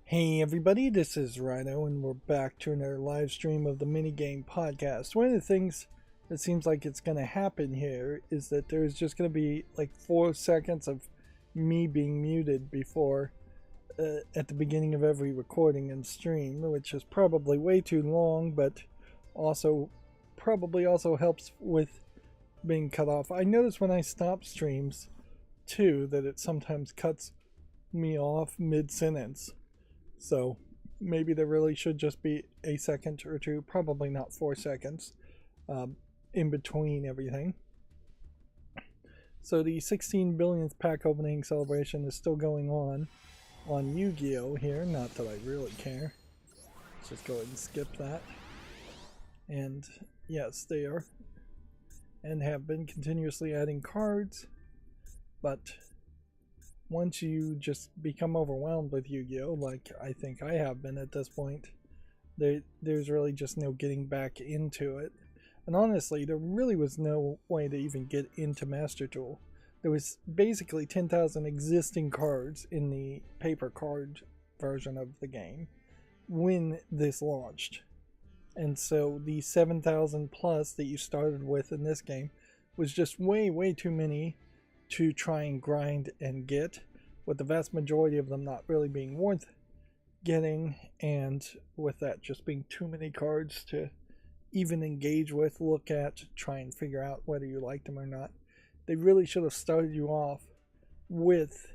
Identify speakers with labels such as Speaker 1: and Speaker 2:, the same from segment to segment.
Speaker 1: Hey everybody, this is Rydo and we're back to another live stream of the Minigame Podcast. One of the things that seems like it's going to happen here is that there's just going to be like 4 seconds of me being muted before at the beginning of every recording and stream, which is probably way too long, but also probably also helps with being cut off. I notice when I stop streams too that it sometimes cuts me off mid-sentence. So maybe there really should just be a second or two, probably not 4 seconds, in between everything. So the 16 billionth pack opening celebration is still going on Yu-Gi-Oh here. Not that I really care. Let's just go ahead and skip that. And yes, they are and have been continuously adding cards, but once you just become overwhelmed with Yu-Gi-Oh, like I think I have been at this point, there's really just no getting back into it. And honestly, there really was no way to even get into Master Duel. There was basically 10,000 existing cards in the paper card version of the game when this launched. And so the 7,000 plus that you started with in this game was just way too many to try and grind and get, with the vast majority of them not really being worth getting, and with that just being too many cards to even engage with, look at, try and figure out whether you like them or not. They really should have started you off with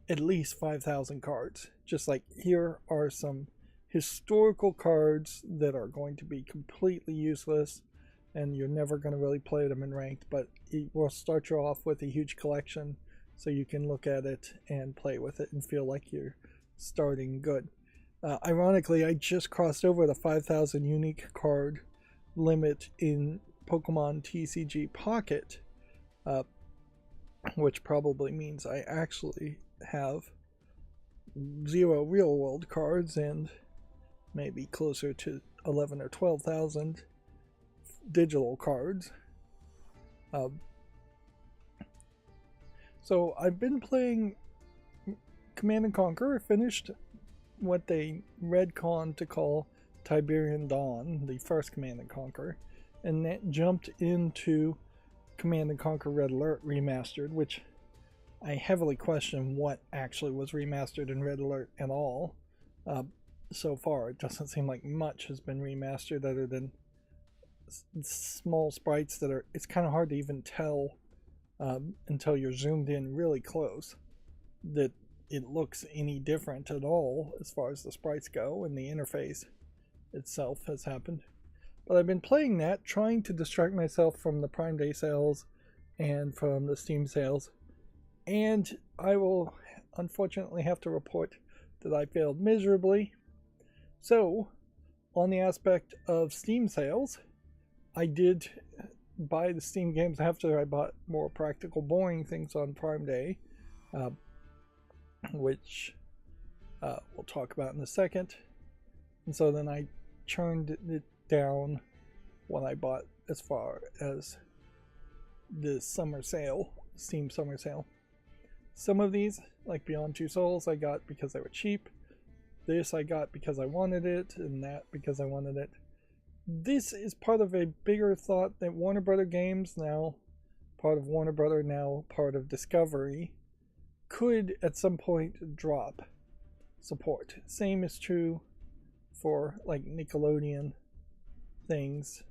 Speaker 1: at least 5,000 cards. Just like, here are some historical cards that are going to be completely useless and you're never going to really play them in ranked, but it will start you off with a huge collection so you can look at it and play with it and feel like you're starting good. Ironically, I just crossed over the 5,000 unique card limit in Pokemon TCG Pocket, which probably means I actually have 0 real world cards and maybe closer to 11 or 12,000 digital cards. So I've been playing Command & Conquer. I finished what they retconned to call Tiberian Dawn, the first Command & Conquer, and that jumped into Command & Conquer Red Alert Remastered, which I heavily question what actually was remastered in Red Alert at all. So far, it doesn't seem like much has been remastered other than small sprites that are, it's kind of hard to even tell until you're zoomed in really close that it looks any different at all as far as the sprites go, and the interface itself has happened. But I've been playing that, trying to distract myself from the Prime Day sales and from the Steam sales, and I will unfortunately have to report that I failed miserably. So on the aspect of Steam sales, I did buy the Steam games after I bought more practical, boring things on Prime Day, which we'll talk about in a second. And so then I churned it down what I bought as far as the summer sale, Steam summer sale. Some of these, like Beyond Two Souls, I got because they were cheap. This I got because I wanted it, and that because I wanted it. This is part of a bigger thought that Warner Brother Games, now part of Warner Brother, now part of Discovery, could at some point drop support. Same is true for like Nickelodeon things,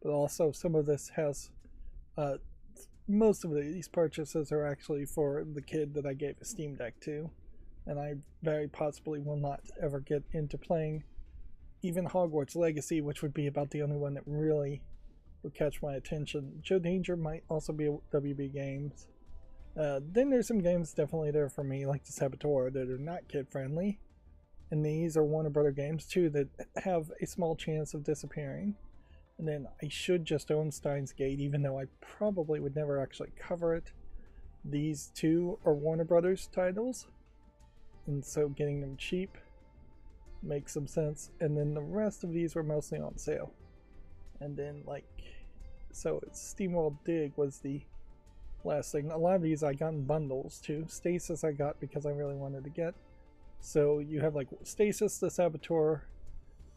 Speaker 1: but also some of this has, most of these purchases are actually for the kid that I gave a Steam Deck to, and I very possibly will not ever get into playing even Hogwarts Legacy, which would be about the only one that really would catch my attention. Joe Danger might also be WB Games. Then there's some games definitely there for me, like the Saboteur, that are not kid-friendly. And these are Warner Brother games, too, that have a small chance of disappearing. And then I should just own Steins Gate, even though I probably would never actually cover it. These two are Warner Brothers titles, and so getting them cheap makes some sense. And then the rest of these were mostly on sale. And then, like, so SteamWorld Dig was the last thing. A lot of these I got in bundles too. Stasis I got because I really wanted to get. So you have like Stasis the Saboteur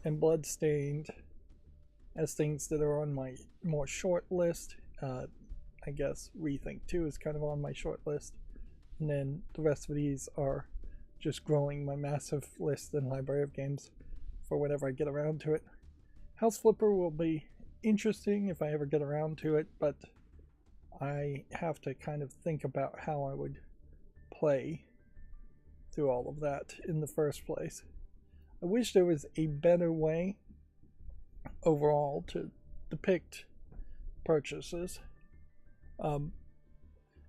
Speaker 1: and Bloodstained as things that are on my more short list. I guess Rethink 2 is kind of on my short list. And then the rest of these are just growing my massive list and library of games for whenever I get around to it. House Flipper will be interesting if I ever get around to it, but I have to kind of think about how I would play through all of that in the first place. I wish there was a better way overall to depict purchases.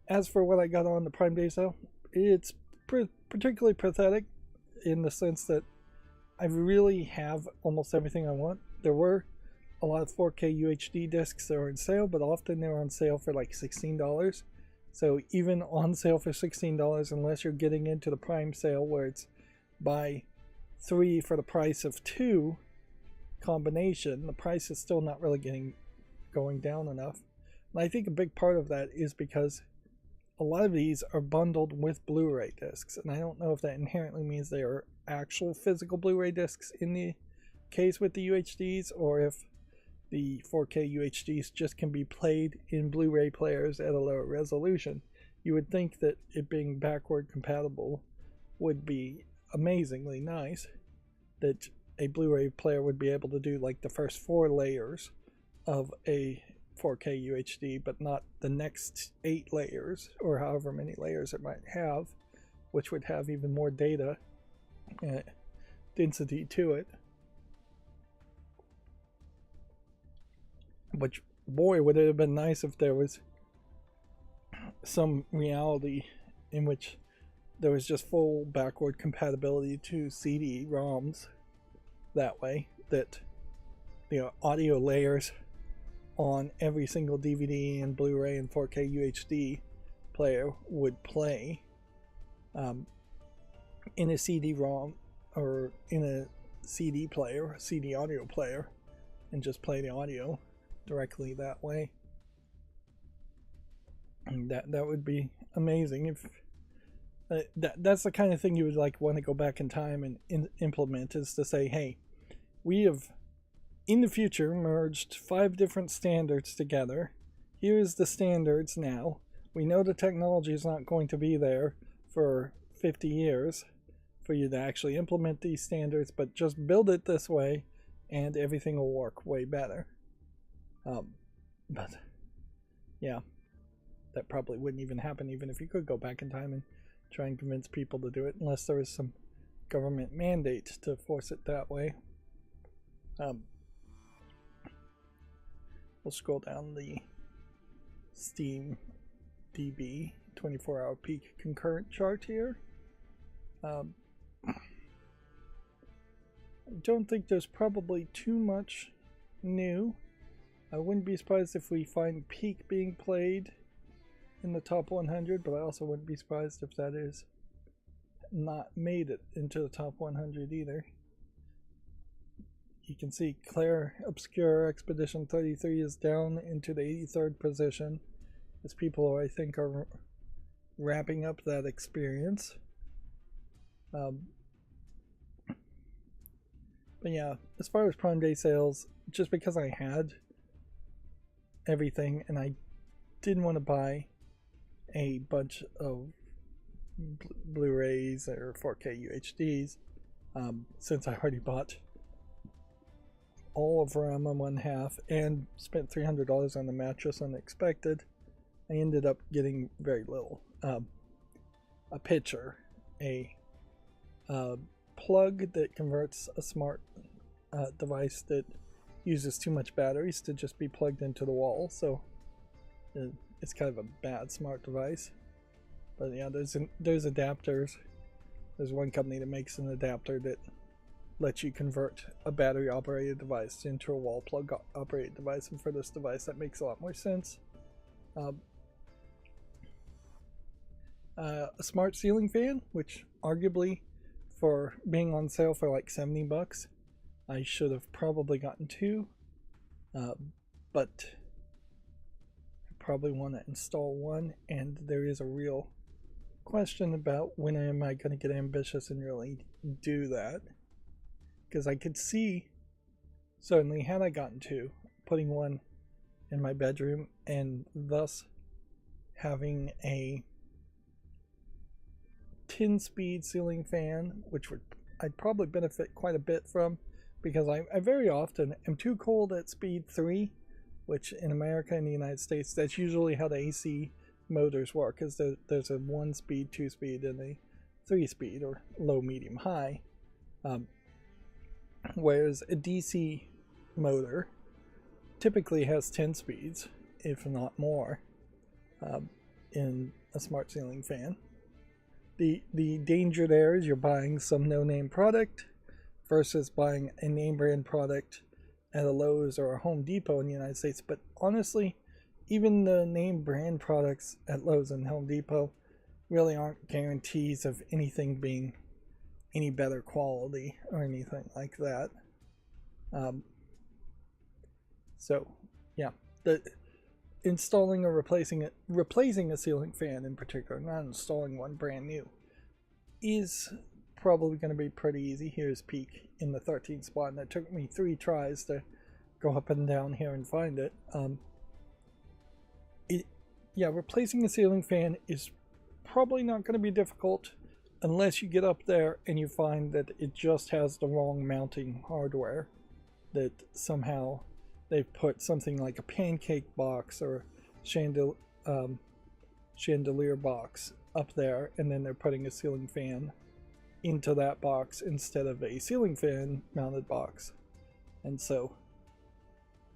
Speaker 1: As for what I got on the Prime Day sale, it's particularly pathetic in the sense that I really have almost everything I want. There were a lot of 4K UHD discs that are on sale, but often they're on sale for like $16. So even on sale for $16, unless you're getting into the Prime sale where it's buy 3 for the price of 2 combination, the price is still not really going down enough. And I think a big part of that is because a lot of these are bundled with Blu-ray discs, and I don't know if that inherently means they are actual physical Blu-ray discs in the case with the UHDs, or if the 4K UHDs just can be played in Blu-ray players at a lower resolution. You would think that it being backward compatible would be amazingly nice, that a Blu-ray player would be able to do like the first 4 layers of a 4K UHD, but not the next 8 layers, or however many layers it might have, which would have even more data density to it. Which, boy, would it have been nice if there was some reality in which there was just full backward compatibility to CD-ROMs that way, that, you know, audio layers on every single DVD and Blu-ray and 4K UHD player would play in a CD-ROM or in a CD player, CD audio player, and just play the audio directly that way. And that would be amazing. If that's the kind of thing you would like want to go back in time and implement, is to say, hey, we have in the future merged 5 different standards together. Here's the standards now. We know the technology is not going to be there for 50 years for you to actually implement these standards, but just build it this way and everything will work way better. But yeah, that probably wouldn't even happen even if you could go back in time and try and convince people to do it, unless there was some government mandate to force it that way. We'll scroll down the Steam DB 24-hour peak concurrent chart here. I don't think there's probably too much new. I wouldn't be surprised if we find Peak being played in the top 100, but I also wouldn't be surprised if that is not made it into the top 100 either. You can see Claire Obscure Expedition 33 is down into the 83rd position, as people, I think, are wrapping up that experience. But yeah, as far as Prime Day sales, just because I had everything and I didn't want to buy a bunch of Blu-rays or 4K UHDs, since I already bought all of them on one half and spent $300 on the mattress unexpected, I ended up getting very little. A pitcher, a plug that converts a smart device that uses too much batteries to just be plugged into the wall, so it's kind of a bad smart device. But yeah, there's adapters. There's one company that makes an adapter that lets you convert a battery operated device into a wall plug operated device, and for this device that makes a lot more sense. A smart ceiling fan, which arguably for being on sale for like $70, I should have probably gotten 2, but I probably want to install one, and there is a real question about when am I going to get ambitious and really do that, because I could see, certainly had I gotten to, putting one in my bedroom and thus having a 10-speed ceiling fan, which I'd probably benefit quite a bit from, because I very often am too cold at speed 3, which in America and the United States, that's usually how the AC motors work, is there's a 1-speed, 2-speed, and a 3-speed, or low, medium, high. Whereas a DC motor typically has 10 speeds, if not more, in a smart ceiling fan. The danger there is you're buying some no-name product versus buying a name brand product at a Lowe's or a Home Depot in the United States. But honestly, even the name brand products at Lowe's and Home Depot really aren't guarantees of anything being any better quality or anything like that. So yeah, installing or replacing a ceiling fan in particular, not installing one brand new, is probably going to be pretty easy. Here's peak in the 13th spot, and it took me 3 tries to go up and down here and find it. Yeah, replacing a ceiling fan is probably not going to be difficult unless you get up there and you find that it just has the wrong mounting hardware, that somehow they've put something like a pancake box or chandelier box up there, and then they're putting a ceiling fan into that box instead of a ceiling fan mounted box. And so,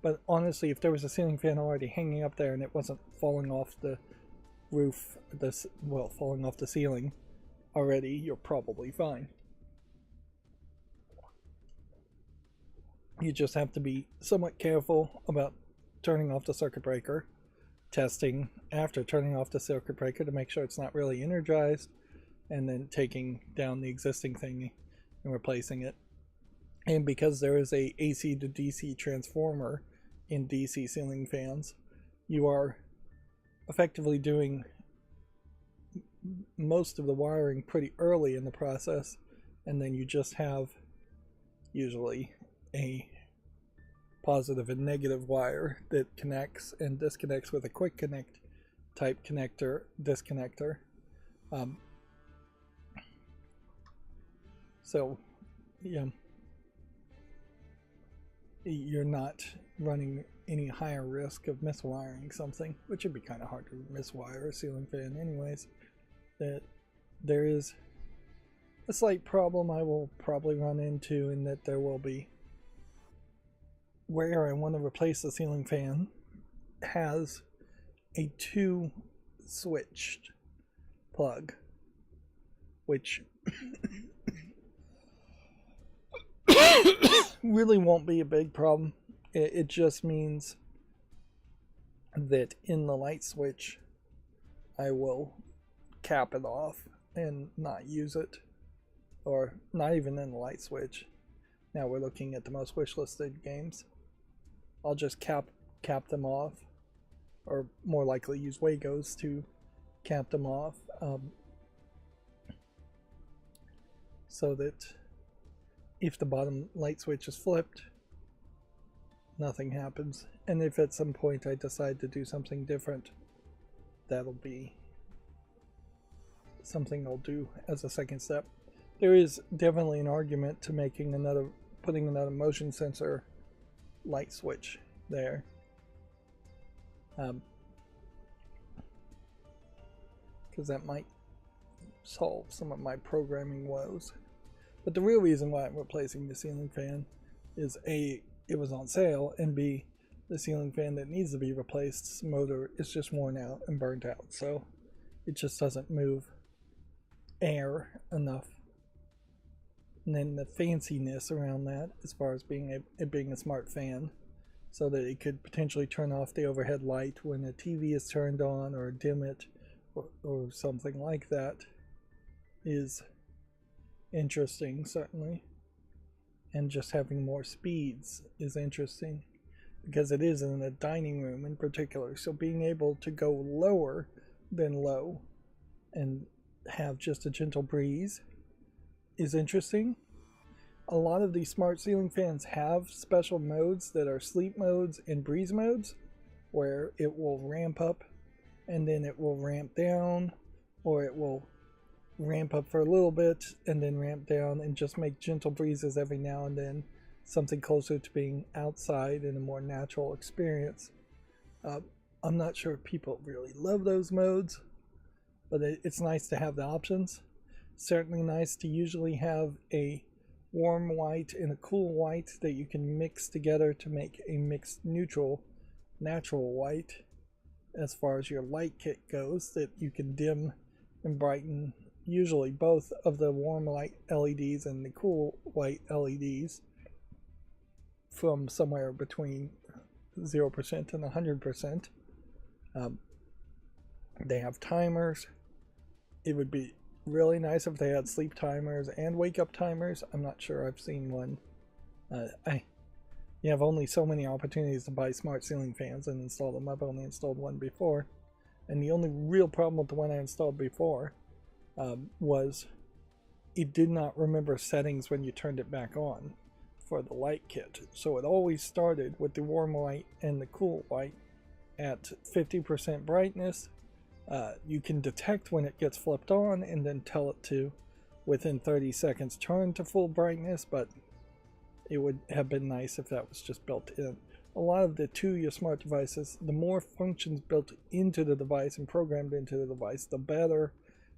Speaker 1: but honestly, if there was a ceiling fan already hanging up there and it wasn't falling off the roof, falling off the ceiling already, you're probably fine. You just have to be somewhat careful about turning off the circuit breaker, testing after turning off the circuit breaker to make sure it's not really energized, and then taking down the existing thing and replacing it. And because there is a AC to DC transformer in DC ceiling fans, you are effectively doing most of the wiring pretty early in the process, and then you just have usually a positive and negative wire that connects and disconnects with a quick connect type disconnector. So yeah, you're not running any higher risk of miswiring something, which would be kind of hard to miswire a ceiling fan anyways. That there is a slight problem I will probably run into, in that there will be, where I want to replace the ceiling fan has a 2 switched plug, which really won't be a big problem. It just means that in the light switch I will cap it off and not use it, or not even in the light switch. Now we're looking at the most wishlisted games. I'll just cap them off, or more likely use Wagos to cap them off, so that if the bottom light switch is flipped, nothing happens. And if at some point I decide to do something different, that'll be something I'll do as a second step. There is definitely an argument to putting another motion sensor light switch there. Because that might solve some of my programming woes. But the real reason why I'm replacing the ceiling fan is A, it was on sale, and B, the ceiling fan that needs to be replaced, motor is just worn out and burnt out, so it just doesn't move air enough. And then the fanciness around that, as far as being a smart fan, so that it could potentially turn off the overhead light when the TV is turned on, or dim it, or something like that, is interesting, certainly. And just having more speeds is interesting, because it is in a dining room in particular, so being able to go lower than low and have just a gentle breeze is interesting. A lot of these smart ceiling fans have special modes that are sleep modes and breeze modes, where it will ramp up and then it will ramp down, or it will ramp up for a little bit and then ramp down and just make gentle breezes every now and then, something closer to being outside in a more natural experience. I'm not sure if people really love those modes, but it's nice to have the options. Certainly nice to usually have a warm white and a cool white that you can mix together to make a mixed neutral natural white as far as your light kit goes, that you can dim and brighten usually both of the warm light LEDs and the cool white LEDs from somewhere between 0% and 100%. They have timers. It would be really nice if they had sleep timers and wake up timers. I'm not sure I've seen one. You have only so many opportunities to buy smart ceiling fans and install them. I've only installed one before, and the only real problem with the one I installed before was it did not remember settings when you turned it back on for the light kit. So it always started with the warm light and the cool light at 50% brightness. You can detect when it gets flipped on and then tell it to, within 30 seconds, turn to full brightness, but it would have been nice if that was just built in. A lot of the Tuya smart devices, the more functions built into the device and programmed into the device, the better,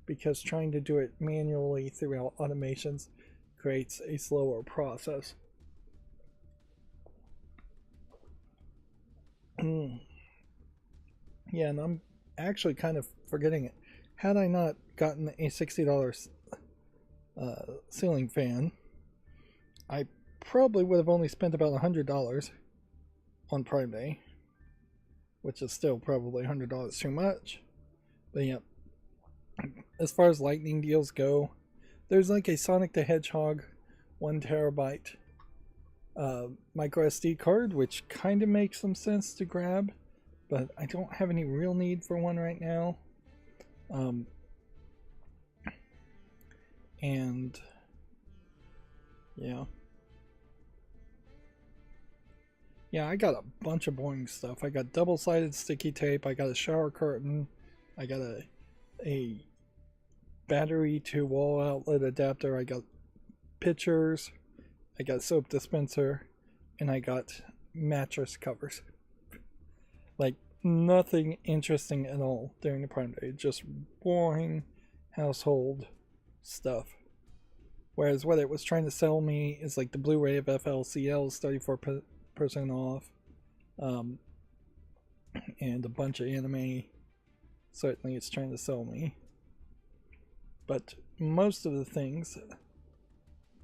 Speaker 1: because trying to do it manually throughout automations creates a slower process. Yeah, and I'm actually kind of forgetting it. Had I not gotten a $60 ceiling fan, I probably would have only spent about $100 on Prime Day, which is still probably $100 too much. But yeah, as far as lightning deals go, there's like a Sonic the Hedgehog 1 terabyte micro SD card, which kind of makes some sense to grab, but I don't have any real need for one right now. And yeah, I got a bunch of boring stuff. I got double-sided sticky tape, I got a shower curtain, I got a battery to wall outlet adapter, I got pitchers, I got soap dispenser, and I got mattress covers. Like, nothing interesting at all during the Prime Day, just boring household stuff. Whereas what it was trying to sell me is like the Blu-ray of FLCLs, 34% off, and a bunch of anime. Certainly it's trying to sell me. But most of the things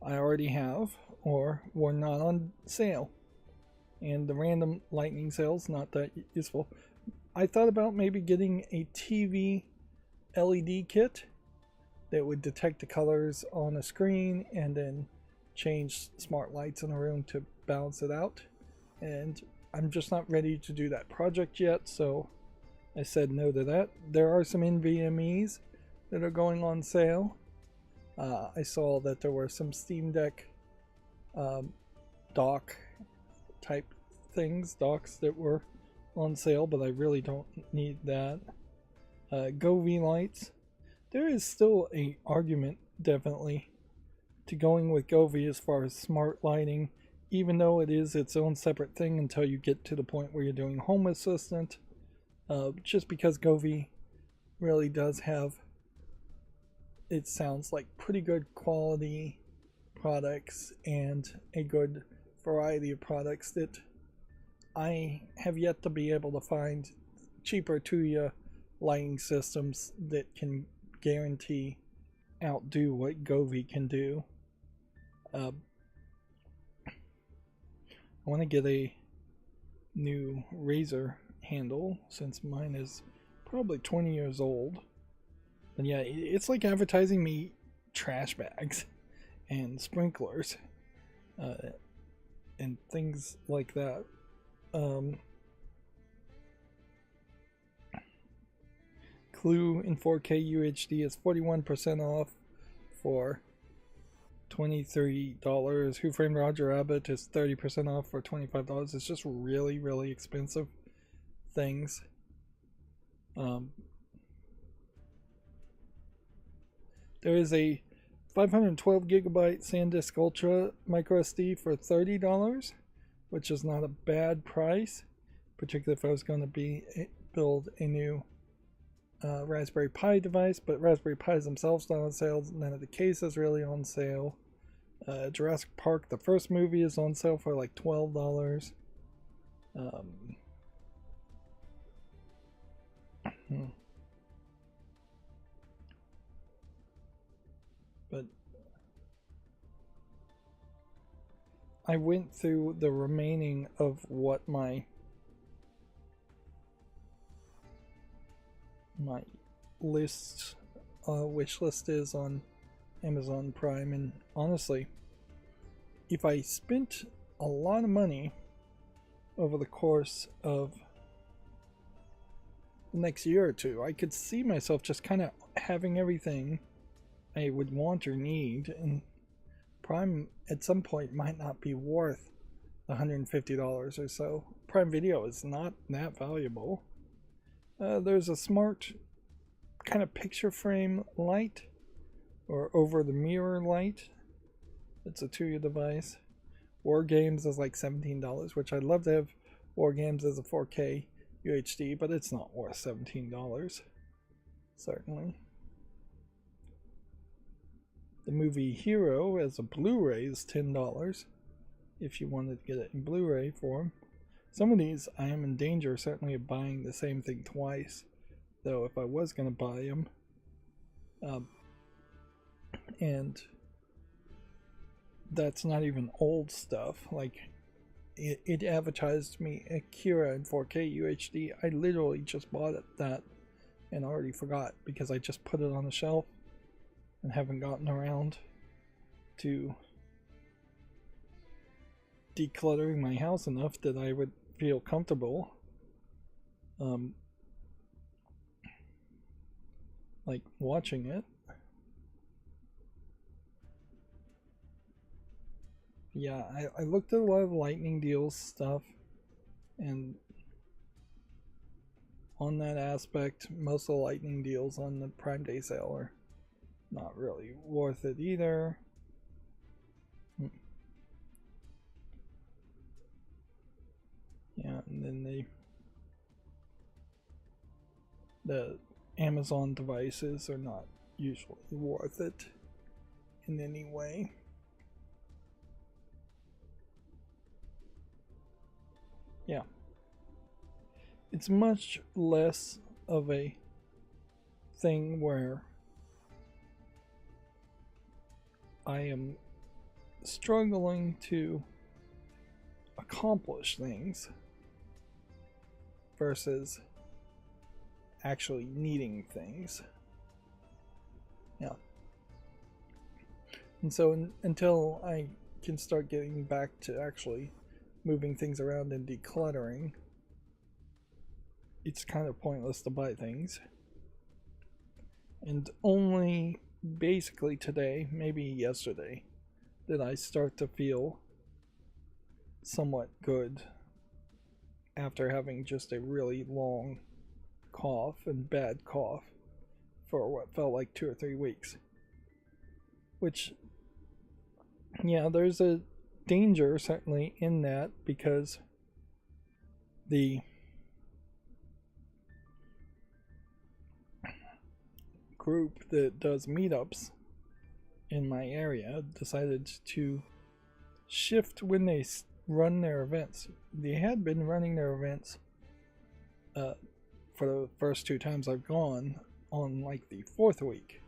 Speaker 1: I already have or were not on sale. And the random lightning sales, not that useful. I thought about maybe getting a TV LED kit that would detect the colors on a screen and then change smart lights in a room to balance it out. And I'm just not ready to do that project yet, so I said no to that. There are some NVMEs that are going on sale. I saw that there were some Steam Deck dock type things, docks that were on sale, but I really don't need that. Govee lights. There is still an argument, definitely, to going with Govee as far as smart lighting, even though it is its own separate thing until you get to the point where you're doing Home Assistant. Just because Govee really does have, it sounds like, pretty good quality products and a good variety of products that I have yet to be able to find cheaper Tuya lighting systems that can guarantee outdo what Govee can do. I want to get a new razor handle since mine is probably 20 years old. But yeah, it's like advertising me trash bags and sprinklers and things like that. Clue in 4K UHD is 41% off for $23. Who Framed Roger Rabbit is 30% off for $25. It's just really, really expensive things. There is a 512 gigabyte SanDisk Ultra micro SD for $30, which is not a bad price, particularly if I was going to build a new Raspberry Pi device. But Raspberry Pis themselves not on sale. None of the cases really on sale. Jurassic Park, the first movie, is on sale for like $12. But I went through the remaining of what my wish list is on Amazon Prime, and honestly, if I spent a lot of money over the course of the next year or two, I could see myself just kind of having everything I would want or need, and Prime at some point might not be worth $150 or so. Prime Video is not that valuable. There's a smart kind of picture frame light, or over the mirror light. It's a Tuya device. War Games is like $17, which I'd love to have War Games as a 4K UHD, but it's not worth $17, certainly. The movie Hero as a Blu-ray is $10 if you wanted to get it in Blu-ray form. Some of these I am in danger certainly of buying the same thing twice, though, if I was going to buy them. And that's not even old stuff. Like, it advertised me Akira in 4K UHD. I literally just bought that and already forgot because I just put it on the shelf and haven't gotten around to decluttering my house enough that I would feel comfortable like watching it. Yeah, I looked at a lot of Lightning deals stuff, and on that aspect, most of the Lightning deals on the Prime Day sale are not really worth it either. Yeah, and then the Amazon devices are not usually worth it in any way. Yeah. It's much less of a thing where I am struggling to accomplish things versus actually needing things. Yeah. And so until I can start getting back to actually moving things around and decluttering, it's kind of pointless to buy things. And only basically today, maybe yesterday, did I start to feel somewhat good after having just a really long cough and bad cough for what felt like 2 or 3 weeks. Which, yeah, there's a danger certainly in that, because the group that does meetups in my area decided to shift when they run their events. They had been running their events for the first 2 times I've gone on like the 4th week,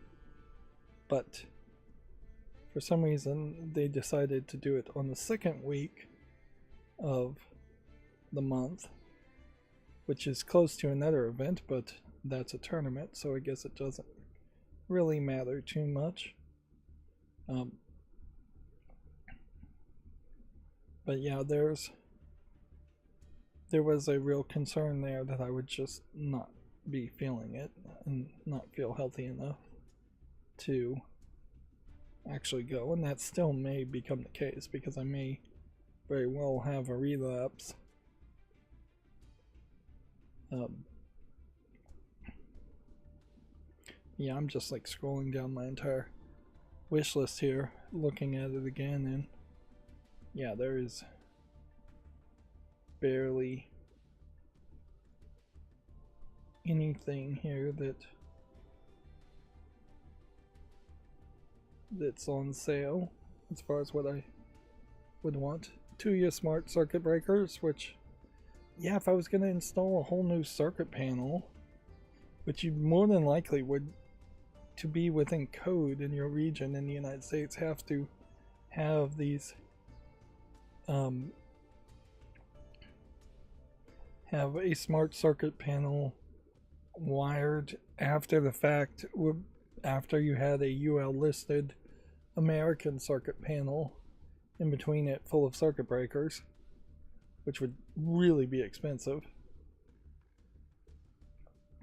Speaker 1: but for some reason they decided to do it on the 2nd week of the month, which is close to another event, but that's a tournament, so I guess it doesn't really matter too much. But yeah, there was a real concern there that I would just not be feeling it and not feel healthy enough to actually go, and that still may become the case because I may very well have a relapse. Yeah, I'm just like scrolling down my entire wish list here, looking at it again, and yeah, there is barely anything here that's on sale as far as what I would want. 2-year smart circuit breakers, which, yeah, if I was going to install a whole new circuit panel, which you more than likely would, to be within code in your region in the United States, have to have these have a smart circuit panel wired after the fact, after you had a UL listed American circuit panel in between it full of circuit breakers, which would really be expensive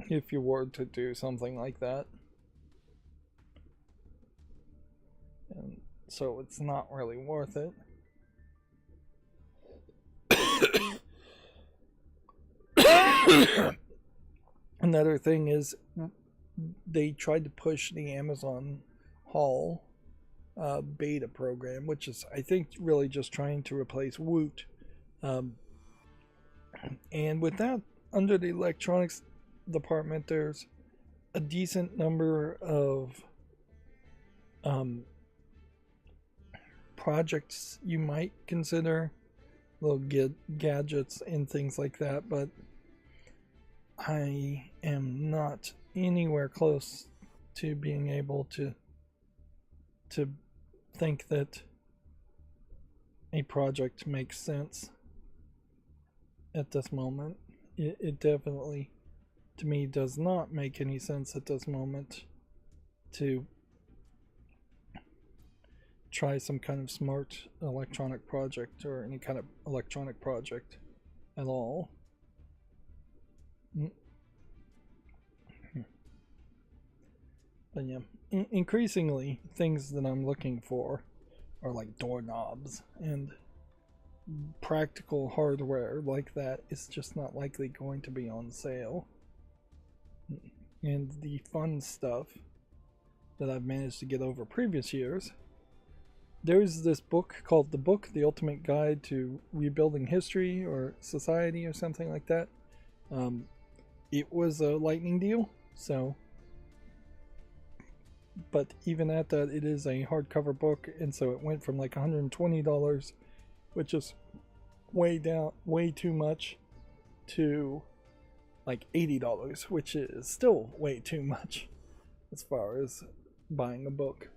Speaker 1: if you were to do something like that. And so it's not really worth it. Another thing is they tried to push the Amazon Hall beta program, which is, I think, really just trying to replace Woot. And with that, under the electronics department, there's a decent number of projects you might consider, little gadgets and things like that, but I am not anywhere close to being able to think that a project makes sense at this moment. It definitely, to me, does not make any sense at this moment to try some kind of smart electronic project or any kind of electronic project at all. But yeah, increasingly things that I'm looking for are like doorknobs, and practical hardware like that is just not likely going to be on sale. And the fun stuff that I've managed to get over previous years, there's this book called The Ultimate Guide to Rebuilding History or Society or something like that. It was a lightning deal, so, but even at that, it is a hardcover book, and so it went from like $120, which is way too much, to like $80, which is still way too much as far as buying a book,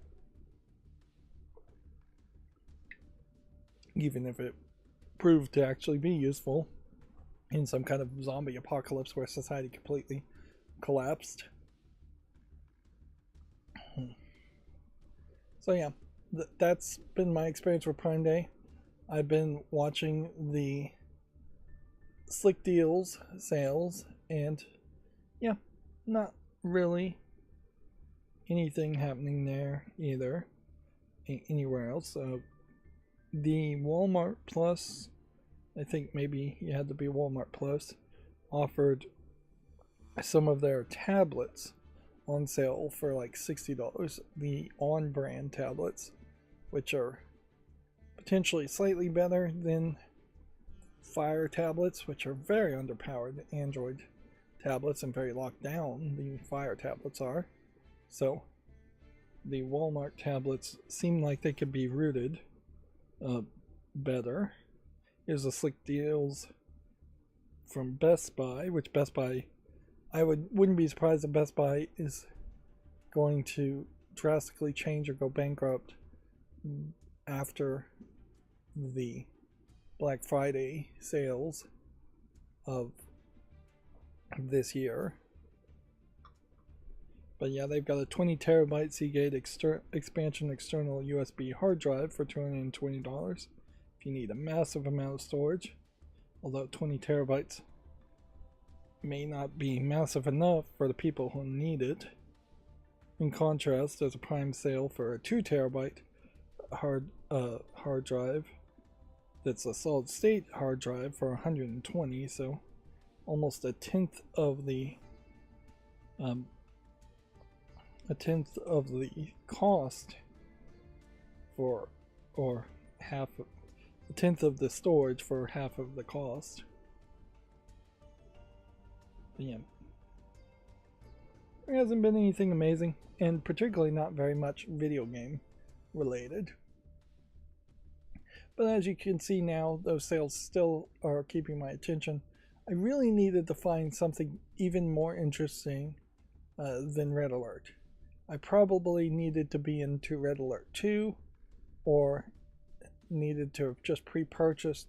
Speaker 1: even if it proved to actually be useful in some kind of zombie apocalypse where society completely collapsed. So yeah, that's been my experience with Prime Day. I've been watching the Slick Deals sales, and yeah, not really anything happening there either anywhere else. The Walmart Plus, I think maybe you had to be Walmart Plus, offered some of their tablets on sale for like $60. The on-brand tablets, which are potentially slightly better than Fire tablets, which are very underpowered Android tablets and very locked down. The Fire tablets are. So the Walmart tablets seem like they could be rooted better. Here's the Slick Deals from Best Buy, which Best Buy, I wouldn't be surprised if Best Buy is going to drastically change or go bankrupt after the Black Friday sales of this year. But yeah, they've got a 20 terabyte Seagate expansion external USB hard drive for $220 if you need a massive amount of storage. Although 20 terabytes may not be massive enough for the people who need it. In contrast, there's a prime sale for a 2 terabyte hard drive that's a solid state hard drive for 120, so almost a tenth of the cost for, or half, a tenth of the storage for half of the cost. But yeah, there hasn't been anything amazing, and particularly not very much video game related. But as you can see now, those sales still are keeping my attention. I really needed to find something even more interesting than Red Alert. I probably needed to be into Red Alert 2, or needed to have just pre-purchased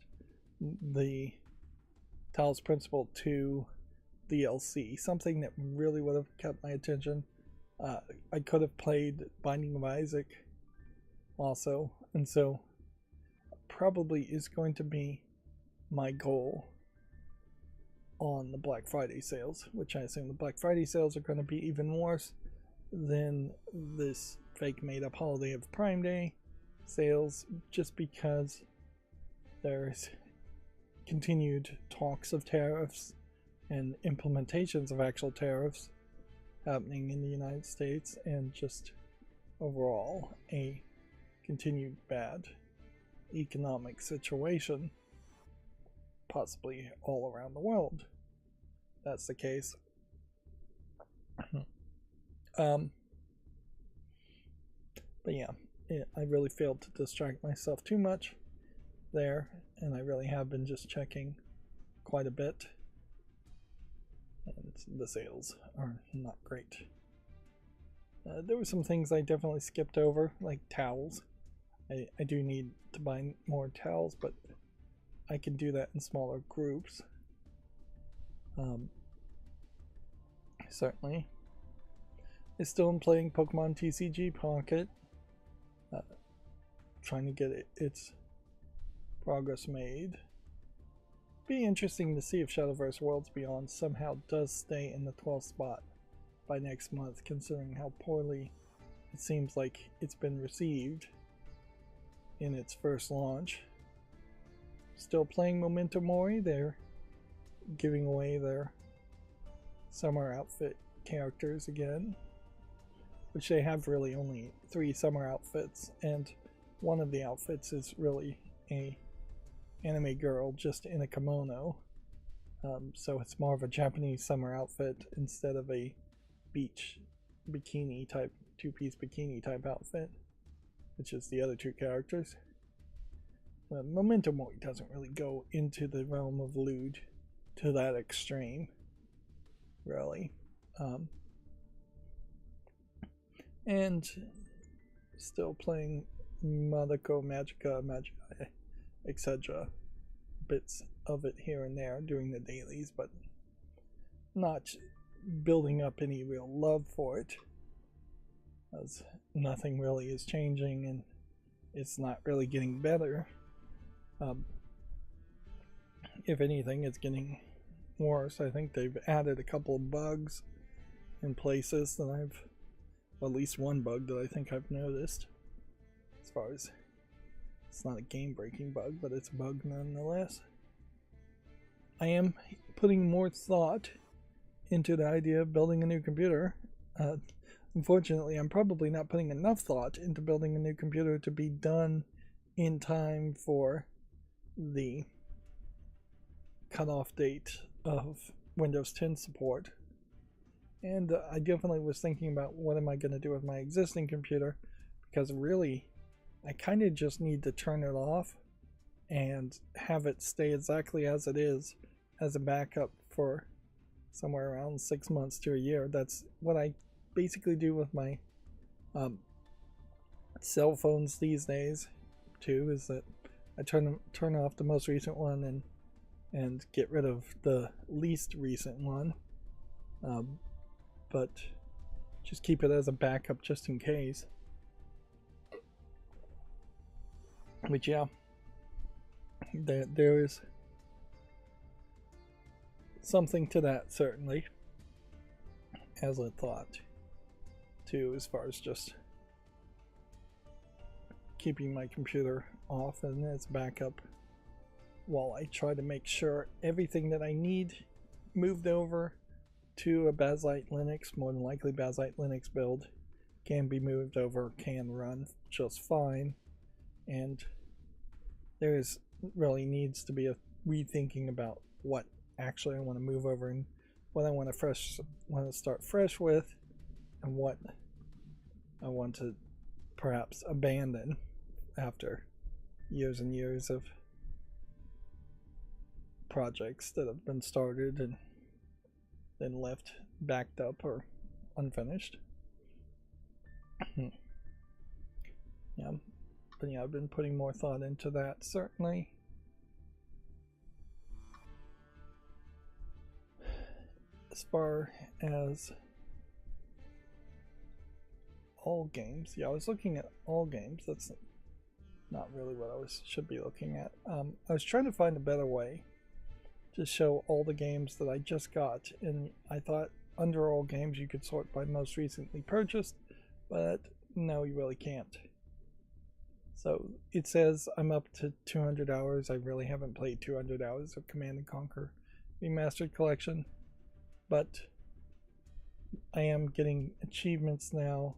Speaker 1: the Talos Principle 2 DLC, something that really would have kept my attention. I could have played Binding of Isaac also, and so probably is going to be my goal on the Black Friday sales, which I assume the Black Friday sales are going to be even worse than this fake made-up holiday of Prime Day sales, just because there's continued talks of tariffs and implementations of actual tariffs happening in the United States, and just overall a continued bad economic situation, possibly all around the world. That's the case. But yeah, I really failed to distract myself too much there, and I really have been just checking quite a bit, and the sales are not great. There were some things I definitely skipped over, like towels. I do need to buy more towels, but I can do that in smaller groups. Certainly. I still am playing Pokemon TCG Pocket, trying to get its progress made. Be interesting to see if Shadowverse Worlds Beyond somehow does stay in the 12th spot by next month, considering how poorly it seems like it's been received in its first launch. Still playing Memento Mori. They're giving away their summer outfit characters again, which they have really only 3 summer outfits, and one of the outfits is really a anime girl just in a kimono, so it's more of a Japanese summer outfit instead of a beach bikini type, 2-piece bikini type outfit, which is the other 2 characters. Memento Mori doesn't really go into the realm of lewd to that extreme, really. And still playing Madako Magica, Magi, etc. Bits of it here and there, doing the dailies, but not building up any real love for it, as nothing really is changing and it's not really getting better. If anything, it's getting worse. I think they've added a couple of bugs in places that at least one bug that I think I've noticed. As far as, it's not a game-breaking bug, but it's a bug nonetheless. I am putting more thought into the idea of building a new computer. Unfortunately, I'm probably not putting enough thought into building a new computer to be done in time for the cutoff date of Windows 10 support. And I definitely was thinking about what am I going to do with my existing computer, because really I kind of just need to turn it off and have it stay exactly as it is as a backup for somewhere around 6 months to a year. That's what I basically do with my cell phones these days too, is that I turn off the most recent one and get rid of the least recent one, but just keep it as a backup just in case. But yeah, there is something to that, certainly, as a thought, too, as far as just keeping my computer off and its backup while I try to make sure everything that I need moved over to a Bakelite Linux, more than likely Bakelite Linux build, can be moved over, can run just fine, and there's really needs to be a rethinking about what actually I want to move over and what I want to start fresh with, and what I want to perhaps abandon after years and years of projects that have been started and then left backed up or unfinished. Yeah, but yeah, I've been putting more thought into that, certainly. As far as all games, yeah, I was looking at all games. That's not really what I should be looking at. I was trying to find a better way to show all the games that I just got, and I thought under all games you could sort by most recently purchased, but no, you really can't. So it says I'm up to 200 hours. I really haven't played 200 hours of Command & Conquer Remastered Collection, but I am getting achievements now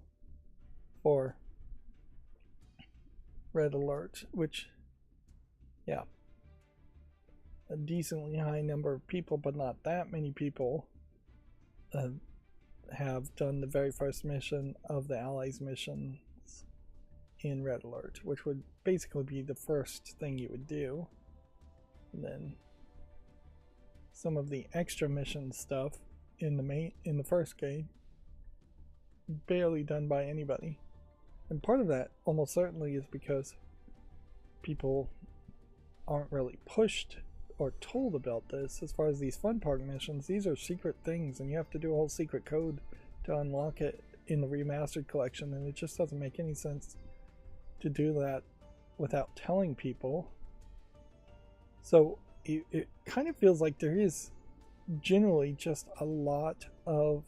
Speaker 1: for Red Alert, which, yeah, a decently high number of people, but not that many people, have done the very first mission of the Allies missions in Red Alert, which would basically be the first thing you would do. And then some of the extra mission stuff in the first game, barely done by anybody. And part of that almost certainly is because people aren't really pushed or told about this. As far as these fun park missions, these are secret things, and you have to do a whole secret code to unlock it in the remastered collection, and it just doesn't make any sense to do that without telling people. So it kind of feels like there is generally just a lot of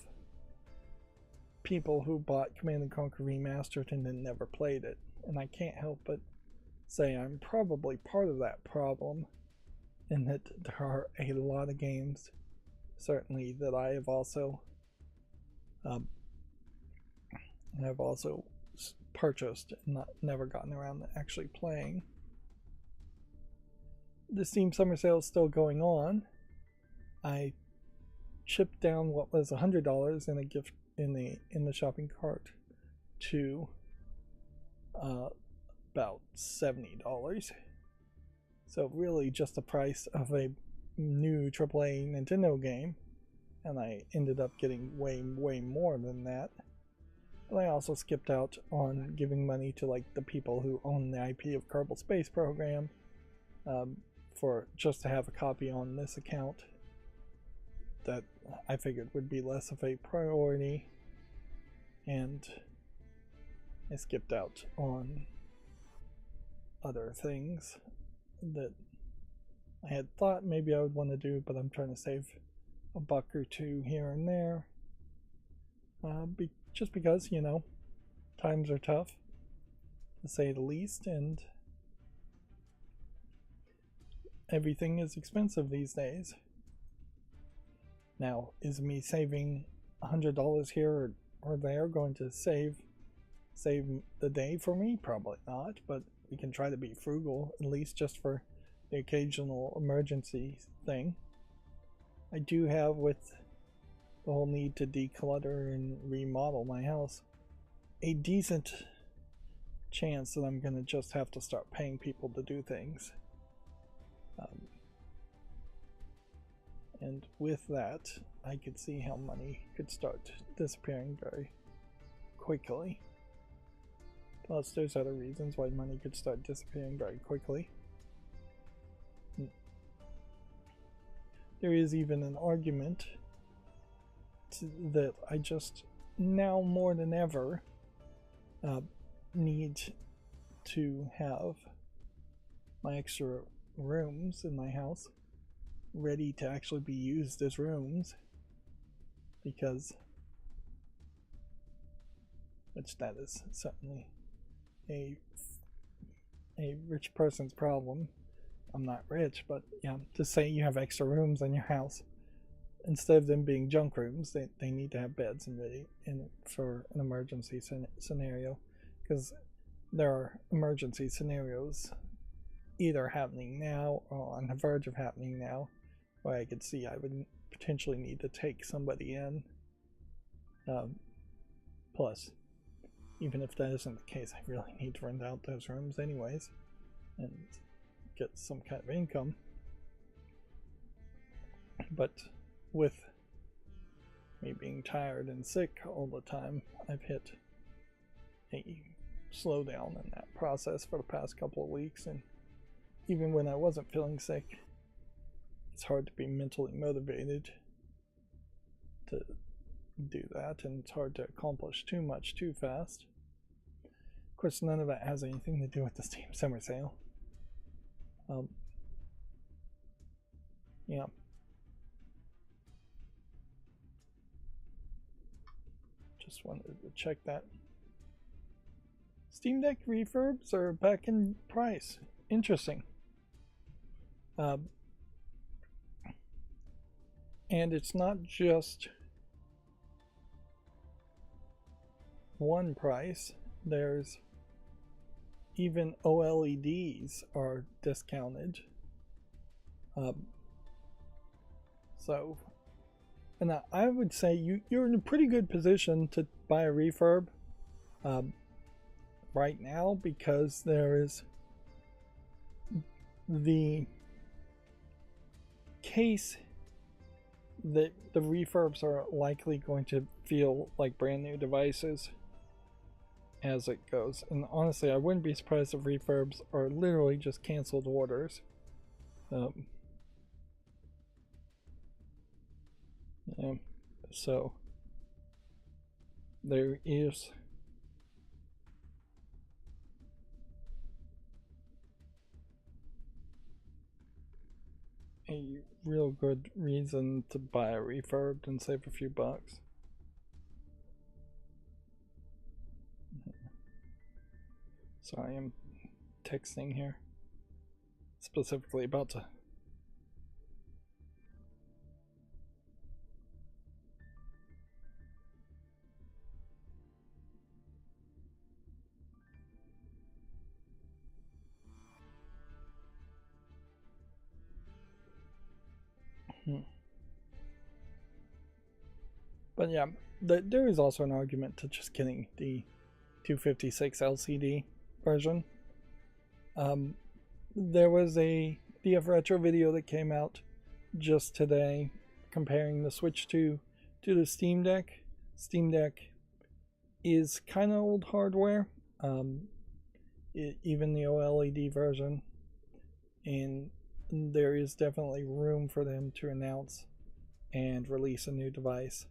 Speaker 1: people who bought Command & Conquer Remastered and then never played it, and I can't help but say I'm probably part of that problem, in that there are a lot of games, certainly, that I have also purchased and never gotten around to actually playing. The Steam Summer Sale is still going on. I chipped down what was $100 in a gift in the shopping cart to about $70. So really just the price of a new AAA Nintendo game, and I ended up getting way more than that. But I also skipped out on giving money to like the people who own the IP of Kerbal Space Program, for just to have a copy on this account that I figured would be less of a priority, and I skipped out on other things that I had thought maybe I would want to do, but I'm trying to save a buck or two here and there, just because, you know, times are tough, to say the least, and everything is expensive these days. Now, is me saving $100 here or there going to save the day for me? Probably not, but we can try to be frugal, at least just for the occasional emergency thing. I do have, with the whole need to declutter and remodel my house, a decent chance that I'm going to just have to start paying people to do things. And with that, I could see how money could start disappearing very quickly. Plus, there's other reasons why money could start disappearing very quickly. There is even an argument that I just, now more than ever, need to have my extra rooms in my house ready to actually be used as rooms, because which that is certainly a rich person's problem. I'm not rich, but yeah, to say you have extra rooms in your house, instead of them being junk rooms, they need to have beds and ready for an emergency scenario, because there are emergency scenarios either happening now or on the verge of happening now, where I could see I would potentially need to take somebody in. Plus, even if that isn't the case, I really need to rent out those rooms anyways and get some kind of income. But with me being tired and sick all the time, I've hit a slowdown in that process for the past couple of weeks, and even when I wasn't feeling sick, it's hard to be mentally motivated to do that, and it's hard to accomplish too much too fast. Of course, none of that has anything to do with the Steam Summer Sale. Yeah. Just wanted to check that. Steam Deck refurbs are back in price. Interesting. And it's not just one price. There's even OLEDs are discounted. So, and I would say you're in a pretty good position to buy a refurb right now, because there is the case that the refurbs are likely going to feel like brand new devices as it goes. And honestly, I wouldn't be surprised if refurbs are literally just canceled orders. Yeah, so there is a real good reason to buy a refurbed and save a few bucks. Sorry, I'm texting here. Specifically about to. But yeah, there is also an argument to just getting the 256 LCD version. There was a DF Retro video that came out just today comparing the Switch 2 to the Steam Deck. Steam Deck is kind of old hardware, even the OLED version, and there is definitely room for them to announce and release a new device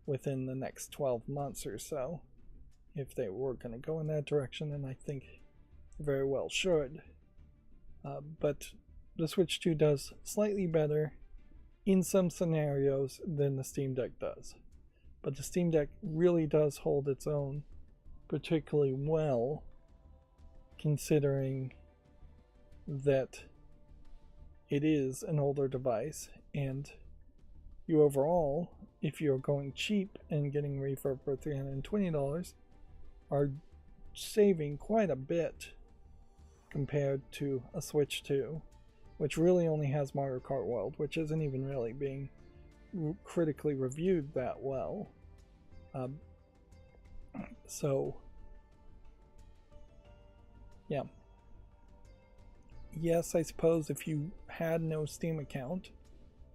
Speaker 1: within the next 12 months or so, if they were going to go in that direction, and I think very well should. But the Switch 2 does slightly better in some scenarios than the Steam Deck does. But the Steam Deck really does hold its own particularly well, considering that it is an older device, and you overall, if you're going cheap and getting refurb for $320, are saving quite a bit compared to a Switch 2, which really only has Mario Kart World, which isn't even really being critically reviewed that well. So, yeah. Yes, I suppose if you had no Steam account,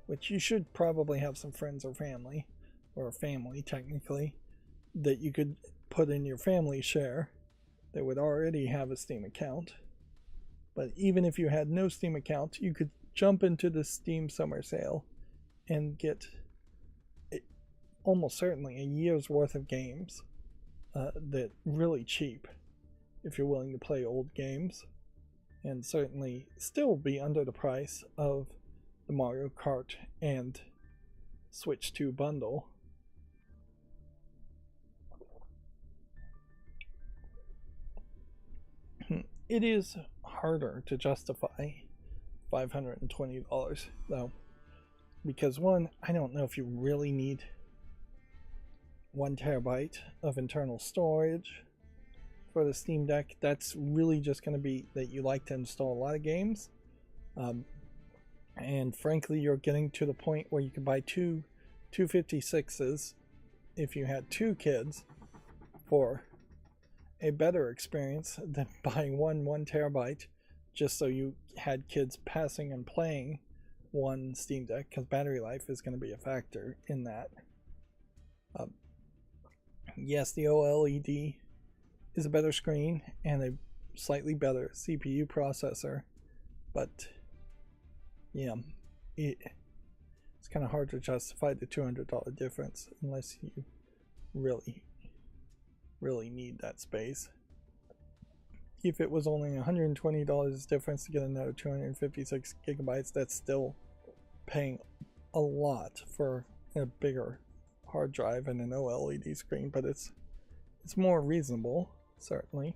Speaker 1: which you should probably have some friends or family technically, that you could put in your family share that would already have a Steam account. But even if you had no Steam account, you could jump into the Steam Summer Sale and get almost certainly a year's worth of games that really cheap if you're willing to play old games, and certainly still be under the price of the Mario Kart and Switch 2 bundle. It is harder to justify $520 though, because one, I don't know if you really need 1 terabyte of internal storage for the Steam Deck. That's really just going to be that you like to install a lot of games, and frankly you're getting to the point where you can buy two 256s if you had 2 kids for a better experience than buying one 1 terabyte just so you had kids passing and playing one Steam Deck, because battery life is going to be a factor in that. Yes, the OLED is a better screen and a slightly better CPU processor, but yeah, it's kind of hard to justify the $200 difference unless you really need that space. If it was only $120 difference to get another 256 gigabytes, that's still paying a lot for a bigger hard drive and an OLED screen, but it's more reasonable, certainly.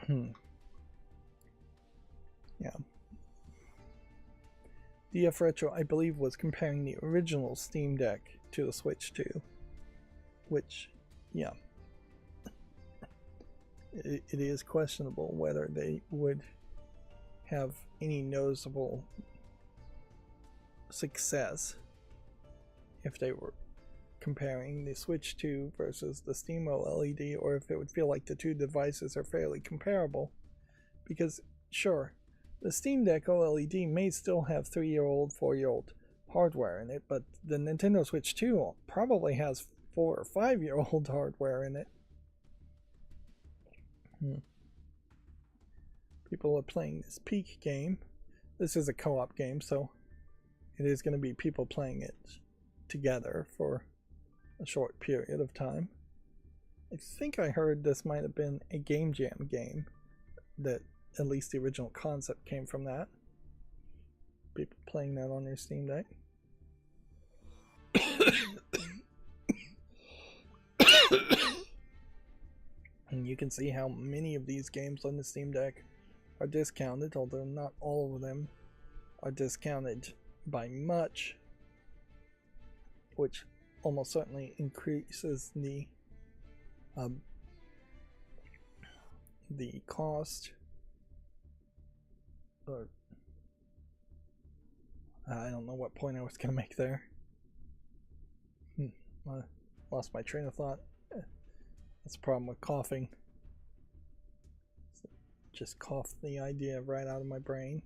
Speaker 1: Yeah. DF Retro, I believe, was comparing the original Steam Deck to the Switch 2, which, yeah, it is questionable whether they would have any noticeable success if they were comparing the Switch 2 versus the Steam OLED, or if it would feel like the two devices are fairly comparable. Because, sure, the Steam Deck OLED may still have 3-year-old, 4-year-old hardware in it, but the Nintendo Switch 2 probably has 4 or 5-year-old hardware in it. People are playing this Peak game. This is a co-op game, so it is going to be people playing it together for a short period of time. I think I heard this might have been a Game Jam game, that at least the original concept came from that. People playing that on their Steam Deck. And you can see how many of these games on the Steam Deck are discounted, although not all of them are discounted by much, which almost certainly increases the cost, or I don't know what point I was going to make there. I lost my train of thought. That's a problem with coughing. Just coughed the idea right out of my brain.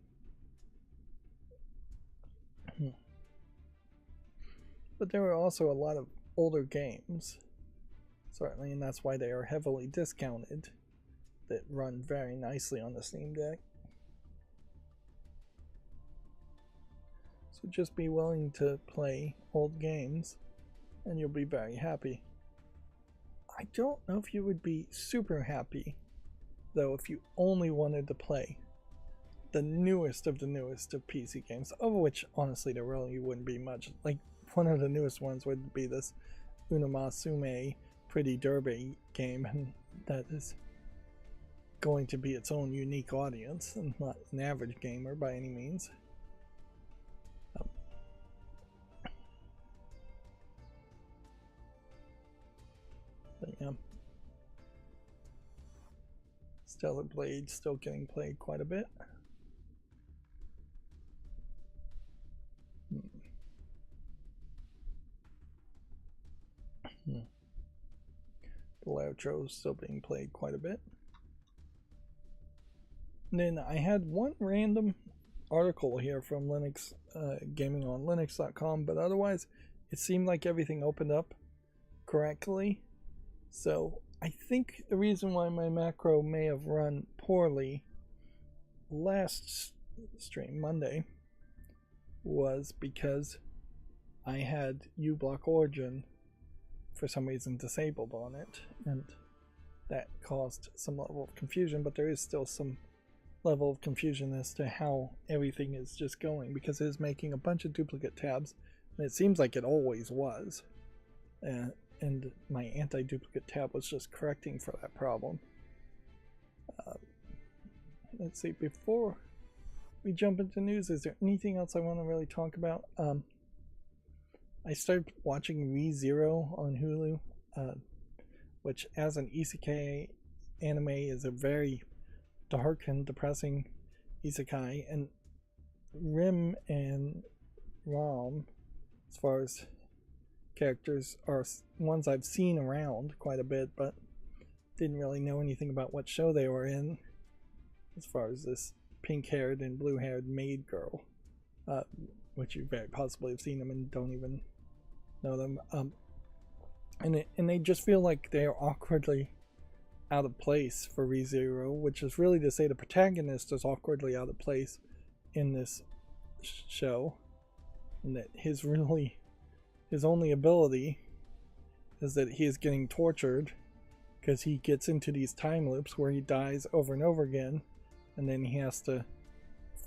Speaker 1: But there are also a lot of older games, certainly, and that's why they are heavily discounted, that run very nicely on the Steam Deck. So just be willing to play old games and you'll be very happy. I don't know if you would be super happy, though, if you only wanted to play the newest of PC games, of which, honestly, there really wouldn't be much. Like, one of the newest ones would be this Unomasume Pretty Derby game, and that is going to be its own unique audience, and not an average gamer by any means. But yeah, Stellar Blade still getting played quite a bit. Electro still being played quite a bit. And then I had one random article here from Linux, gamingonlinux.com, but otherwise it seemed like everything opened up correctly. So I think the reason why my macro may have run poorly last stream, Monday, was because I had uBlock Origin for some reason disabled on it, and that caused some level of confusion, but there is still some level of confusion as to how everything is just going, because it is making a bunch of duplicate tabs, and it seems like it always was. And my anti-duplicate tab was just correcting for that problem. Let's see, before we jump into news, is there anything else I want to really talk about? I started watching ReZero on Hulu, which as an isekai anime is a very dark and depressing isekai, and Rim and Rom, as far as characters, are ones I've seen around quite a bit, but didn't really know anything about what show they were in, as far as this pink-haired and blue-haired maid girl, which you very possibly have seen them and don't even know them, and they just feel like they are awkwardly out of place for ReZero, which is really to say the protagonist is awkwardly out of place in this show, and that his only ability is that he is getting tortured because he gets into these time loops where he dies over and over again, and then he has to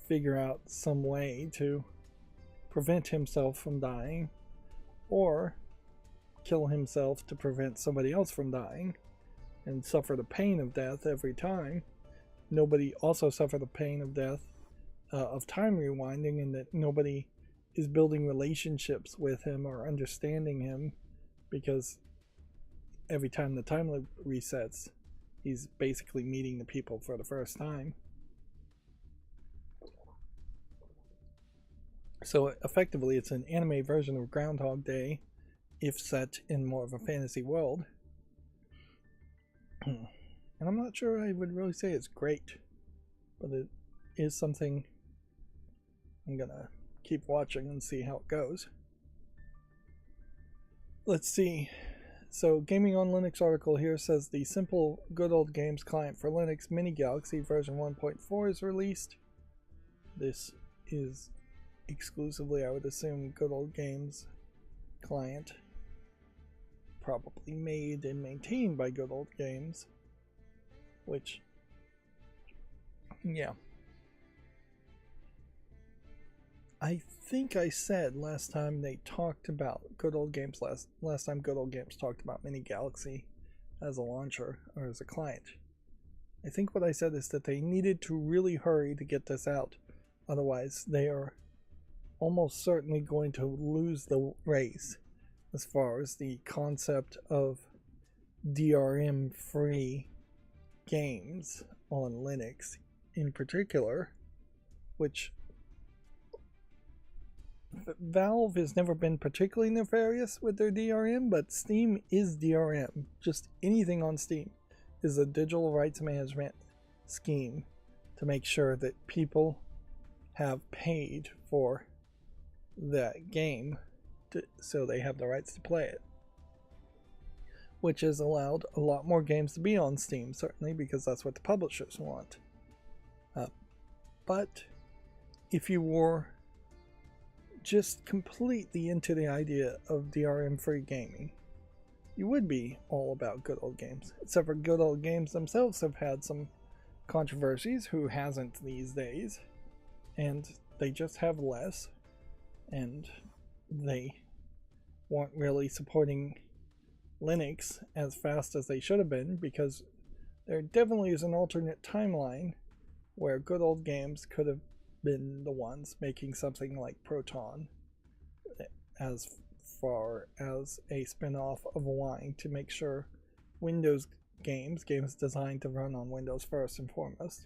Speaker 1: figure out some way to prevent himself from dying, or kill himself to prevent somebody else from dying and suffer the pain of death every time. Nobody also suffer the pain of death of time rewinding, and that nobody is building relationships with him or understanding him, because every time the time loop resets, he's basically meeting the people for the first time. So effectively it's an anime version of Groundhog Day, if set in more of a fantasy world. And I'm not sure I would really say it's great, but it is something I'm gonna keep watching and see how it goes. Let's see. So Gaming on Linux article here says the simple good old games client for Linux, Mini Galaxy version 1.4 is released. This is exclusively, I would assume, good old games client, probably made and maintained by Good Old Games, which, yeah, I think I said last time they talked about Good Old Games, last time Good Old Games talked about Mini Galaxy as a launcher or as a client. I think what I said is that they needed to really hurry to get this out, otherwise they are almost certainly going to lose the race as far as the concept of DRM-free games on Linux in particular, which Valve has never been particularly nefarious with their DRM, but Steam is DRM. Just anything on Steam is a digital rights management scheme to make sure that people have paid for that game so they have the rights to play it, which has allowed a lot more games to be on Steam, certainly because that's what the publishers want. But if you were just completely into the idea of DRM-free gaming, you would be all about Good Old Games. Except for Good Old Games themselves have had some controversies. Who hasn't these days? And they just have less, and they weren't really supporting Linux as fast as they should have been, because there definitely is an alternate timeline where Good Old Games could have been the ones making something like Proton, as far as a spin-off of Wine, to make sure Windows games designed to run on Windows first and foremost,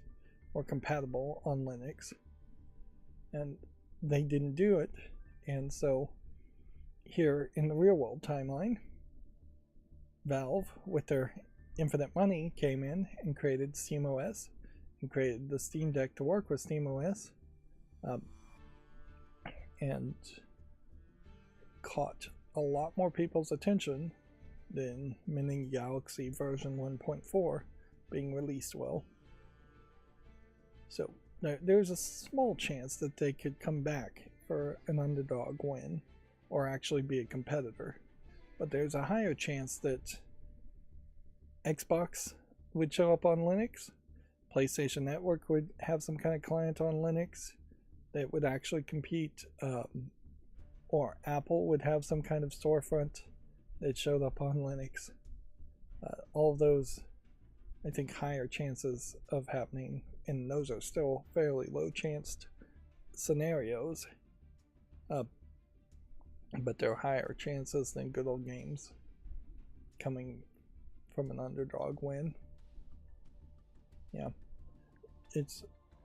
Speaker 1: were compatible on Linux. And they didn't do it, and so here in the real world timeline, Valve, with their infinite money, came in and created SteamOS and created the Steam Deck to work with SteamOS, and caught a lot more people's attention than Mini Galaxy version 1.4 being released well. So there's a small chance that they could come back for an underdog win or actually be a competitor, but there's a higher chance that Xbox would show up on Linux PlayStation Network would have some kind of client on Linux that would actually compete, or Apple would have some kind of storefront that showed up on Linux. All of those, I think, higher chances of happening, and those are still fairly low chanced scenarios, but they're higher chances than good old games coming from an underdog win. Yeah, it's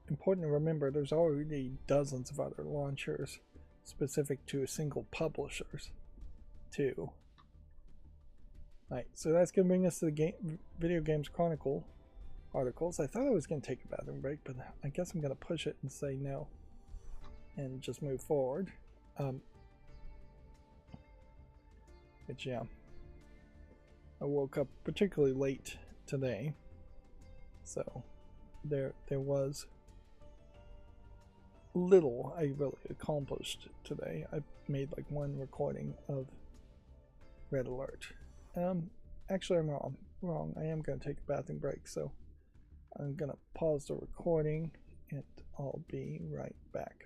Speaker 1: important to remember there's already dozens of other launchers specific to single publishers too. Alright, so that's going to bring us to the Video Games Chronicle articles. I thought I was going to take a bathroom break, but I guess I'm going to push it and say no and just move forward. But yeah, I woke up particularly late today, so there was little I really accomplished today. I made like one recording of Red Alert. Actually, I'm wrong. I am going to take a bathroom break, so I'm going to pause the recording and I'll be right back.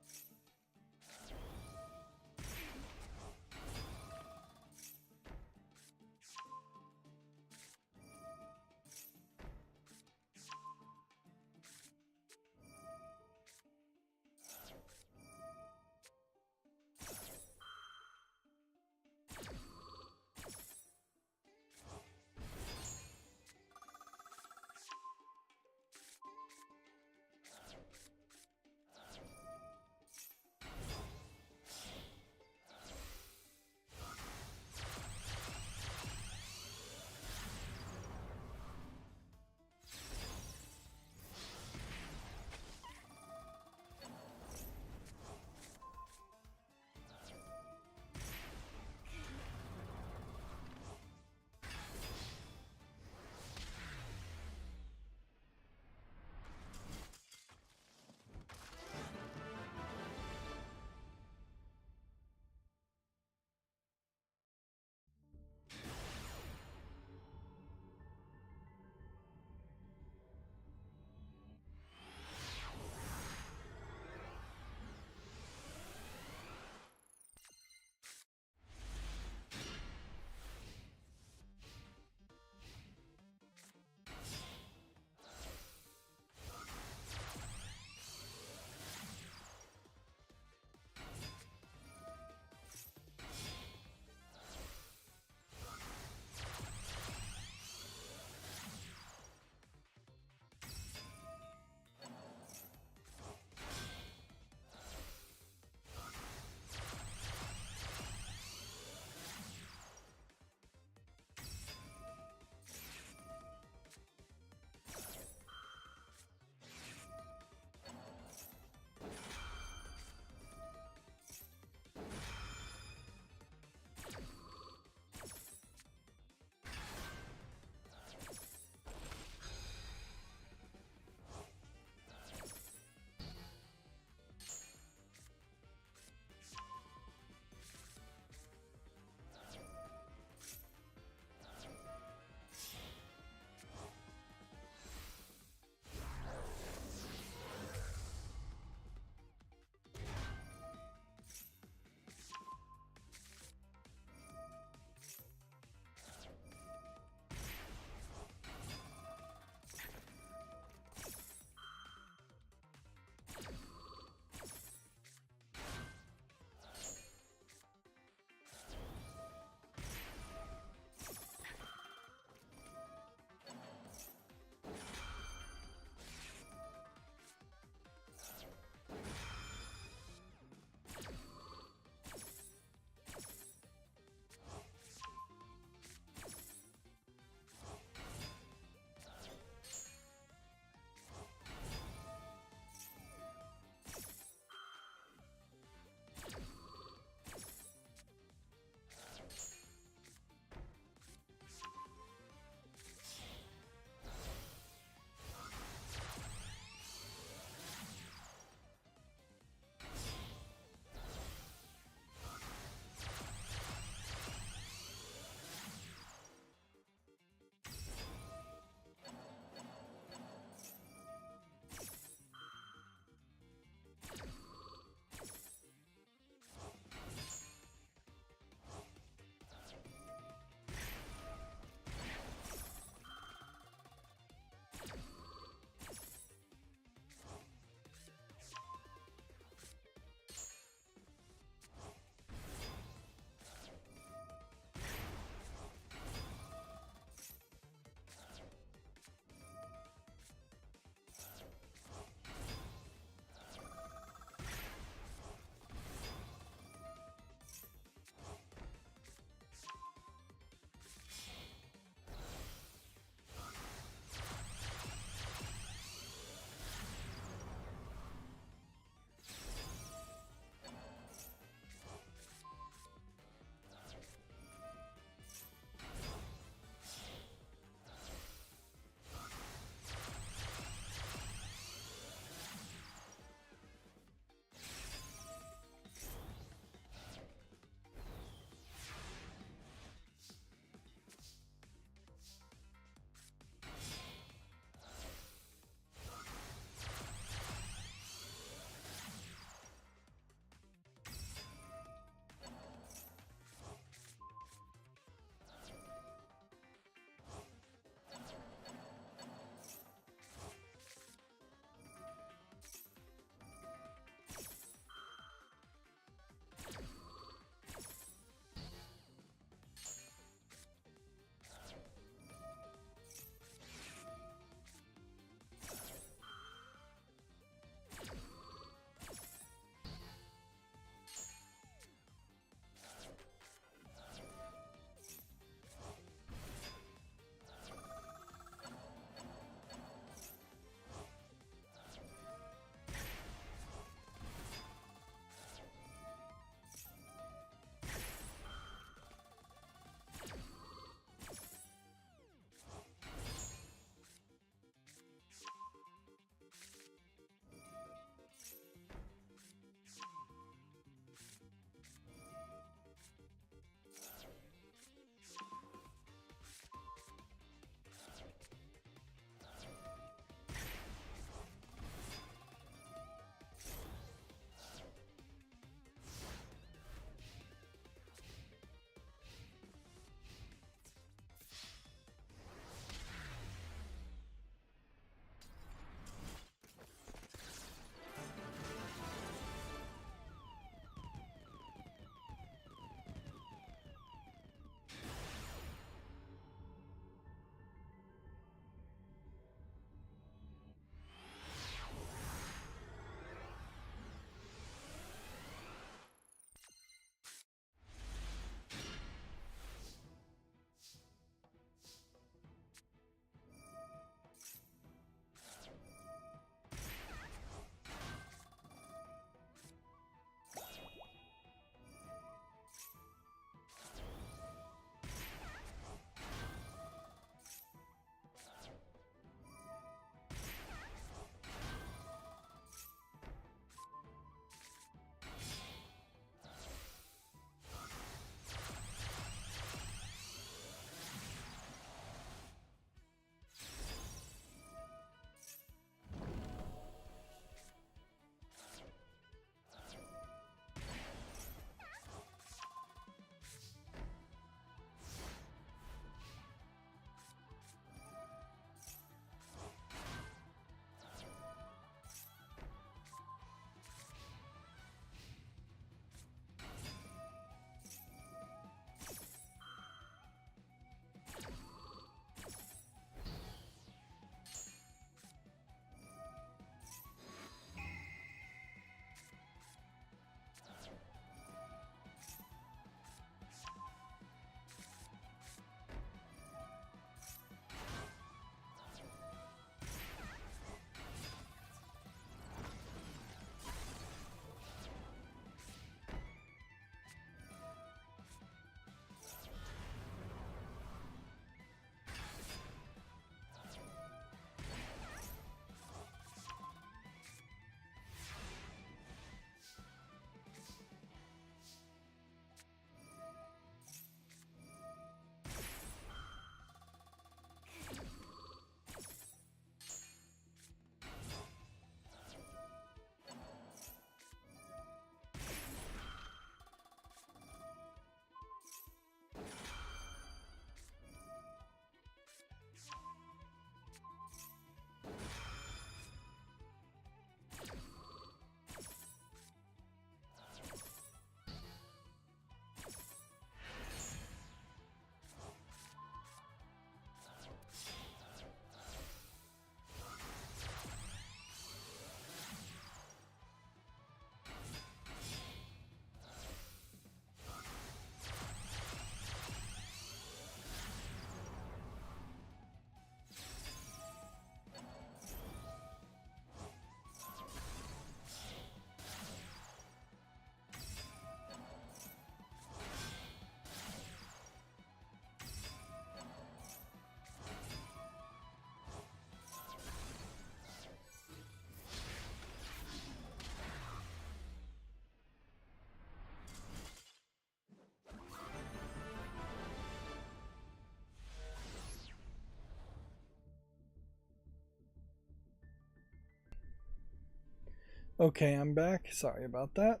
Speaker 1: Okay, I'm back. Sorry about that.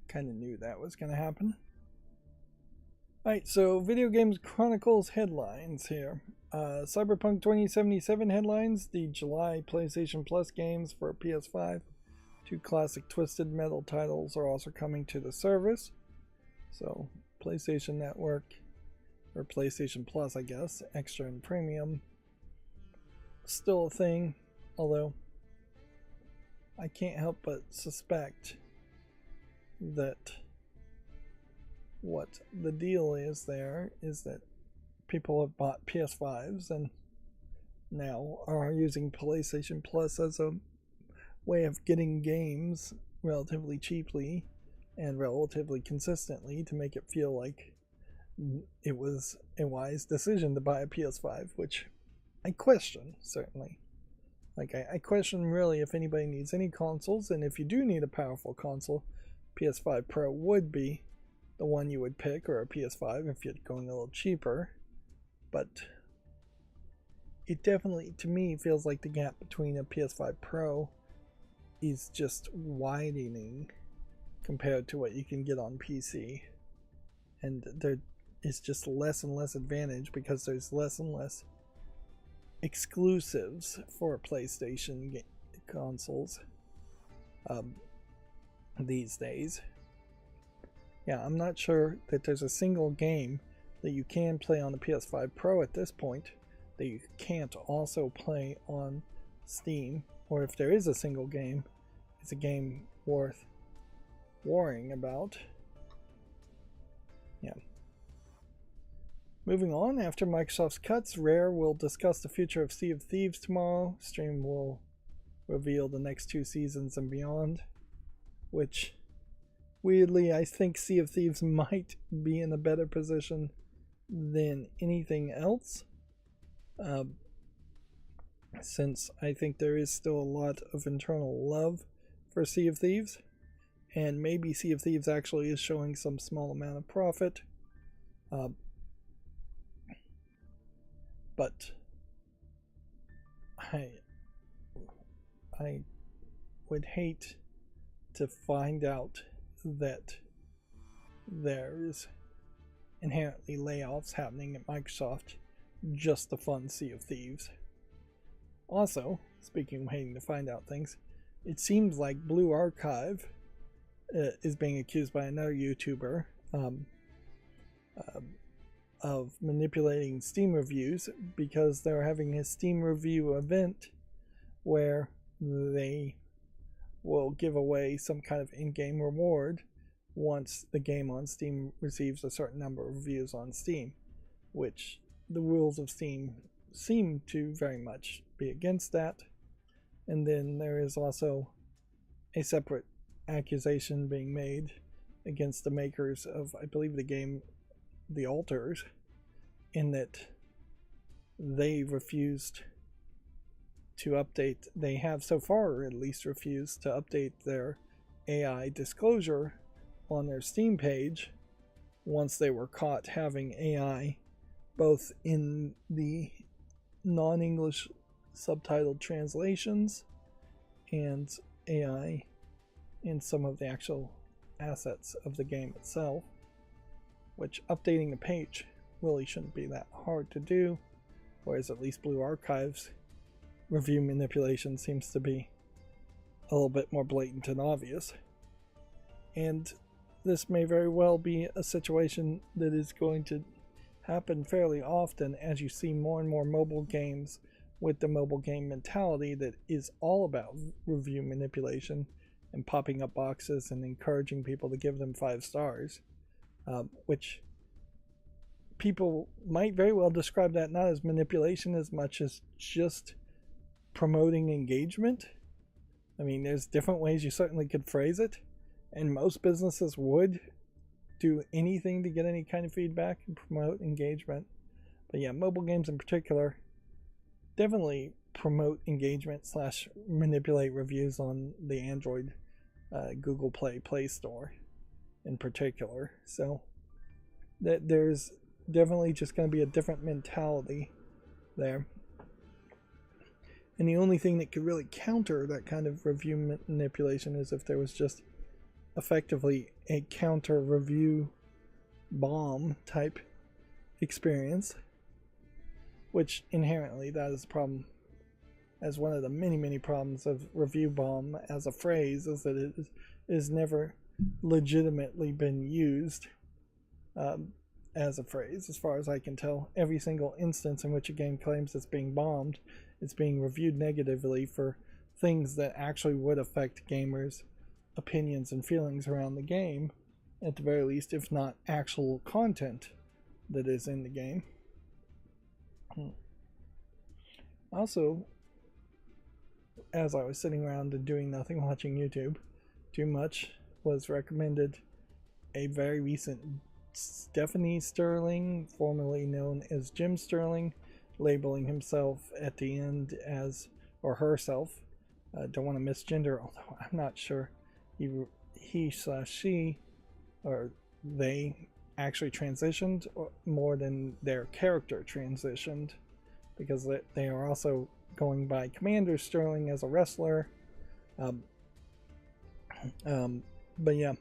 Speaker 1: Kind of knew that was going to happen. Alright, so Video Games Chronicles headlines here. Cyberpunk 2077 headlines. The July PlayStation Plus games for PS5. 2 classic Twisted Metal titles are also coming to the service. So, PlayStation Network, or PlayStation Plus, I guess, Extra and Premium, still a thing, although I can't help but suspect that what the deal is there is that people have bought PS5s and now are using PlayStation Plus as a way of getting games relatively cheaply and relatively consistently to make it feel like it was a wise decision to buy a PS5, which I question, certainly. Like, I question really if anybody needs any consoles, and if you do need a powerful console, PS5 Pro would be the one you would pick, or a PS5 if you're going a little cheaper. But it definitely, to me, feels like the gap between a PS5 Pro is just widening compared to what you can get on PC. And there is just less and less advantage because there's less and less exclusives for PlayStation consoles these days. Yeah, I'm not sure that there's a single game that you can play on the PS5 Pro at this point that you can't also play on Steam, or if there is a single game, it's a game worth worrying about. Yeah. Moving on, after Microsoft's cuts, Rare will discuss the future of Sea of Thieves tomorrow. Stream will reveal the next 2 seasons and beyond, which, weirdly, I think Sea of Thieves might be in a better position than anything else, since I think there is still a lot of internal love for Sea of Thieves, and maybe Sea of Thieves actually is showing some small amount of profit. But I would hate to find out that there's inherently layoffs happening at Microsoft just to fund Sea of Thieves. Also, speaking of hating to find out things, it seems like Blue Archive is being accused by another YouTuber of manipulating Steam reviews because they're having a Steam review event where they will give away some kind of in-game reward once the game on Steam receives a certain number of reviews on Steam, which the rules of Steam seem to very much be against that. And then there is also a separate accusation being made against the makers of, I believe, the game The Alters, in that they refused to update, they have so far at least refused to update their AI disclosure on their Steam page once they were caught having AI both in the non-English subtitled translations and AI in some of the actual assets of the game itself, which updating the page really shouldn't be that hard to do, whereas at least Blue Archive's review manipulation seems to be a little bit more blatant and obvious. And this may very well be a situation that is going to happen fairly often as you see more and more mobile games with the mobile game mentality that is all about review manipulation and popping up boxes and encouraging people to give them 5 stars, which people might very well describe that not as manipulation as much as just promoting engagement. I mean, there's different ways you certainly could phrase it, and most businesses would do anything to get any kind of feedback and promote engagement. But yeah, mobile games in particular definitely promote engagement / manipulate reviews on the Android Google Play Store in particular. So that there's definitely just going to be a different mentality there. And the only thing that could really counter that kind of review manipulation is if there was just effectively a counter review bomb type experience, which inherently that is a problem. As one of the many problems of review bomb as a phrase is that it is never legitimately been used as a phrase, as far as I can tell. Every single instance in which a game claims it's being bombed, it's being reviewed negatively for things that actually would affect gamers' opinions and feelings around the game, at the very least, if not actual content that is in the game. Also, as I was sitting around and doing nothing watching YouTube too much, was recommended a very recent Stephanie Sterling, formerly known as Jim Sterling, labeling himself at the end as, or herself, don't want to misgender, although I'm not sure he/she or they actually transitioned more than their character transitioned, because they are also going by Commander Sterling as a wrestler. But yeah,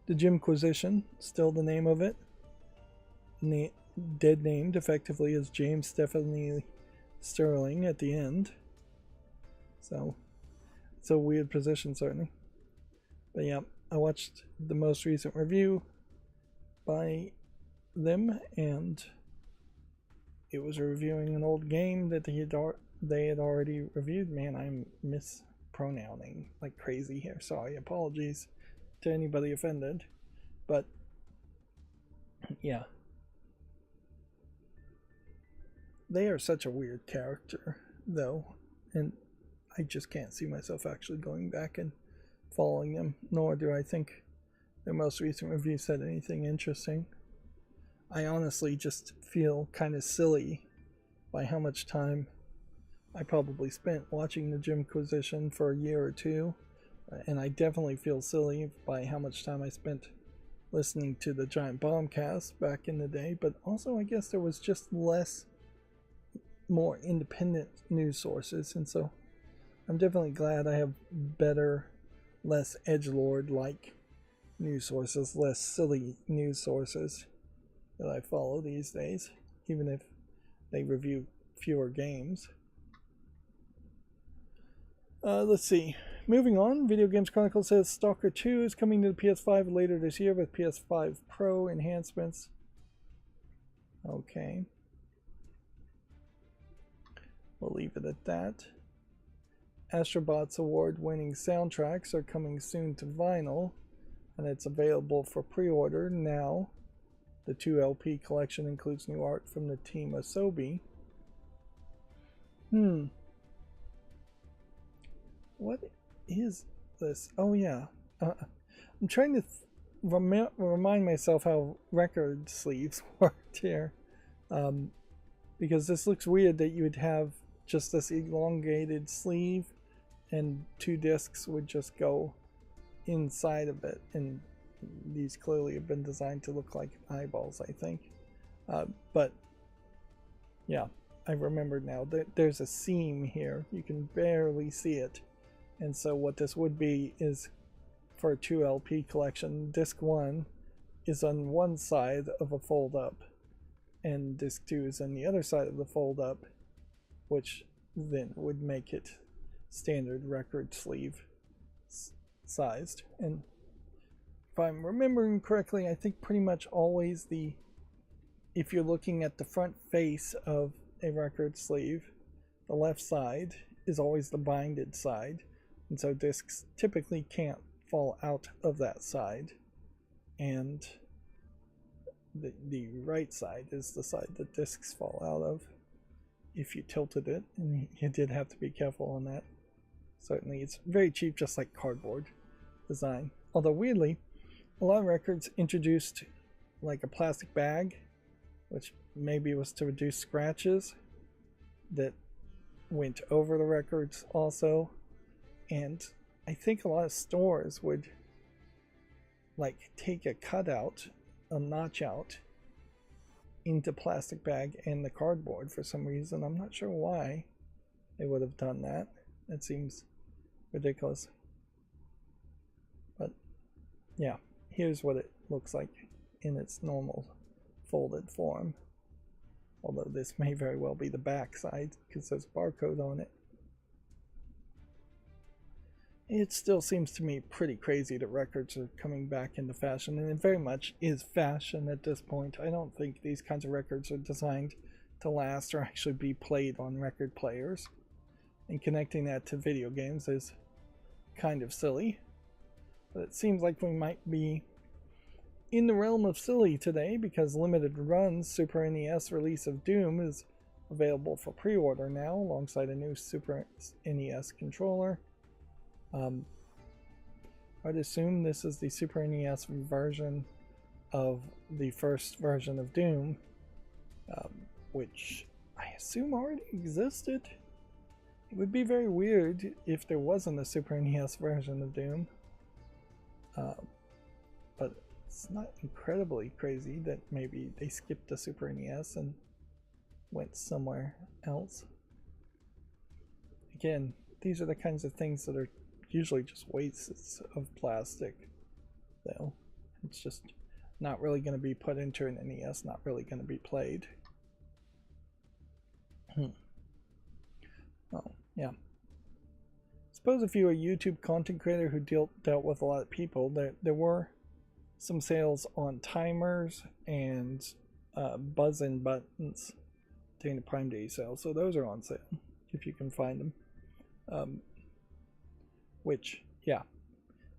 Speaker 1: the Jimquisition, still the name of it. Dead named effectively as James Stephanie Sterling at the end. So it's a weird position, certainly. But yeah, I watched the most recent review by them, and it was reviewing an old game that they had already reviewed. Man, I'm mispronouncing like crazy here. Sorry, apologies to anybody offended. But yeah, they are such a weird character, though, and I just can't see myself actually going back and following them, nor do I think their most recent review said anything interesting. I honestly just feel kind of silly by how much time I probably spent watching the Jimquisition for a year or two, and I definitely feel silly by how much time I spent listening to the Giant Bombcast back in the day, but also I guess there was just more independent news sources, and so I'm definitely glad I have better, less edgelord-like news sources, less silly news sources that I follow these days, even if they review fewer games. Let's see. Moving on, Video Games Chronicle says Stalker 2 is coming to the PS5 later this year with PS5 Pro enhancements. Okay. We'll leave it at that. Astrobot's award-winning soundtracks are coming soon to vinyl, and it's available for pre-order now. The 2 LP collection includes new art from the team Asobi. What is this? Oh yeah. I'm trying to remind myself how record sleeves worked here. Because this looks weird that you would have just this elongated sleeve and 2 discs would just go inside of it, and these clearly have been designed to look like eyeballs, I think. But yeah, I remembered now that there's a seam here. You can barely see it. And so what this would be is, for a 2 LP collection, disc 1 is on one side of a fold up, and disc 2 is on the other side of the fold up, which then would make it standard record sleeve sized. And if I'm remembering correctly, I think pretty much always if you're looking at the front face of a record sleeve, the left side is always the binded side, and so discs typically can't fall out of that side, and the right side is the side that discs fall out of if you tilted it, and you did have to be careful on that. Certainly it's very cheap, just like cardboard design. Although weirdly, a lot of records introduced like a plastic bag, which maybe was to reduce scratches, that went over the records also. And I think a lot of stores would like take a cutout, a notch out into plastic bag and the cardboard for some reason. I'm not sure why. they would have done that. It seems ridiculous. But yeah, here's what it looks like in its normal folded form. Although this may very well be the back side because there's a barcode on it. It still seems to me pretty crazy that records are coming back into fashion, and it very much is fashion at this point. I don't think these kinds of records are designed to last or actually be played on record players. And connecting that to video games is kind of silly. But it seems like we might be in the realm of silly today because Limited Run's Super NES release of Doom is available for pre-order now alongside a new Super NES controller. I'd assume this is the Super NES version of the first version of Doom, which I assume already existed. It would be very weird if there wasn't a Super NES version of Doom, but it's not incredibly crazy that maybe they skipped the Super NES and went somewhere else. Again, these are the kinds of things that are usually just wastes of plastic, though. It's just not really going to be put into an NES, not really going to be played. Oh, yeah. Suppose if you were a YouTube content creator who dealt with a lot of people, there were some sales on timers and buzz-in buttons during the Prime Day sale, so those are on sale if you can find them. Which, yeah,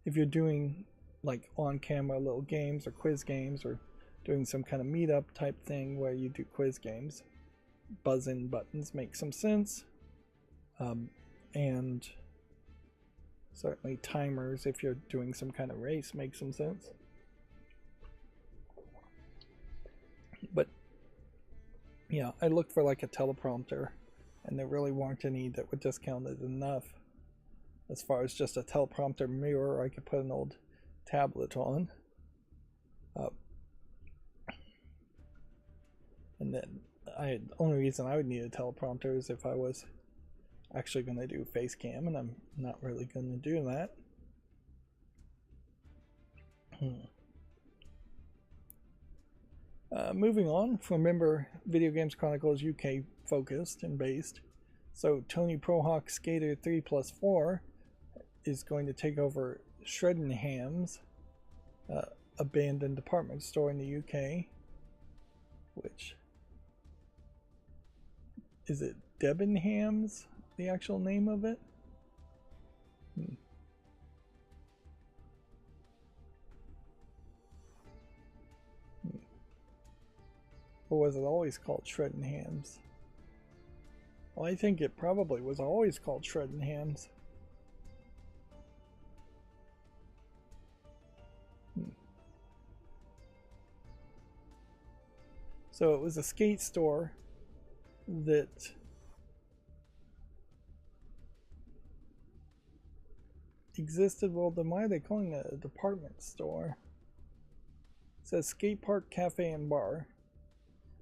Speaker 1: if you're doing like on-camera little games or quiz games or doing some kind of meetup type thing where you do quiz games, buzz-in buttons make some sense. And certainly timers, if you're doing some kind of race, make some sense. But yeah, I looked for like a teleprompter, and there really weren't any that were discounted enough. As far as just a teleprompter mirror, I could put an old tablet on. And then the only reason I would need a teleprompter is if I was actually going to do face cam, and I'm not really going to do that. Moving on, remember Video Games Chronicle is UK focused and based. So Tony Prohawk Skater 3+4 is going to take over Shreddenham's abandoned department store in the UK, which is it Debenhams, the actual name of it? Or was it always called Shreddenham's? Well, I think it probably was always called Shreddenham's. So it was a skate store that existed. Well, then why are they calling it a department store? It says skate park, cafe, and bar,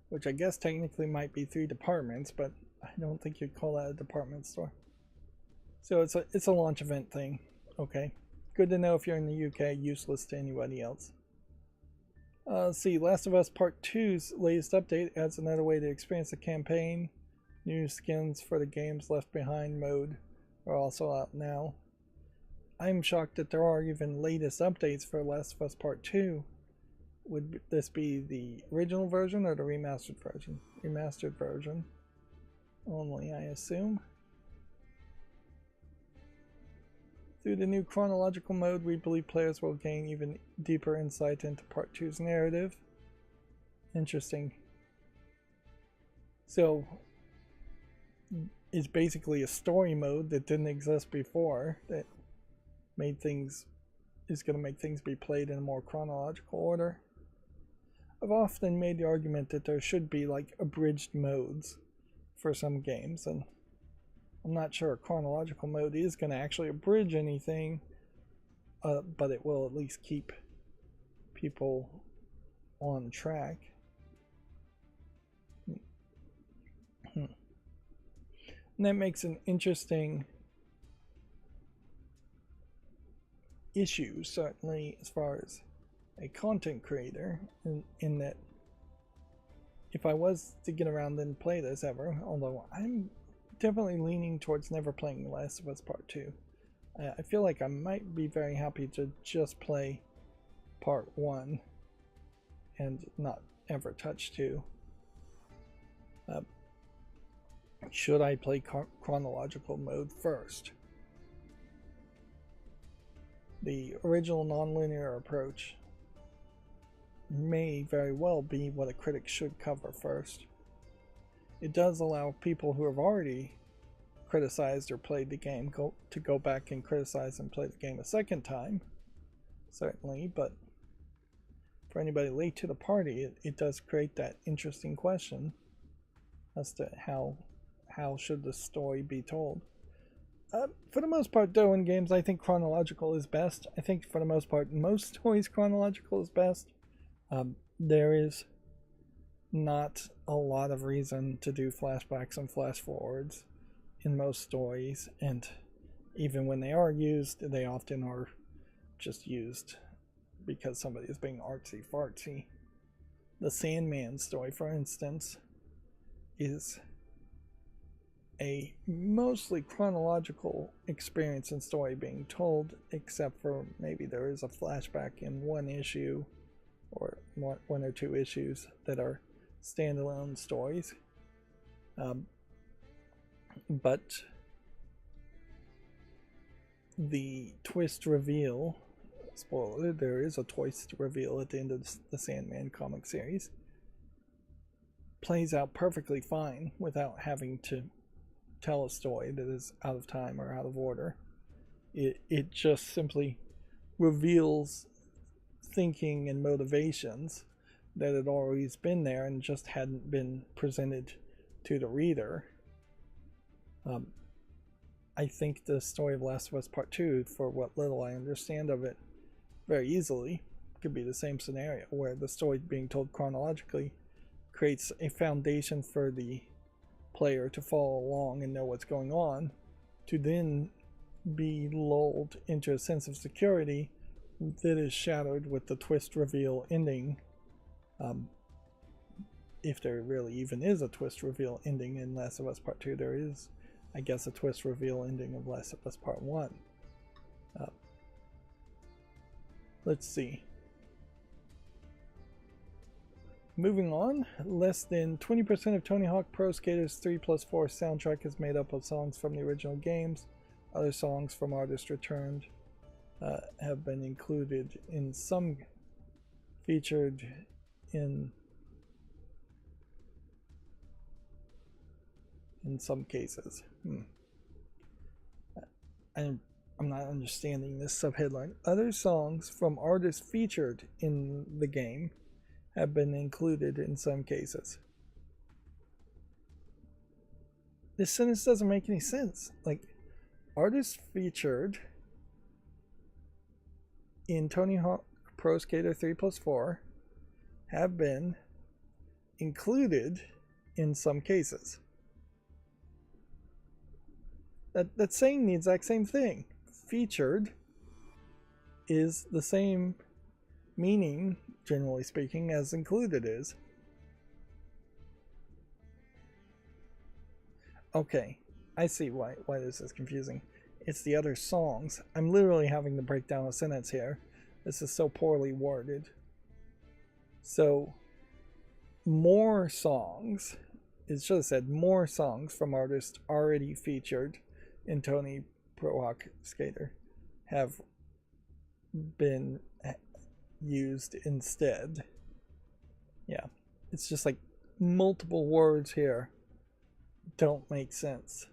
Speaker 1: which I guess technically might be 3 departments, but I don't think you'd call that a department store. So it's a launch event thing. Okay, good to know if you're in the UK. Useless to anybody else. Let's see, Last of Us Part 2's latest update adds another way to experience the campaign. New skins for the game's Left Behind mode are also out now. I'm shocked that there are even latest updates for Last of Us Part 2. Would this be the original version or the remastered version? Remastered version only, I assume. Through the new chronological mode, we believe players will gain even deeper insight into Part 2's narrative. Interesting. So, it's basically a story mode that didn't exist before, that made things, is going to make things be played in a more chronological order. I've often made the argument that there should be like abridged modes for some games, and I'm not sure a chronological mode is going to actually abridge anything, but it will at least keep people on track. And that makes an interesting issue, certainly as far as a content creator, in that if I was to get around and play this ever, although I'm definitely leaning towards never playing Last of Us Part 2, I feel like I might be very happy to just play Part 1 and not ever touch 2. Should I play chronological mode first? The original nonlinear approach may very well be what a critic should cover first. It does allow people who have already criticized or played the game to go back and criticize and play the game a second time, certainly, but for anybody late to the party, it does create that interesting question as to how should the story be told. For the most part, though, in games, I think chronological is best. I think for the most part, most stories chronological is best. There is not a lot of reason to do flashbacks and flash forwards in most stories, and even when they are used, they often are just used because somebody is being artsy fartsy. The Sandman story, for instance, is a mostly chronological experience and story being told, except for maybe there is a flashback in one issue or one or two issues that are standalone stories. But the twist reveal, spoiler, there is a twist reveal at the end of the Sandman comic series, plays out perfectly fine without having to tell a story that is out of time or out of order. It just simply reveals thinking and motivations that had always been there and just hadn't been presented to the reader. I think the story of Last of Us Part 2, for what little I understand of it, very easily could be the same scenario where the story being told chronologically creates a foundation for the player to follow along and know what's going on, to then be lulled into a sense of security that is shadowed with the twist reveal ending. If there really even is a twist reveal ending in Last of Us Part 2, there is, I guess, a twist reveal ending of Last of Us Part 1. Let's see. Moving on, less than 20% of Tony Hawk Pro Skater's 3+4 soundtrack is made up of songs from the original games. Other songs from artists returned have been included in some, featured in some cases. I'm not understanding this subheadline. Other songs from artists featured in the game have been included in some cases. This sentence doesn't make any sense. Like, artists featured in Tony Hawk Pro Skater 3+4 have been included in some cases. That's saying the exact same thing. Featured is the same meaning, generally speaking, as included is. Okay, I see why this is confusing. It's the other songs. I'm literally having to break down a sentence here. This is so poorly worded. So, more songs, it should have said more songs from artists already featured in Tony Pro Hawk Skater have been used instead. Yeah, it's just like multiple words here don't make sense.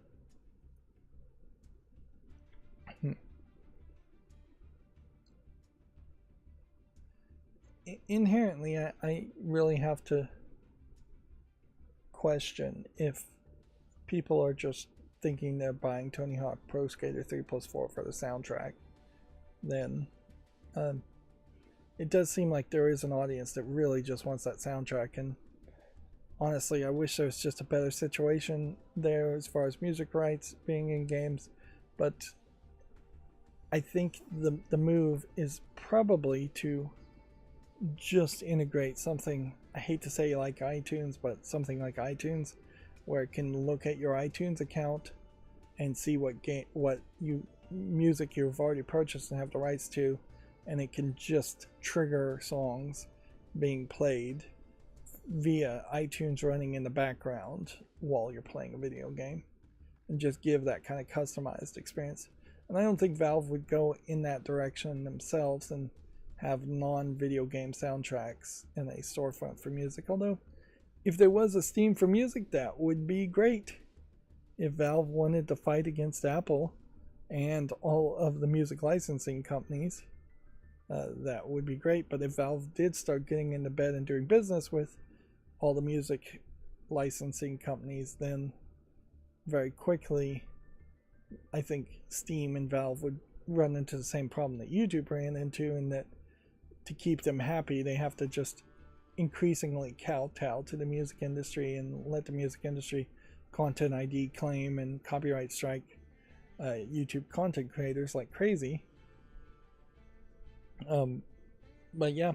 Speaker 1: Inherently, I really have to question if people are just thinking they're buying Tony Hawk Pro Skater 3+4 for the soundtrack. Then it does seem like there is an audience that really just wants that soundtrack, and honestly, I wish there was just a better situation there as far as music rights being in games, but I think the move is probably to just integrate something, I hate to say like iTunes, but something like iTunes, where it can look at your iTunes account and see what music you've already purchased and have the rights to, and it can just trigger songs being played via iTunes running in the background while you're playing a video game, and just give that kind of customized experience. And I don't think Valve would go in that direction themselves and have non-video game soundtracks in a storefront for music, although if there was a Steam for music, that would be great. If Valve wanted to fight against Apple and all of the music licensing companies, that would be great. But if Valve did start getting into bed and doing business with all the music licensing companies, then very quickly I think Steam and Valve would run into the same problem that YouTube ran into, in that to keep them happy, they have to just increasingly kowtow to the music industry and let the music industry content ID claim and copyright strike YouTube content creators like crazy. But yeah,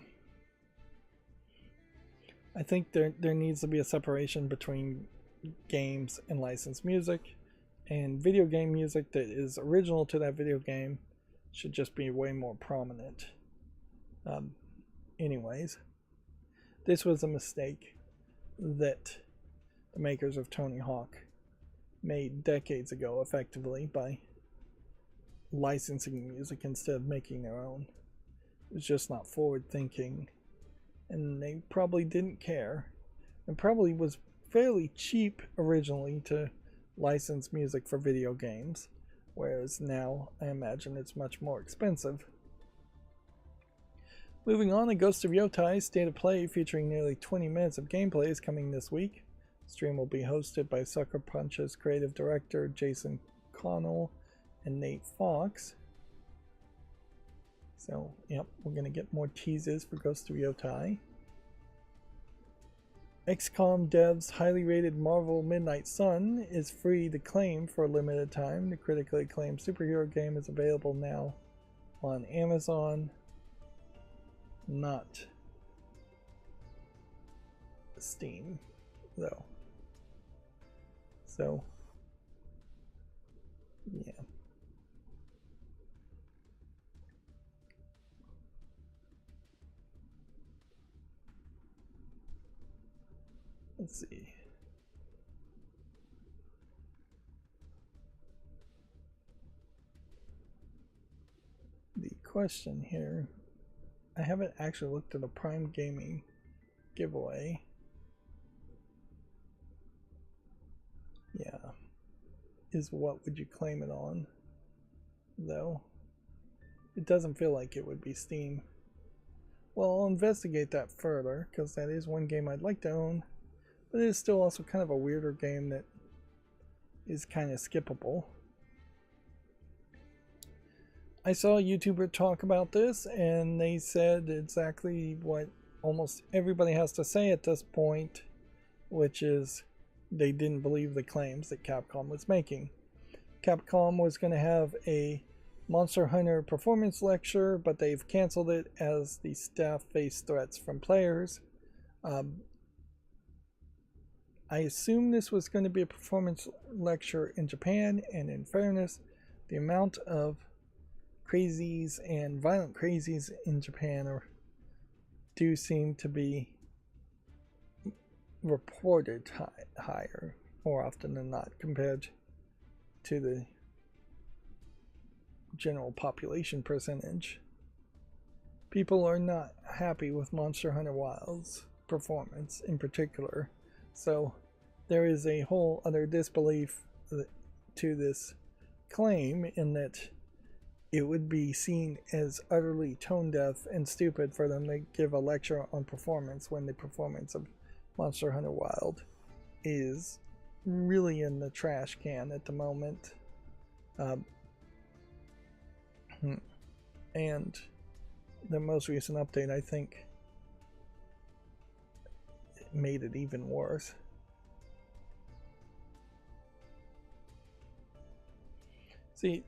Speaker 1: I think there needs to be a separation between games and licensed music, and video game music that is original to that video game should just be way more prominent. Anyways, this was a mistake that the makers of Tony Hawk made decades ago, effectively, by licensing music instead of making their own. It was just not forward thinking, and they probably didn't care, and probably was fairly cheap originally to license music for video games, whereas now I imagine it's much more expensive. Moving on, a Ghost of Yotai State of Play featuring nearly 20 minutes of gameplay is coming this week. The stream will be hosted by Sucker Punch's creative director Jason Connell and Nate Fox. So, yep, we're going to get more teases for Ghost of Yotai. XCOM devs' highly rated Marvel Midnight Sun is free to claim for a limited time. The critically acclaimed superhero game is available now on Amazon. Not Steam, though. So, yeah. Let's see. The question here, I haven't actually looked at a Prime Gaming giveaway. Yeah. Is what would you claim it on, though? It doesn't feel like it would be Steam. Well, I'll investigate that further, because that is one game I'd like to own, but it is still also kind of a weirder game that is kind of skippable. I saw a YouTuber talk about this, and they said exactly what almost everybody has to say at this point, which is they didn't believe the claims that Capcom was making. Capcom was going to have a Monster Hunter performance lecture, but they've canceled it as the staff faced threats from players. I assume this was going to be a performance lecture in Japan, and in fairness, the amount of crazies and violent crazies in Japan do seem to be reported higher more often than not compared to the general population percentage. People are not happy with Monster Hunter Wilds performance in particular, so there is a whole other disbelief to this claim, in that it would be seen as utterly tone deaf and stupid for them to give a lecture on performance when the performance of Monster Hunter Wild is really in the trash can at the moment. And the most recent update, I think, made it even worse. See,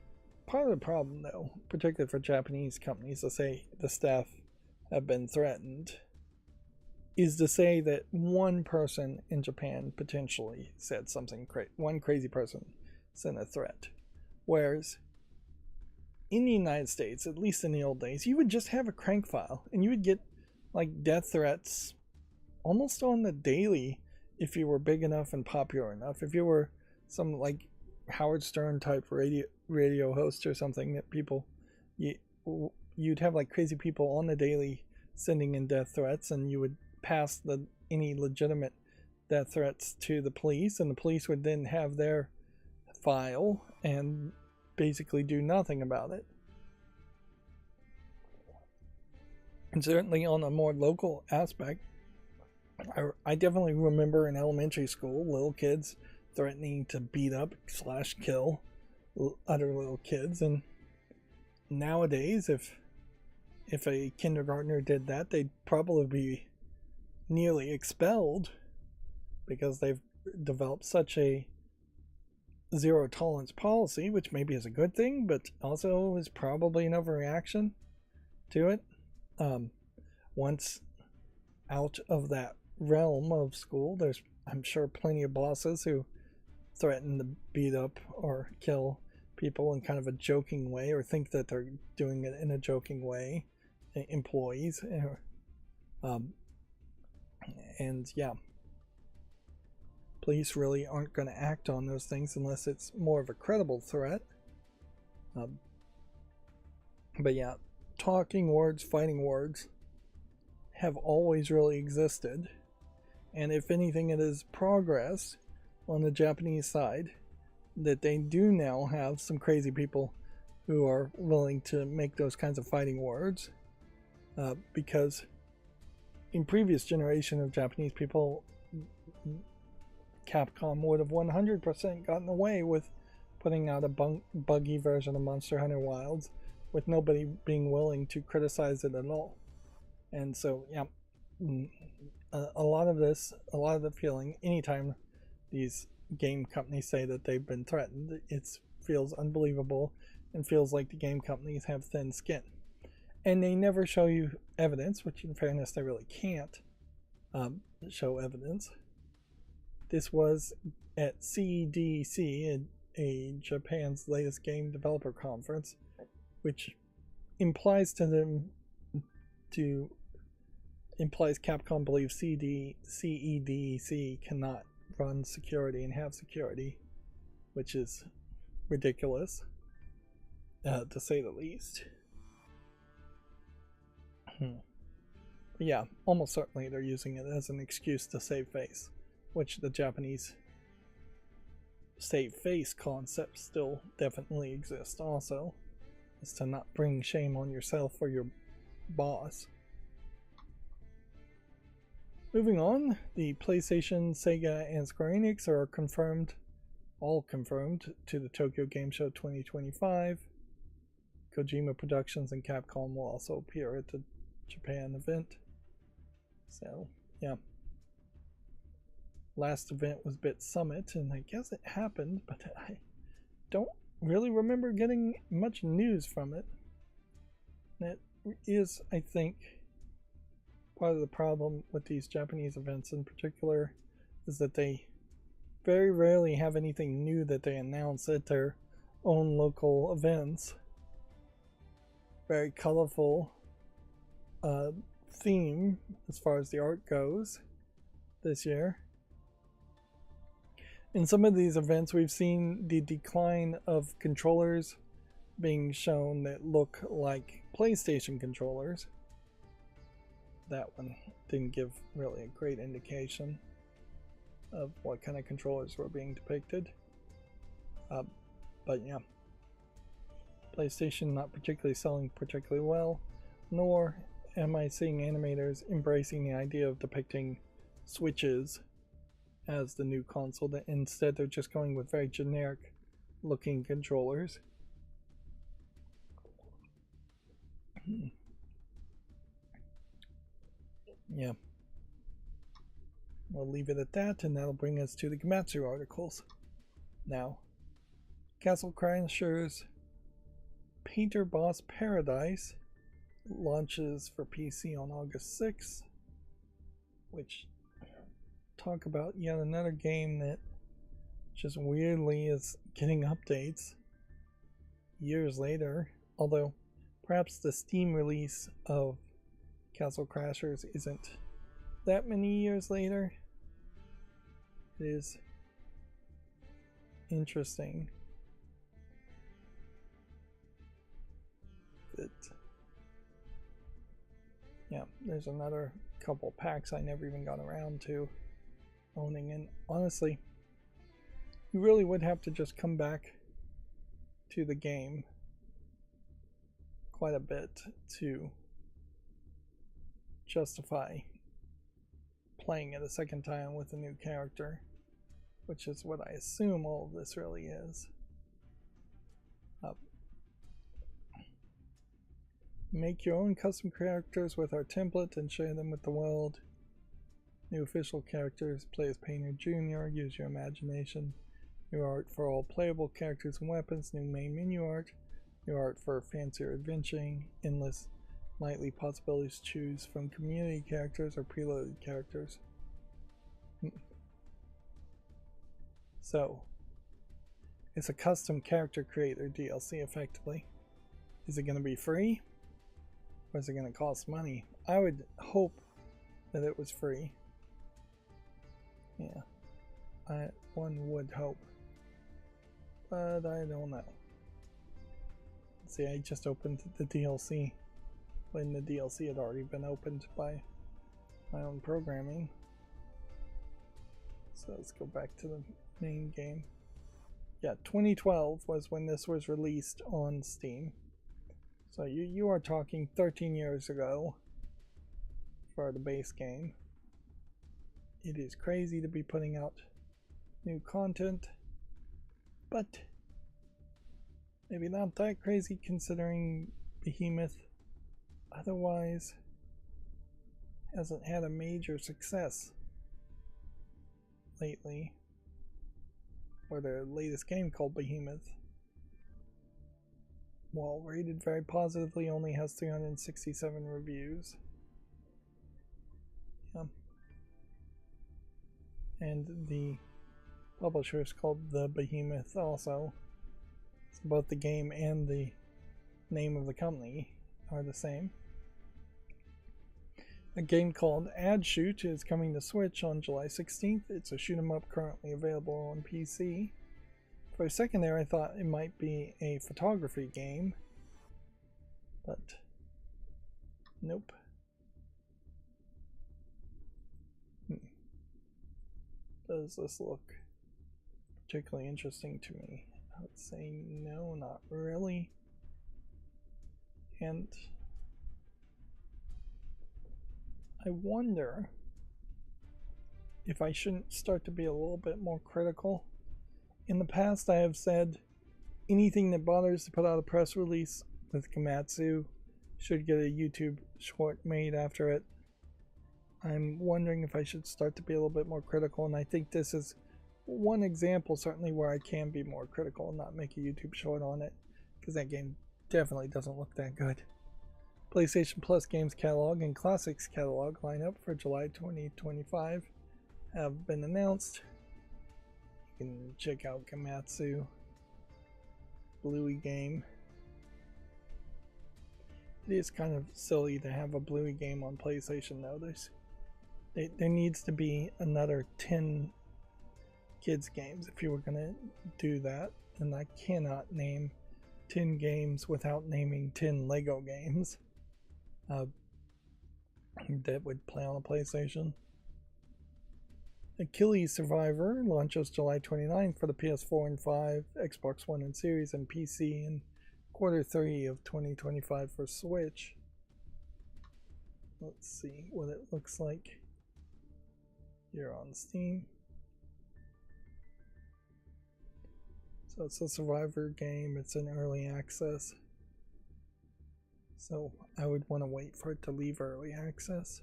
Speaker 1: part of the problem, though, particularly for Japanese companies to say the staff have been threatened, is to say that one person in Japan potentially said something crazy. One crazy person sent a threat. Whereas in the United States, at least in the old days, you would just have a crank file and you would get like death threats almost on the daily if you were big enough and popular enough. If you were some like Howard Stern type radio host or something, that people, you'd have like crazy people on the daily sending in death threats, and you would pass any legitimate death threats to the police, and the police would then have their file and basically do nothing about it. And certainly on a more local aspect, I definitely remember in elementary school little kids threatening to beat up / kill other little kids, and nowadays if a kindergartner did that, they'd probably be nearly expelled because they've developed such a zero tolerance policy, which maybe is a good thing, but also is probably an overreaction to it. Once out of that realm of school, there's, I'm sure, plenty of bosses who threaten to beat up or kill people in kind of a joking way, or think that they're doing it in a joking way, employees. And yeah, police really aren't going to act on those things unless it's more of a credible threat. But yeah, talking words, fighting words have always really existed, and if anything, it is progress on the Japanese side that they do now have some crazy people who are willing to make those kinds of fighting words, because in previous generation of Japanese people, Capcom would have 100% gotten away with putting out a buggy version of Monster Hunter Wilds with nobody being willing to criticize it at all. And so, yeah, a lot of the feeling, anytime these game companies say that they've been threatened, it feels unbelievable and feels like the game companies have thin skin. And they never show you evidence, which in fairness they really can't show evidence. This was at CEDC, a Japan's latest game developer conference, which implies Capcom believes CEDC cannot run security and have security, which is ridiculous, to say the least. But yeah, almost certainly they're using it as an excuse to save face, which the Japanese save face concept still definitely exists also, is to not bring shame on yourself or your boss. Moving on, the PlayStation, Sega, and Square Enix are all confirmed to the Tokyo Game Show 2025. Kojima Productions and Capcom will also appear at the Japan event. So, yeah. Last event was Bit Summit, and I guess it happened, but I don't really remember getting much news from it. That is, I think, part of the problem with these Japanese events in particular, is that they very rarely have anything new that they announce at their own local events. Very colorful theme as far as the art goes this year. In some of these events, we've seen the decline of controllers being shown that look like PlayStation controllers. That one didn't give really a great indication of what kind of controllers were being depicted. But yeah, PlayStation not particularly selling particularly well, nor am I seeing animators embracing the idea of depicting Switches as the new console. Instead, they're just going with very generic looking controllers. Yeah. we'll leave it at that, and that'll bring us to the Gematsu articles. Now, Castle Crashers Painter Boss Paradise launches for PC on August 6th, which talk about yet another game that just weirdly is getting updates years later, although perhaps the Steam release of Castle Crashers isn't that many years later. It is interesting that, yeah, there's another couple packs I never even got around to owning, and honestly, you really would have to just come back to the game quite a bit to justify playing it a second time with a new character, which is what I assume all of this really is. Make your own custom characters with our template and share them with the world. New official characters, play as Painter Jr., use your imagination. New art for all playable characters and weapons, new main menu art, new art for fancier adventuring, endless nightly possibilities to choose from community characters or preloaded characters. So, it's a custom character creator DLC effectively. Is it going to be free? Or is it going to cost money? I would hope that it was free. Yeah, one would hope. But I don't know. See, I just opened the DLC when the DLC had already been opened by my own programming. So let's go back to the main game. Yeah, 2012 was when this was released on Steam. So you are talking 13 years ago for the base game. It is crazy to be putting out new content, but maybe not that crazy considering Behemoth otherwise hasn't had a major success lately, or their latest game called Behemoth, while rated very positively, only has 367 reviews. Yeah. And the publisher is called The Behemoth also. So both the game and the name of the company are the same. A game called Ad Shoot is coming to Switch on July 16th. It's a shoot 'em up currently available on PC. For a second there I thought it might be a photography game, but nope. Does this look particularly interesting to me? I would say no, not really. And I wonder if I shouldn't start to be a little bit more critical. In the past I have said anything that bothers to put out a press release with Gematsu should get a YouTube short made after it. I'm wondering if I should start to be a little bit more critical, and I think this is one example certainly where I can be more critical and not make a YouTube short on it, because that game definitely doesn't look that good. PlayStation Plus Games Catalog and Classics Catalog lineup for July 2025 have been announced. You can check out Gematsu, Bluey game. It is kind of silly to have a Bluey game on PlayStation though. There needs to be another 10 kids games if you were going to do that, and I cannot name 10 games without naming 10 Lego games that would play on a PlayStation. Achilles Survivor launches July 29th for the PS4 and 5, Xbox One and Series, and PC, and Q3 of 2025 for Switch. Let's see what it looks like here on Steam. So it's a Survivor game, it's in early access. So I would want to wait for it to leave early access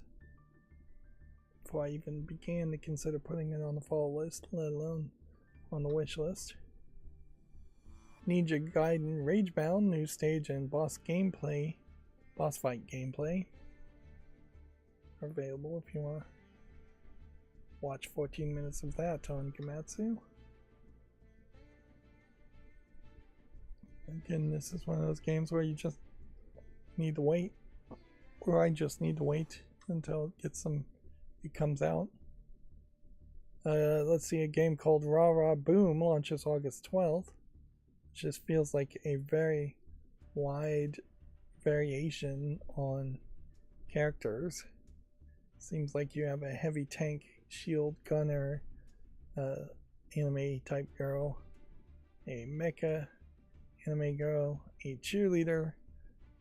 Speaker 1: before I even began to consider putting it on the fall list, let alone on the wish list. Ninja Gaiden Ragebound, new stage and boss fight gameplay are available if you want to watch 14 minutes of that on Gamatsu. Again, this is one of those games where you just need to wait, or I just need to wait until it comes out. Let's see, a game called Rah Rah Boom launches August 12th. It just feels like a very wide variation on characters. Seems like you have a heavy tank shield gunner anime type girl, a mecha anime girl, a cheerleader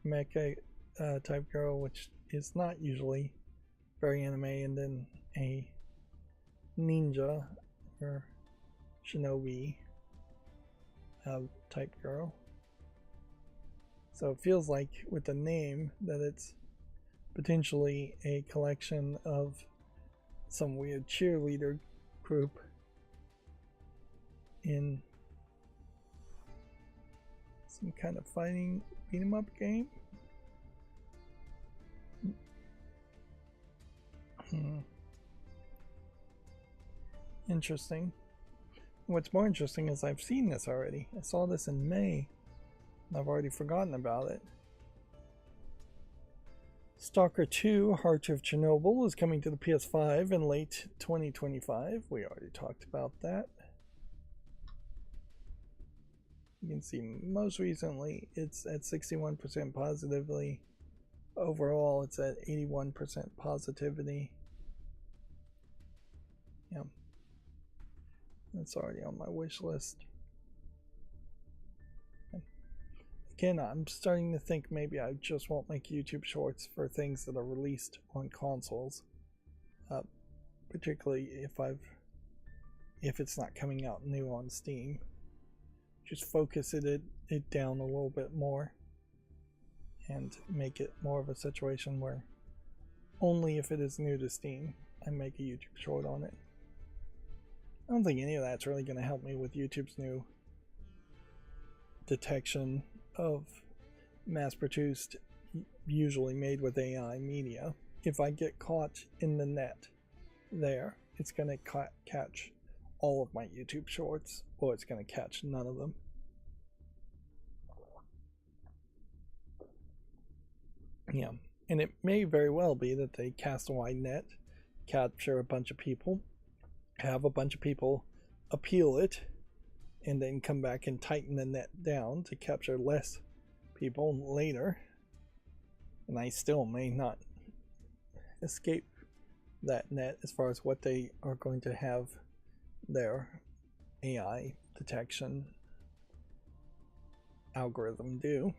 Speaker 1: mecha type girl, which is not usually very anime, and then a ninja or shinobi type girl. So it feels like with the name that it's potentially a collection of some weird cheerleader group in some kind of fighting beat 'em up game. Interesting. What's more interesting is I've seen this already. I saw this in May and I've already forgotten about it. Stalker 2 Heart of Chernobyl is coming to the PS5 in late 2025. We already talked about that. You can see most recently it's at 61% positively. Overall it's at 81% positivity. Yeah. That's already on my wish list. Again, I'm starting to think maybe I just won't make YouTube shorts for things that are released on consoles. Particularly if it's not coming out new on Steam. Just focus it down a little bit more and make it more of a situation where only if it is new to Steam I make a YouTube short on it. I don't think any of that's really going to help me with YouTube's new detection of mass-produced, usually made with AI media. If I get caught in the net there, it's going to catch all of my YouTube shorts, or it's going to catch none of them. Yeah, and it may very well be that they cast a wide net, capture a bunch of people, have a bunch of people appeal it, and then come back and tighten the net down to capture less people later. And I still may not escape that net as far as what they are going to have their AI detection algorithm do.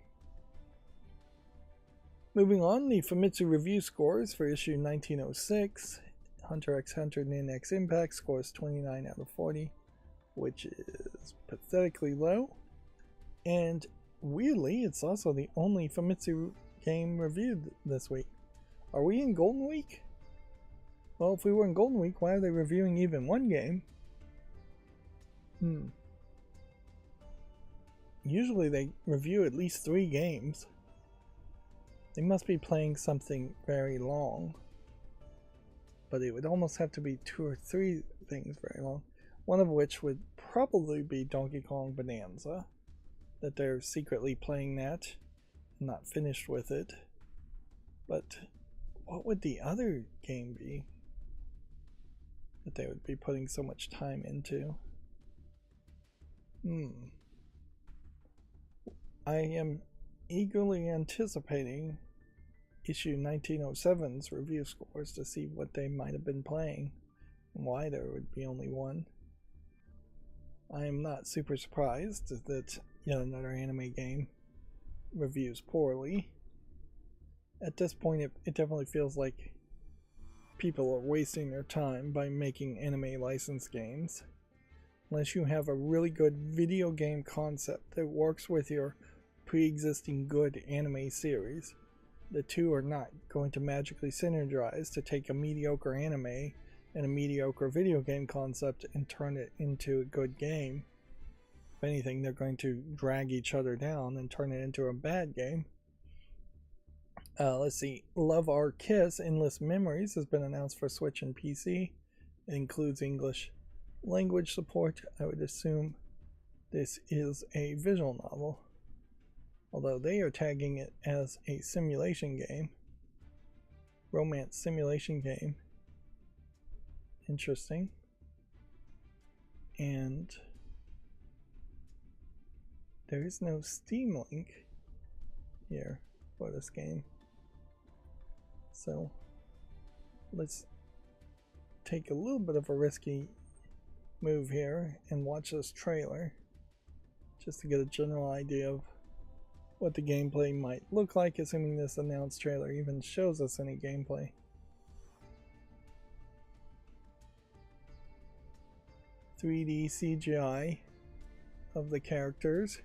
Speaker 1: Moving on, the Famitsu review scores for issue 1906. Hunter x Hunter Nin X Impact scores 29 out of 40, which is pathetically low. And weirdly, it's also the only Famitsu game reviewed this week. Are we in Golden Week? Well, if we were in Golden Week, why are they reviewing even one game? Usually they review at least 3 games. They must be playing something very long. But it would almost have to be 2 or 3 things very long. One of which would probably be Donkey Kong Bonanza. That they're secretly playing that and not finished with it. But what would the other game be that they would be putting so much time into? I am eagerly anticipating issue 1907's review scores to see what they might have been playing and why there would be only one. I am not super surprised that yet another anime game reviews poorly. At this point it definitely feels like people are wasting their time by making anime licensed games. Unless you have a really good video game concept that works with your pre-existing good anime series, the two are not going to magically synergize to take a mediocre anime and a mediocre video game concept and turn it into a good game. If anything, they're going to drag each other down and turn it into a bad game. Let's see. Love Our Kiss Endless Memories has been announced for Switch and PC. It includes English language support. I would assume this is a visual novel, although they are tagging it as a simulation game. Romance simulation game. Interesting. And there is no Steam link here for this game. So let's take a little bit of a risky move here and watch this trailer just to get a general idea of what the gameplay might look like, assuming this announced trailer even shows us any gameplay. .3D CGI of the characters,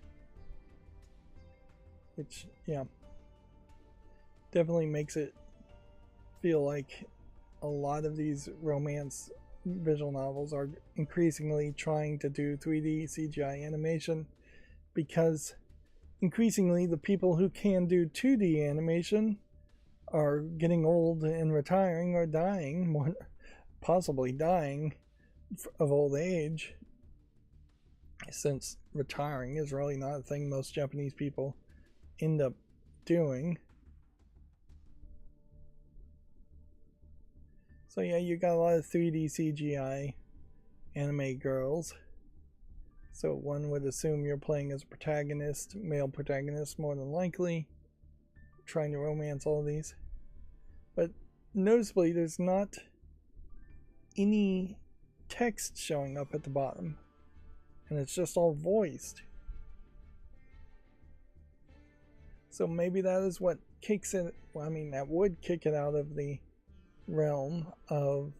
Speaker 1: which, yeah, definitely makes it feel like a lot of these romance visual novels are increasingly trying to do 3D CGI animation, because increasingly the people who can do 2D animation are getting old and retiring or dying, more possibly dying of old age, since retiring is really not a thing most Japanese people end up doing. So yeah, you got a lot of 3D CGI anime girls. So one would assume you're playing as a protagonist, male protagonist more than likely, trying to romance all these. But noticeably, there's not any text showing up at the bottom, and it's just all voiced. So maybe that is what kicks it. Well, I mean, that would kick it out of the realm of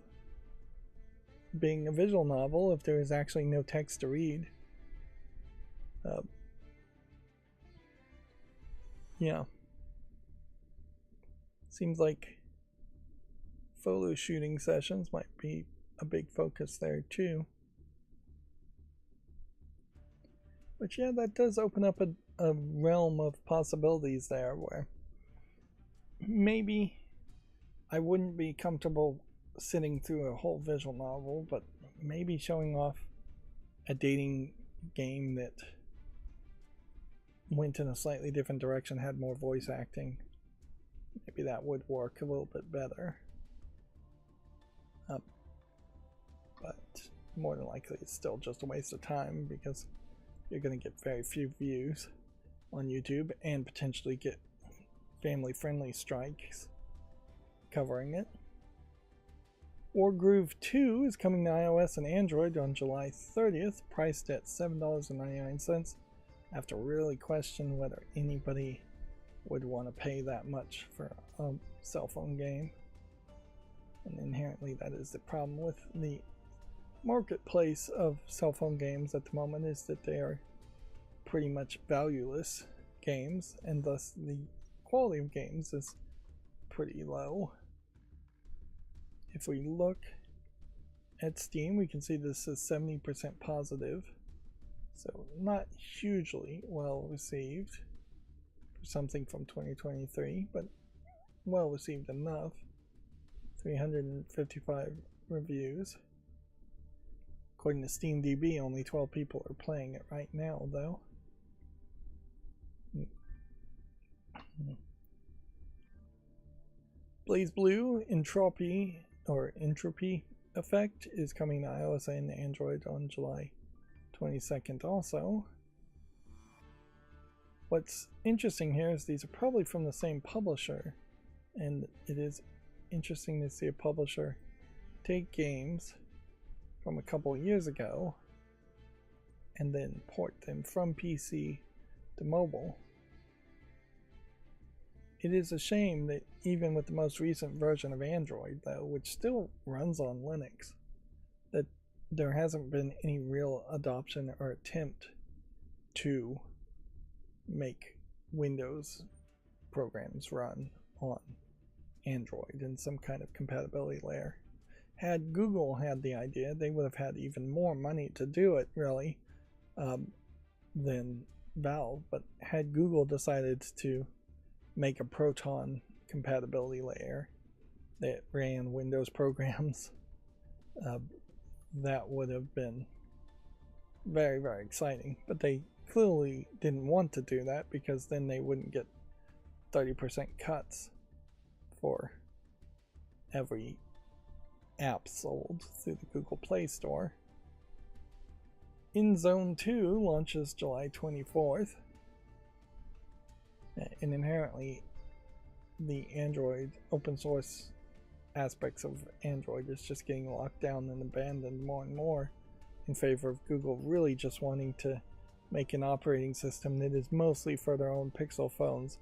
Speaker 1: being a visual novel if there is actually no text to read. Yeah. Seems like photo shooting sessions might be a big focus there too. But yeah, that does open up a realm of possibilities there where maybe I wouldn't be comfortable sitting through a whole visual novel, but maybe showing off a dating game that went in a slightly different direction, had more voice acting. Maybe that would work a little bit better. But more than likely it's still just a waste of time, because you're going to get very few views on YouTube and potentially get family-friendly strikes covering it. Wargroove 2 is coming to iOS and Android on July 30th, priced at $7.99. I have to really question whether anybody would want to pay that much for a cell phone game. And inherently that is the problem with the marketplace of cell phone games at the moment, is that they are pretty much valueless games, and thus the quality of games is pretty low. If we look at Steam, we can see this is 70% positive, so not hugely well received for something from 2023, but well received enough. 355 reviews. According to SteamDB, only 12 people are playing it right now, though. BlazBlue Entropy Effect is coming to iOS and Android on July 22nd also. What's interesting here is these are probably from the same publisher, and it is interesting to see a publisher take games from a couple years ago and then port them from PC to mobile. It is a shame that even with the most recent version of Android, though, which still runs on Linux, that there hasn't been any real adoption or attempt to make Windows programs run on Android in some kind of compatibility layer. Had Google had the idea, they would have had even more money to do it, really, than Valve. But had Google decided to make a Proton compatibility layer that ran Windows programs, that would have been very, very exciting. But they clearly didn't want to do that, because then they wouldn't get 30% cuts for every app sold through the Google Play Store. InZone 2 launches July 24th, and inherently the Android open source aspects of Android is just getting locked down and abandoned more and more in favor of Google really just wanting to make an operating system that is mostly for their own Pixel phones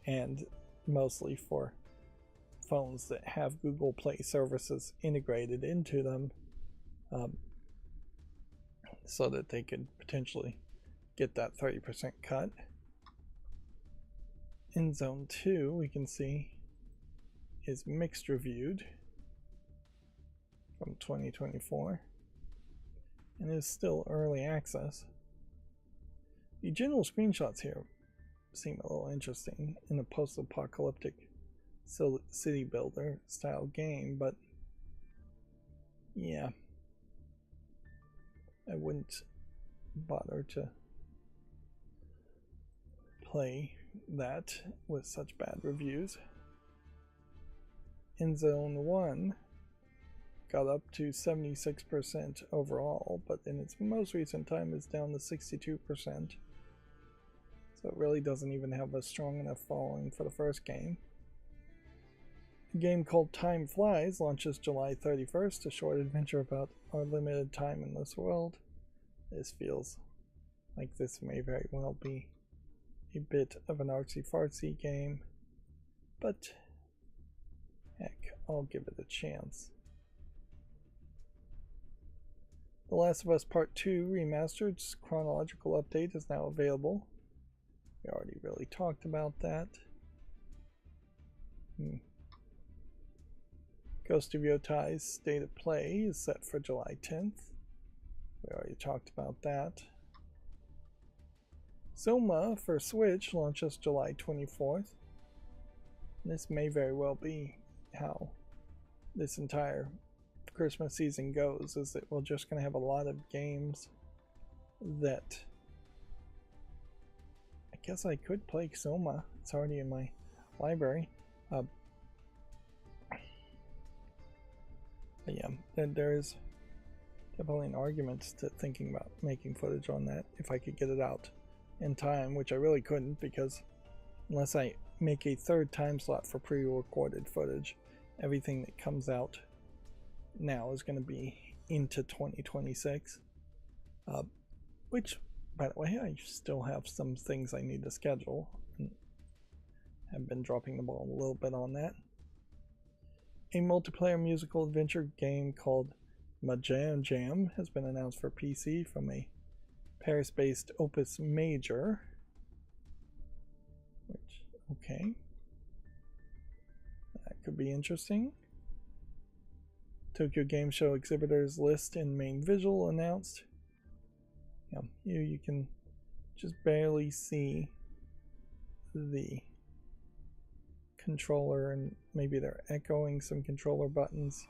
Speaker 1: and mostly for phones that have Google Play services integrated into them, so that they could potentially get that 30% cut. InZone 2, we can see, is mixed reviewed from 2024 and is still early access. The general screenshots here seem a little interesting in a post-apocalyptic city builder style game, but yeah, I wouldn't bother to play that with such bad reviews. InZone 1 got up to 76% overall, but in its most recent time is down to 62%. So it really doesn't even have a strong enough following for the first game. A game called Time Flies launches July 31st, a short adventure about our limited time in this world. This feels like this may very well be a bit of an artsy-fartsy game, but heck, I'll give it a chance. The Last of Us Part 2 Remastered's chronological update is now available. We already really talked about that. Ghost of Yotai's State of Play is set for July 10th. We already talked about that. Soma for Switch launches July 24th. This may very well be how this entire Christmas season goes, is that we're just going to have a lot of games that I guess I could play Soma. It's already in my library. But yeah, there is definitely an argument to thinking about making footage on that if I could get it out in time, which I really couldn't, because unless I make a third time slot for pre-recorded footage, everything that comes out now is going to be into 2026, which, by the way, I still have some things I need to schedule and have been dropping the ball a little bit on that. A multiplayer musical adventure game called Majam Jam has been announced for PC from a Paris-based Opus Major. Which, okay, that could be interesting. Tokyo Game Show exhibitors list in main visual announced. Yeah, here you can just barely see the controller, and maybe they're echoing some controller buttons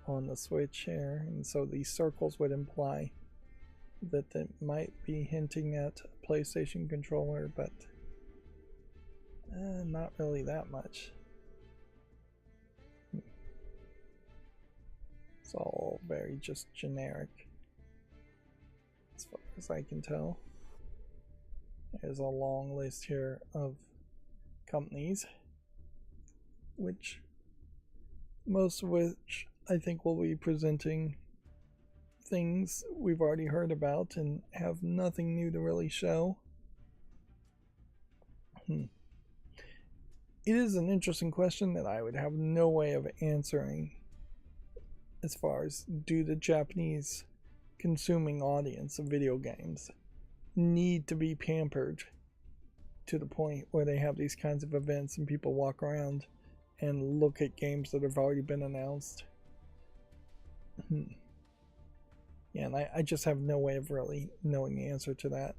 Speaker 1: on the Switch here, and so these circles would imply that they might be hinting at a PlayStation controller, but not really that much. It's all very just generic as far as I can tell. There's a long list here of companies, most of which I think will be presenting things we've already heard about and have nothing new to really show. It is an interesting question that I would have no way of answering, as far as, do the Japanese consuming audience of video games need to be pampered to the point where they have these kinds of events and people walk around and look at games that have already been announced. Yeah, and I just have no way of really knowing the answer to that.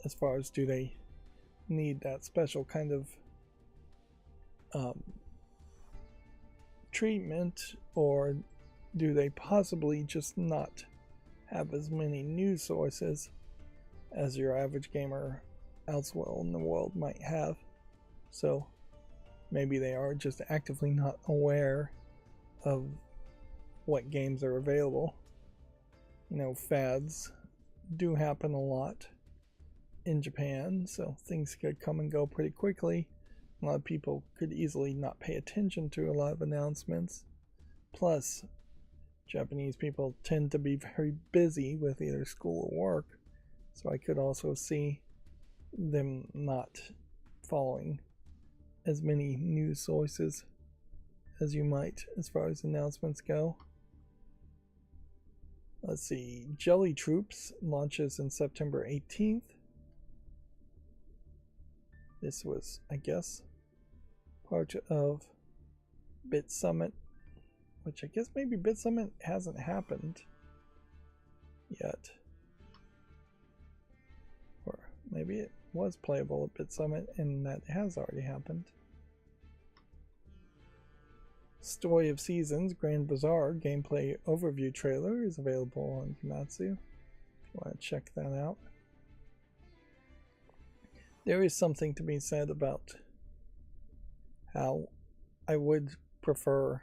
Speaker 1: As far as, do they need that special kind of treatment, or do they possibly just not have as many news sources as your average gamer elsewhere in the world might have? So maybe they are just actively not aware of what games are available. You know, fads do happen a lot in Japan, so things could come and go pretty quickly. A lot of people could easily not pay attention to a lot of announcements. Plus, Japanese people tend to be very busy with either school or work, so I could also see them not following as many news sources as you might as far as announcements go. Let's see, Jelly Troops launches in September 18th. This was, I guess, part of Bit Summit, which I guess maybe Bit Summit hasn't happened yet. Or maybe it was playable at Bit Summit and that has already happened. Story of Seasons Grand Bazaar gameplay overview trailer is available on Komatsu if you want to check that out. There is something to be said about how I would prefer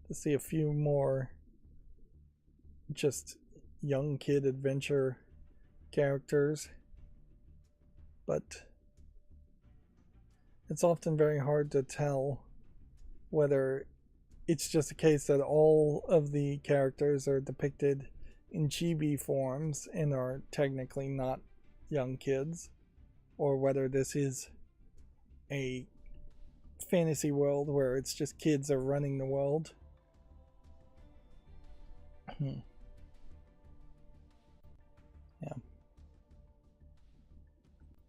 Speaker 1: to see a few more just young kid adventure characters, but it's often very hard to tell whether it's just a case that all of the characters are depicted in chibi forms and are technically not young kids, or whether this is a fantasy world where it's just kids are running the world. Yeah.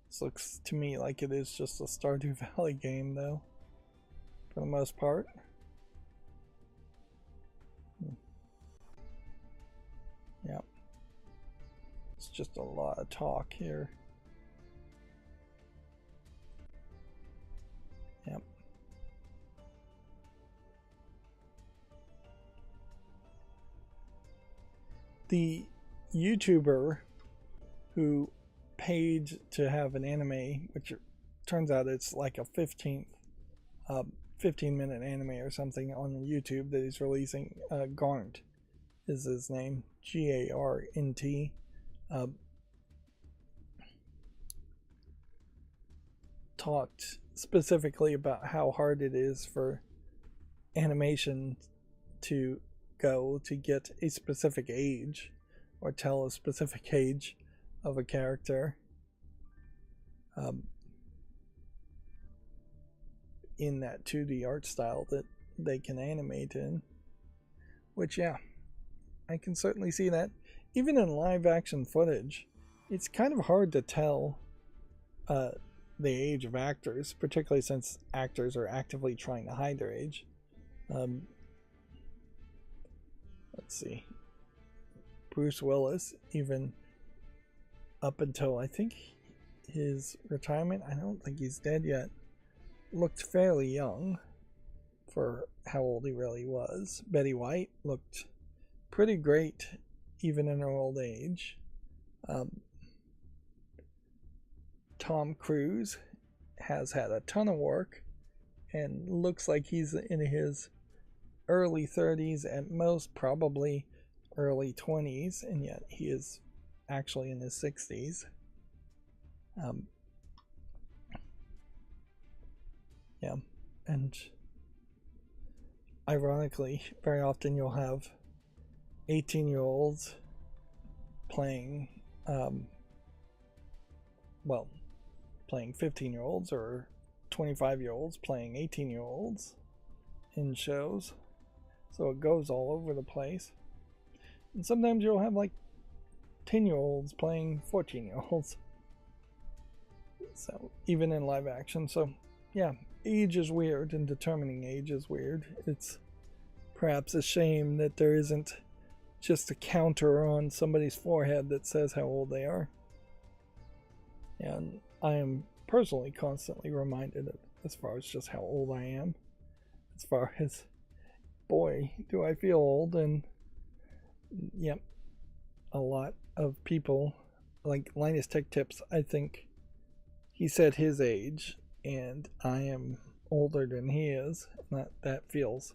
Speaker 1: This looks to me like it is just a Stardew Valley game, though, for the most part. Yeah. It's just a lot of talk here. Yep. The YouTuber who paid to have an anime, which turns out it's like a 15-minute anime or something on YouTube that he's releasing, Garnt is his name, G-A-R-N-T. Talked specifically about how hard it is for animation to go to get a specific age or tell a specific age of a character in that 2D art style that they can animate in, which, yeah, I can certainly see that. Even in live action footage, it's kind of hard to tell the age of actors, particularly since actors are actively trying to hide their age. Let's see. Bruce Willis, even up until I think his retirement, I don't think he's dead yet, looked fairly young for how old he really was. Betty White looked pretty great even in her old age. Tom Cruise has had a ton of work and looks like he's in his early 30s, at most probably early 20s, and yet he is actually in his 60s. Yeah, and ironically, very often you'll have 18-year-olds playing, playing 15-year-olds or 25-year-olds playing 18-year-olds in shows. So it goes all over the place. And sometimes you'll have like 10-year-olds playing 14-year-olds. So even in live action. So yeah, age is weird, and determining age is weird. It's perhaps a shame that there isn't just a counter on somebody's forehead that says how old they are. And I am personally constantly reminded of, as far as just how old I am, as far as, boy, do I feel old. And yep, a lot of people, like Linus Tech Tips, I think he said his age, and I am older than he is. That feels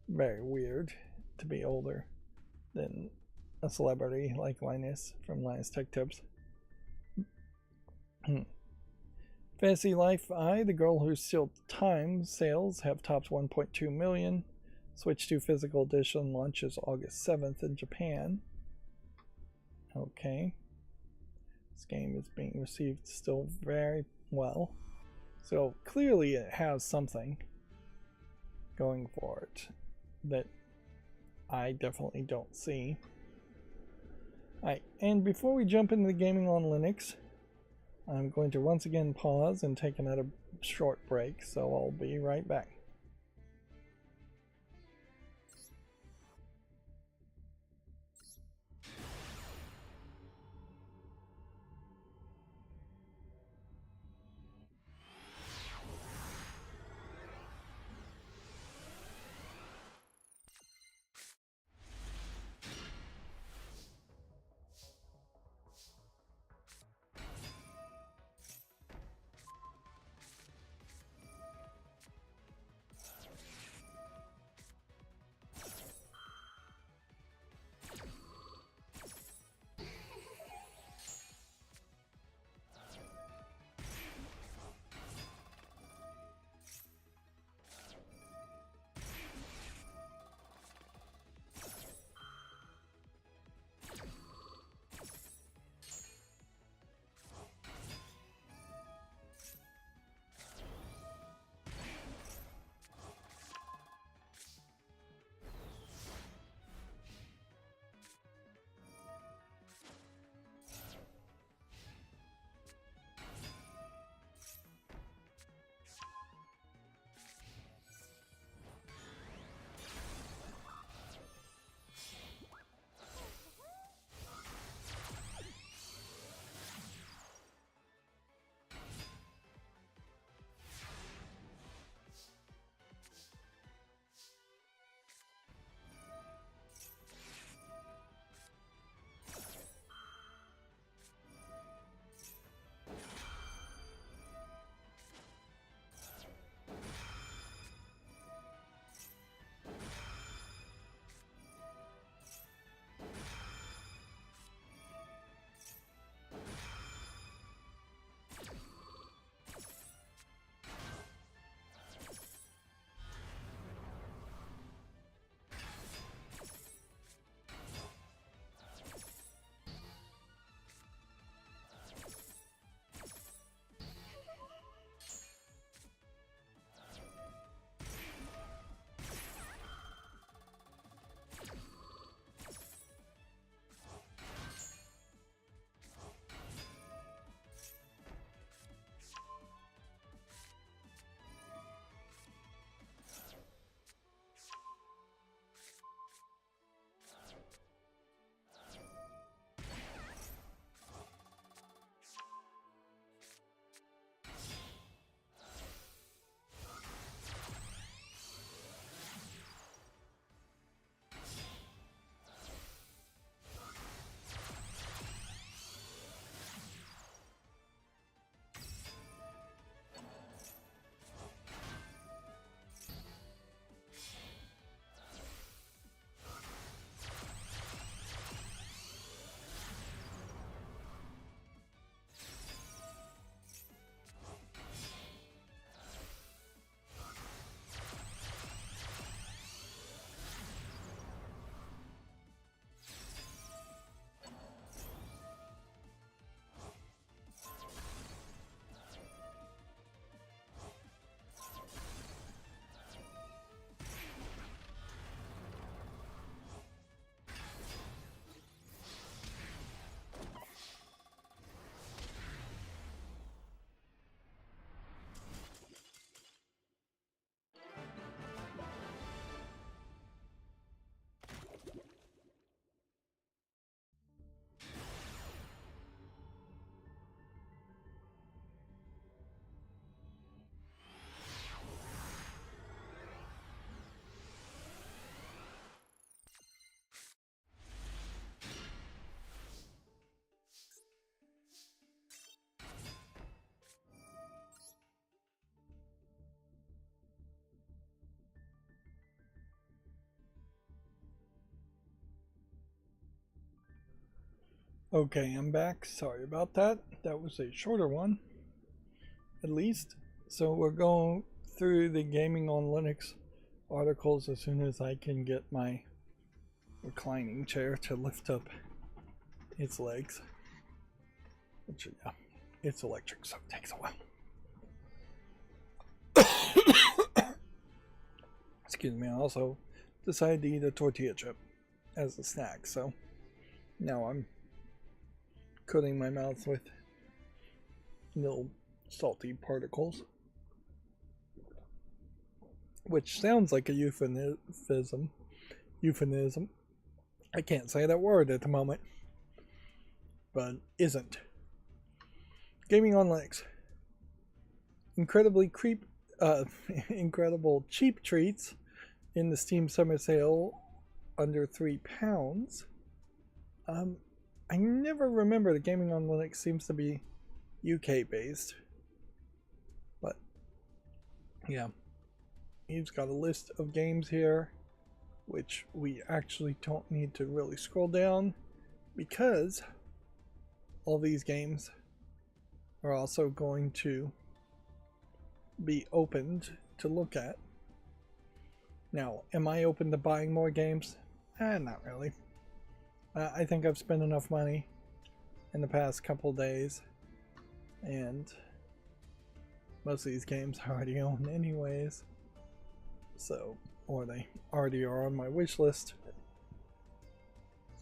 Speaker 1: very weird, to be older than a celebrity like Linus from Linus Tech Tips. Fantasy Life I, the girl who steals time sales have topped 1.2 million. Switch 2 physical edition launches August 7th in Japan. Okay. This game is being received still very well. So clearly it has something going for it that I definitely don't see. Alright, and before we jump into the gaming on Linux, I'm going to once again pause and take another short break, so I'll be right back. Okay, I'm back. Sorry about that. That was a shorter one, at least. So we're going through the Gaming on Linux articles as soon as I can get my reclining chair to lift up its legs. Which, yeah, it's electric, so it takes a while. Excuse me, I also decided to eat a tortilla chip as a snack, so now I'm coating my mouth with little salty particles, which sounds like a euphemism. I can't say that word at the moment, but isn't. Gaming on Linux. Incredible cheap treats in the Steam Summer Sale under £3. I never remember the Gaming on Linux seems to be UK based, but yeah, he's got a list of games here, which we actually don't need to really scroll down because all these games are also going to be opened to look at. Now, am I open to buying more games? Not really. I think I've spent enough money in the past couple days, and most of these games I already own anyways, so, or they already are on my wish list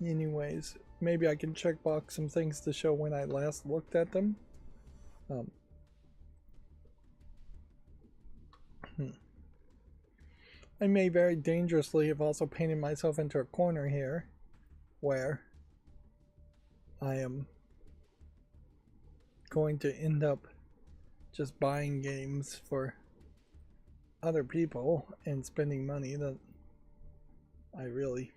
Speaker 1: anyways. Maybe I can check box some things to show when I last looked at them. I may very dangerously have also painted myself into a corner here where I am going to end up just buying games for other people and spending money that I really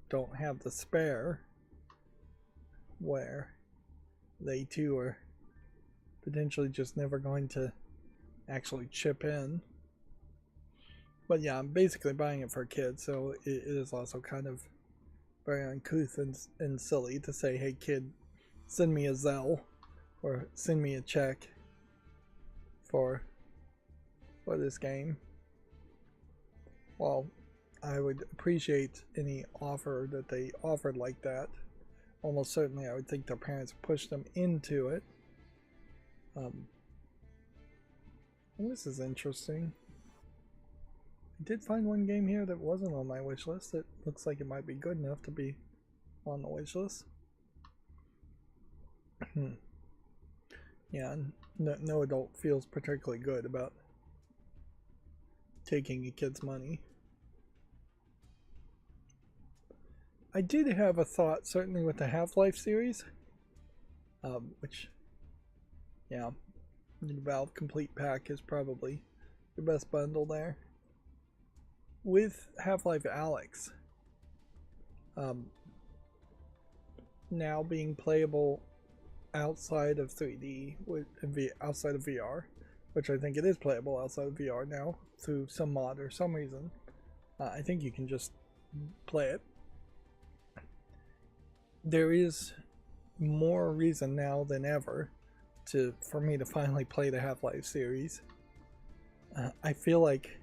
Speaker 1: don't have to spare, where they too are potentially just never going to actually chip in. But yeah, I'm basically buying it for kids, so it is also kind of very uncouth and silly to say, hey kid, send me a Zelle or send me a check for this game. Well, I would appreciate any offer that they offered like that. Almost certainly I would think their parents pushed them into it. This is interesting. I did find one game here that wasn't on my wish list. It looks like it might be good enough to be on the wish list. Yeah, no adult feels particularly good about taking a kid's money. I did have a thought, certainly with the Half-Life series, which, yeah, the Valve Complete Pack is probably the best bundle there. With Half-Life Alyx now being playable outside of 3D, outside of VR, which I think it is playable outside of VR now through some mod or some reason. I think you can just play it. There is more reason now than ever for me to finally play the Half-Life series. I feel like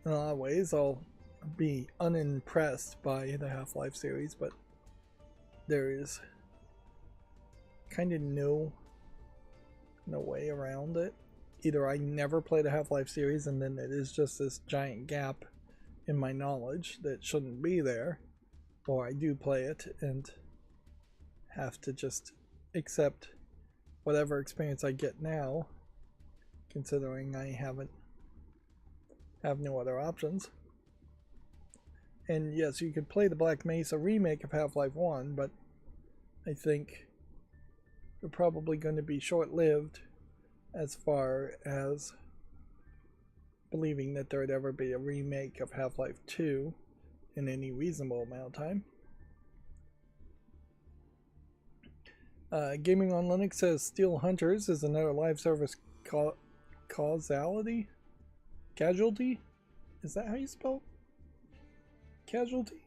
Speaker 1: in a lot of ways I'll be unimpressed by the Half-Life series, but there is kind of no way around it. Either I never played a Half-Life series and then it is just this giant gap in my knowledge that shouldn't be there, or I do play it and have to just accept whatever experience I get now, considering I have no other options. And yes, you could play the Black Mesa remake of Half-Life 1, but I think they're probably going to be short-lived as far as believing that there would ever be a remake of Half-Life 2 in any reasonable amount of time. Gaming on Linux says Steel Hunters is another live service casualty? Is that how you spell casualty?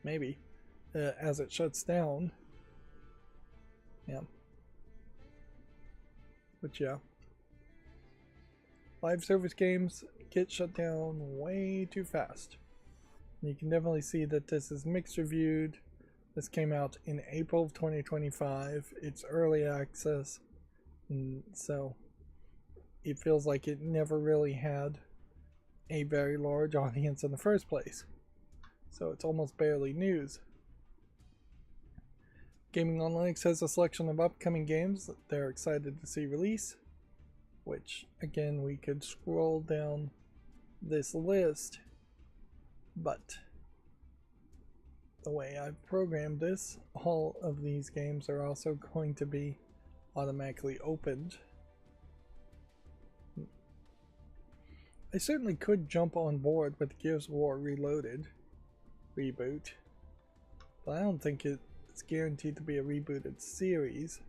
Speaker 1: Maybe. as it shuts down. Yeah. But yeah. Live service games get shut down way too fast. You can definitely see that this is mixed reviewed. This came out in April of 2025. It's early access, and so it feels like it never really had a very large audience in the first place. So it's almost barely news. Gaming on Linux has a selection of upcoming games that they're excited to see release, which again we could scroll down this list, but the way I've programmed this, all of these games are also going to be automatically opened. I certainly could jump on board with Gears of War Reloaded reboot, but I don't think it's guaranteed to be a rebooted series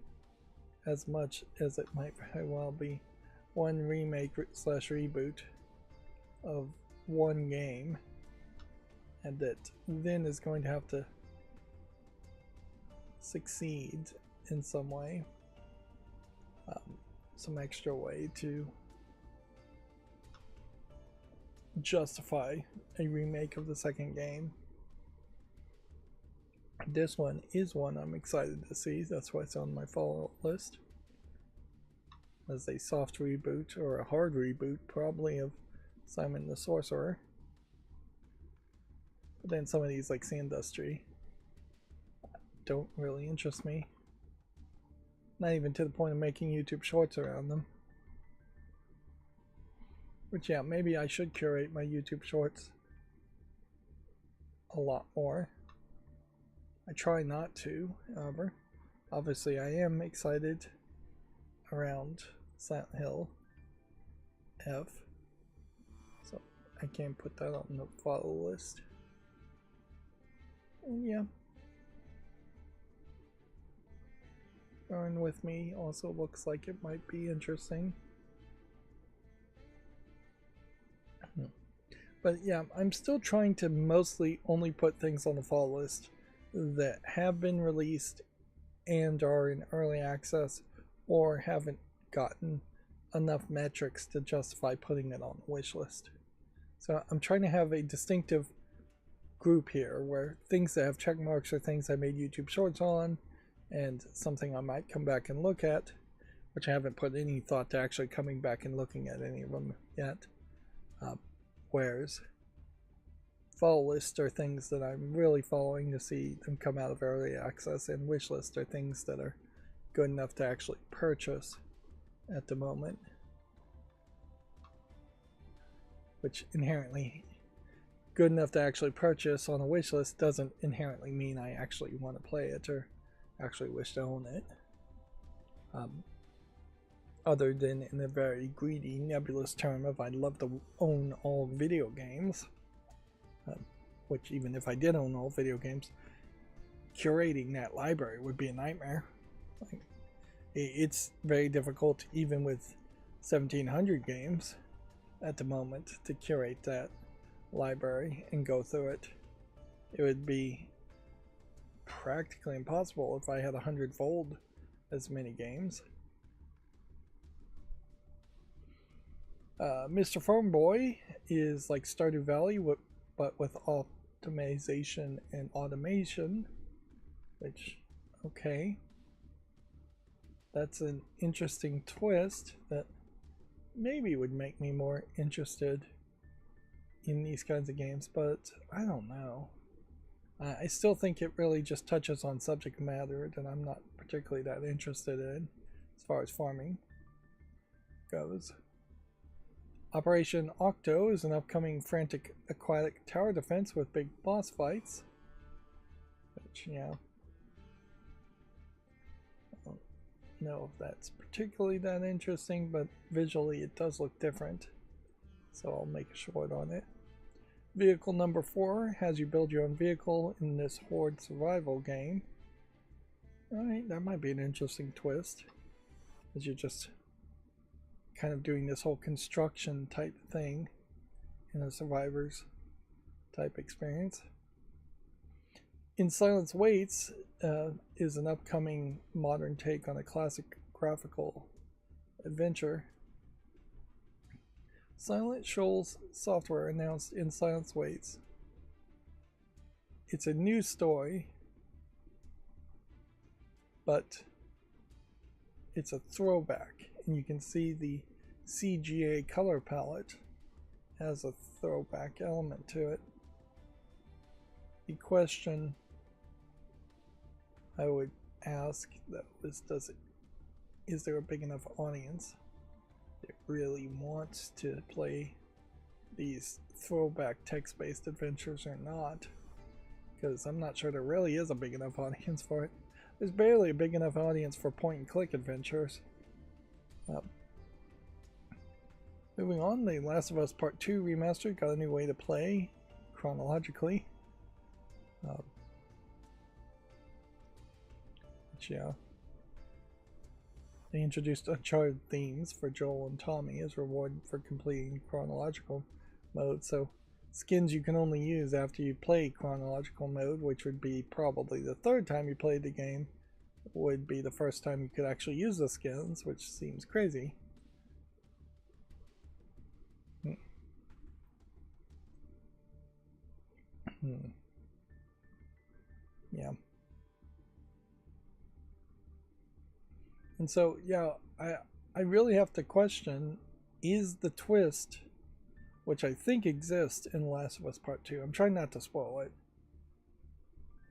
Speaker 1: as much as it might very well be one remake slash reboot of one game, and that then is going to have to succeed in some way, some extra way to justify a remake of the second game. This one is one I'm excited to see. That's why it's on my follow-up list as a soft reboot, or a hard reboot probably, of Simon the Sorcerer. But then some of these, like Sandustry, don't really interest me. Not even to the point of making YouTube shorts around them. Which, yeah, maybe I should curate my YouTube shorts a lot more. I try not to, however. Obviously, I am excited around Silent Hill F, so I can put that on the follow list. And yeah, Burn With Me also looks like it might be interesting. But yeah, I'm still trying to mostly only put things on the fall list that have been released and are in early access, or haven't gotten enough metrics to justify putting it on the wish list. So I'm trying to have a distinctive group here where things that have check marks are things I made YouTube shorts on, and something I might come back and look at, which I haven't put any thought to actually coming back and looking at any of them yet. Whereas follow lists are things that I'm really following to see them come out of early access, and wish lists are things that are good enough to actually purchase at the moment. Which inherently, good enough to actually purchase on a wish list doesn't inherently mean I actually want to play it or actually wish to own it. Other than in a very greedy, nebulous term of I'd love to own all video games, which even if I did own all video games, curating that library would be a nightmare. It's very difficult, even with 1,700 games at the moment, to curate that library and go through it. It would be practically impossible if I had 100-fold as many games. Mr. Phoneboy is like Stardew Valley, but with optimization and automation, which, okay, that's an interesting twist that maybe would make me more interested in these kinds of games, but I don't know. I still think it really just touches on subject matter that I'm not particularly that interested in as far as farming goes. Operation Octo is an upcoming frantic aquatic tower defense with big boss fights. Which, yeah, I don't know if that's particularly that interesting, but visually it does look different. So I'll make a short on it. Vehicle number 4 has you build your own vehicle in this horde survival game. Alright, that might be an interesting twist, as you're just kind of doing this whole construction type thing in a survivors type experience. In Silence Waits is an upcoming modern take on a classic graphical adventure. Silent Shoals Software announced In Silence Waits. It's a new story, but it's a throwback, and you can see the CGA color palette has a throwback element to it. The question I would ask though is there a big enough audience that really wants to play these throwback text-based adventures or not? Because I'm not sure there really is a big enough audience for it. There's barely a big enough audience for point-and-click adventures. Moving on, The Last of Us Part 2 Remastered got a new way to play chronologically. Yeah. They introduced Uncharted themes for Joel and Tommy as reward for completing chronological mode, so skins you can only use after you play chronological mode, which would be probably the third time you played the game, would be the first time you could actually use the skins, which seems crazy. Yeah. And so, yeah, I really have to question, is the twist, which I think exists in The Last of Us Part 2, I'm trying not to spoil it,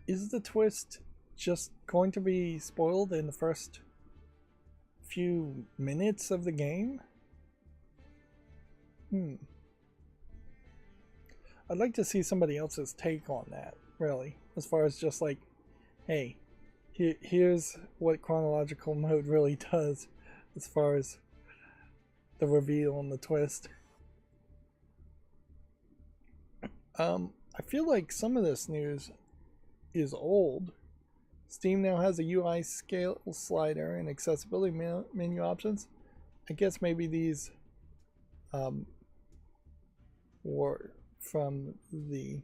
Speaker 1: is the twist just going to be spoiled in the first few minutes of the game? I'd like to see somebody else's take on that, really, as far as just like, hey, here's what chronological mode really does as far as the reveal and the twist. I feel like some of this news is old. Steam now has a UI scale slider and accessibility menu options. I guess maybe these were from the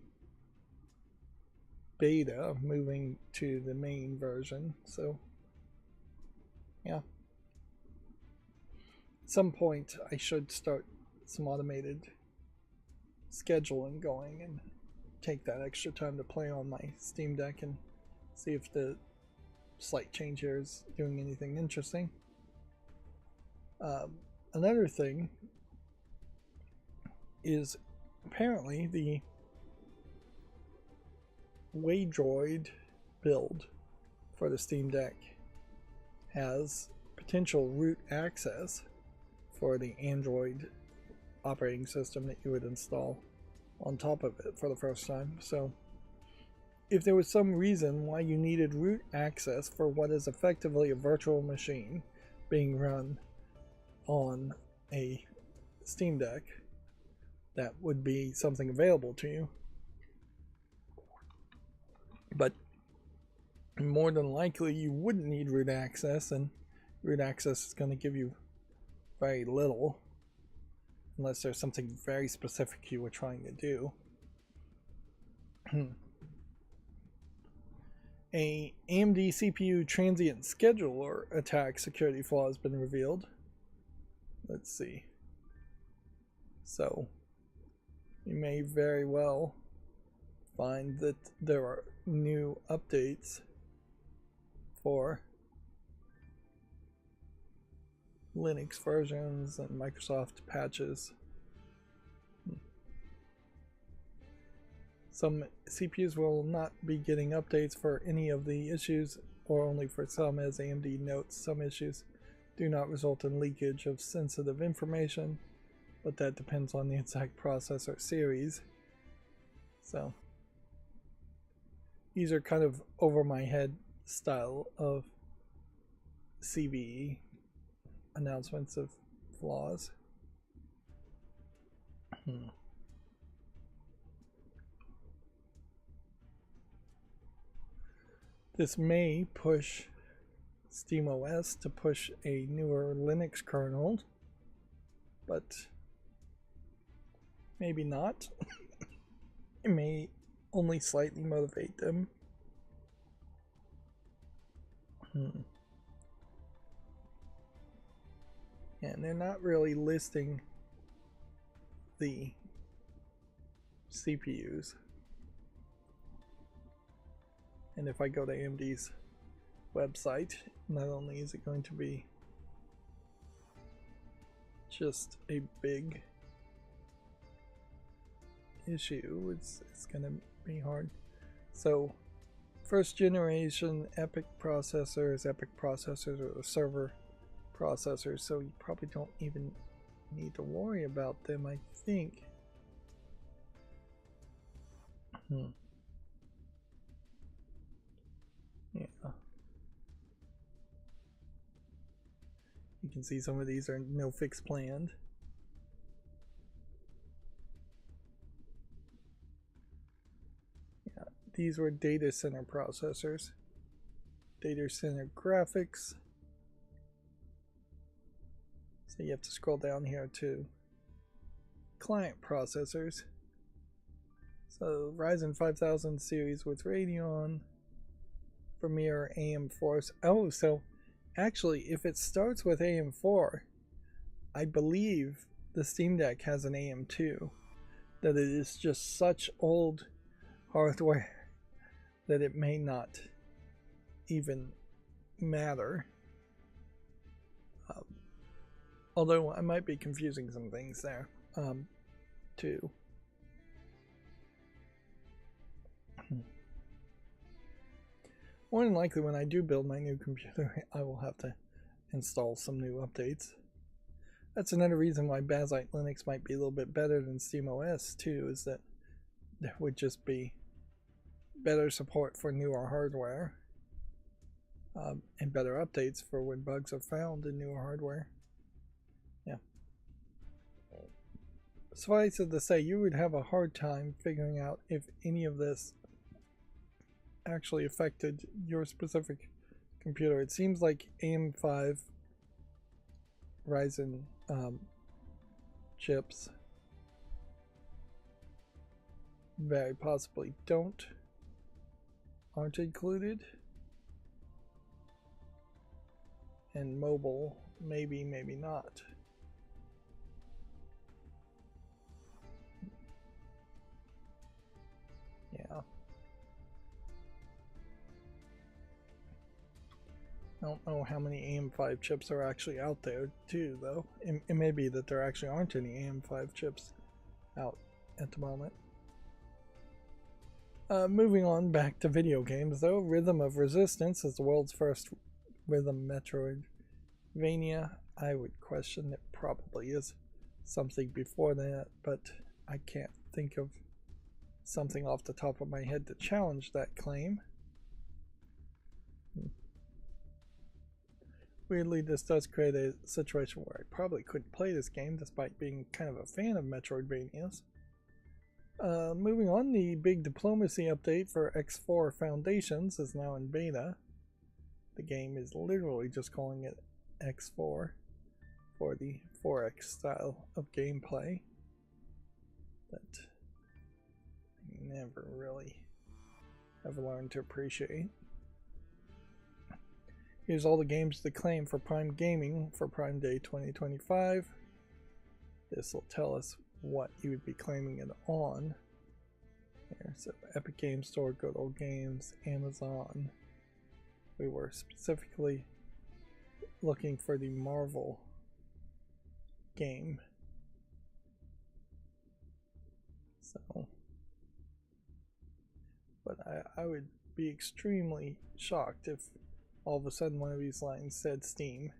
Speaker 1: beta moving to the main version, so yeah. At some point I should start some automated scheduling going and take that extra time to play on my Steam Deck and see if the slight change here is doing anything interesting. Another thing is apparently the Waydroid build for the Steam Deck has potential root access for the Android operating system that you would install on top of it for the first time. So if there was some reason why you needed root access for what is effectively a virtual machine being run on a Steam Deck, that would be something available to you. But more than likely you wouldn't need root access, and root access is going to give you very little unless there's something very specific you were trying to do. A AMD CPU transient scheduler attack security flaw has been revealed. Let's see. So you may very well find that there are new updates for Linux versions and Microsoft patches. Some CPUs will not be getting updates for any of the issues, or only for some, as AMD notes. Some issues do not result in leakage of sensitive information, but that depends on the exact processor series. So these are kind of over my head style of CVE announcements of flaws. This may push SteamOS to push a newer Linux kernel, but maybe not. It may only slightly motivate them And they're not really listing the CPUs. And if I go to AMD's website, not only is it going to be just a big issue, it's going to be hard. So first generation EPYC processors are the server processors, so you probably don't even need to worry about them, I think. Yeah. You can see some of these are no fix planned. Yeah, these were data center processors. Data center graphics. So you have to scroll down here to client processors. So Ryzen 5000 series with Radeon, Premier AM4. Oh, so actually, if it starts with AM4, I believe the Steam Deck has an AM2. That it is just such old hardware that it may not even matter. Although I might be confusing some things there, too. More than likely, when I do build my new computer, I will have to install some new updates. That's another reason why Bazzite Linux might be a little bit better than SteamOS too, is that there would just be better support for newer hardware, and better updates for when bugs are found in newer hardware. Yeah. Suffice it to say, you would have a hard time figuring out if any of this actually affected your specific computer. It seems like AM5 Ryzen chips very possibly aren't included, and mobile maybe not. Yeah. I don't know how many AM5 chips are actually out there too, though. It may be that there actually aren't any AM5 chips out at the moment. Moving on back to video games, though, Rhythm of Resistance is the world's first rhythm Metroidvania. I would question it probably is something before that, but I can't think of something off the top of my head to challenge that claim. Weirdly, this does create a situation where I probably couldn't play this game despite being kind of a fan of Metroidvanias. Moving on, the big diplomacy update for X4 Foundations is now in beta. The game is literally just calling it X4 for the 4X style of gameplay that I never really have learned to appreciate. Here's all the games to claim for Prime Gaming for Prime Day 2025. This will tell us what you would be claiming it on. There, so Epic Games Store, Good Old Games, Amazon. We were specifically looking for the Marvel game. So, but I would be extremely shocked if all of a sudden one of these lines said Steam.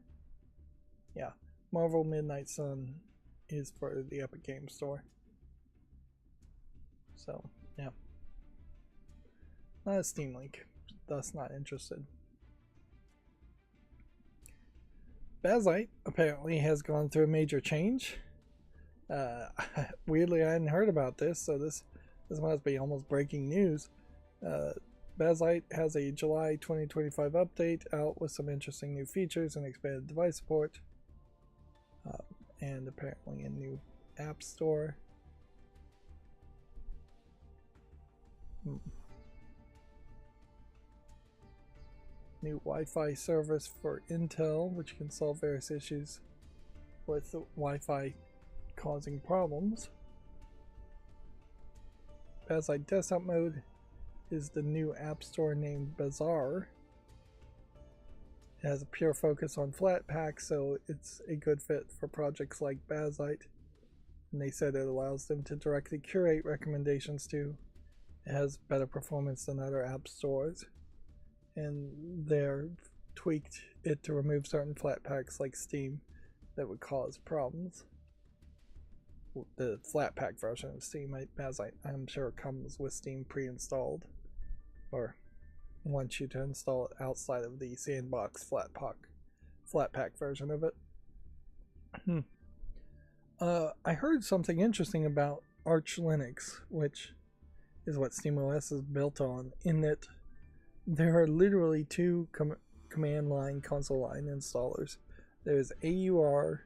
Speaker 1: Yeah, Marvel Midnight Sun is for the Epic Games Store. So, yeah. Not a Steam link, thus not interested. Bazzite apparently has gone through a major change. Weirdly, I hadn't heard about this, so this must be almost breaking news. Bazzite has a July 2025 update out with some interesting new features and expanded device support, and apparently a new app store. new Wi-Fi service for Intel, which can solve various issues with the Wi-Fi causing problems. Bazzite desktop mode is the new app store named Bazaar. It has a pure focus on Flatpak, so it's a good fit for projects like Bazzite. And they said it allows them to directly curate recommendations to. It has better performance than other app stores. And they're tweaked it to remove certain Flatpaks like Steam that would cause problems. The Flatpak version of Steam, Bazzite, I'm sure comes with Steam pre-installed, or wants you to install it outside of the sandbox Flatpak version of it. I heard something interesting about Arch Linux, which is what SteamOS is built on, in that there are literally two command line, console line installers. There's AUR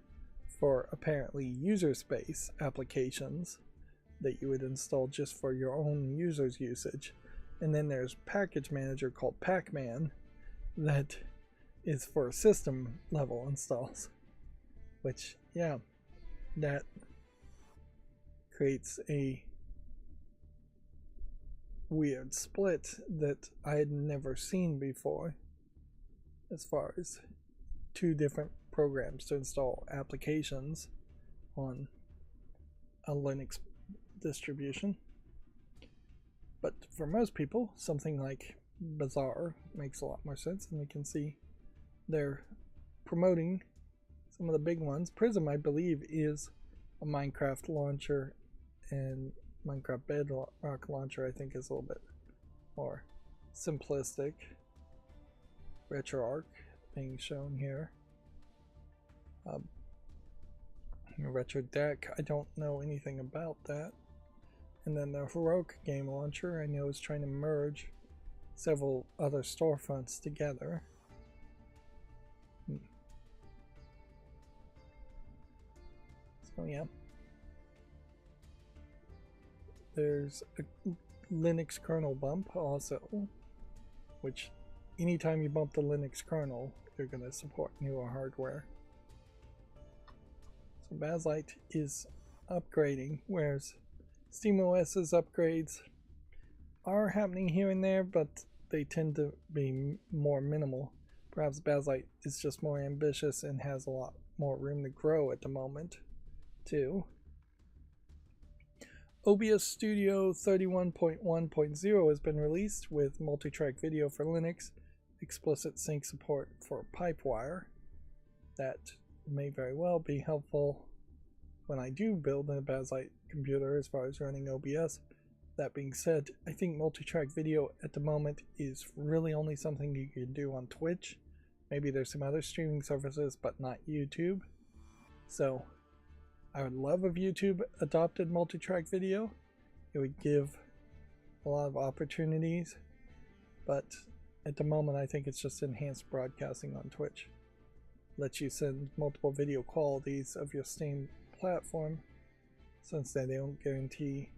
Speaker 1: for apparently user space applications that you would install just for your own user's usage. And then there's package manager called Pacman that is for system level installs. Which, yeah, that creates a weird split that I had never seen before, as far as two different programs to install applications on a Linux distribution. But for most people, something like Bazaar makes a lot more sense, and we can see they're promoting some of the big ones. Prism, I believe, is a Minecraft launcher, and Minecraft Bedrock launcher, I think, is a little bit more simplistic. RetroArch being shown here. RetroDeck, I don't know anything about that. And then the Heroic game launcher, I know, is trying to merge several other storefronts together. So yeah. There's a Linux kernel bump also, which anytime you bump the Linux kernel, you're going to support newer hardware. So Bazzite is upgrading, whereas SteamOS's upgrades are happening here and there, but they tend to be more minimal. Perhaps Bazzite is just more ambitious and has a lot more room to grow at the moment, too. OBS Studio 31.1.0 has been released with multi-track video for Linux, explicit sync support for Pipewire. That may very well be helpful when I do build a Bazzite computer as far as running OBS. That being said, I think multi-track video at the moment is really only something you can do on Twitch. Maybe there's some other streaming services, but not YouTube. So I would love if YouTube adopted multi-track video. It would give a lot of opportunities, but at the moment I think it's just enhanced broadcasting on Twitch. Lets you send multiple video qualities of your Steam platform, since they don't guarantee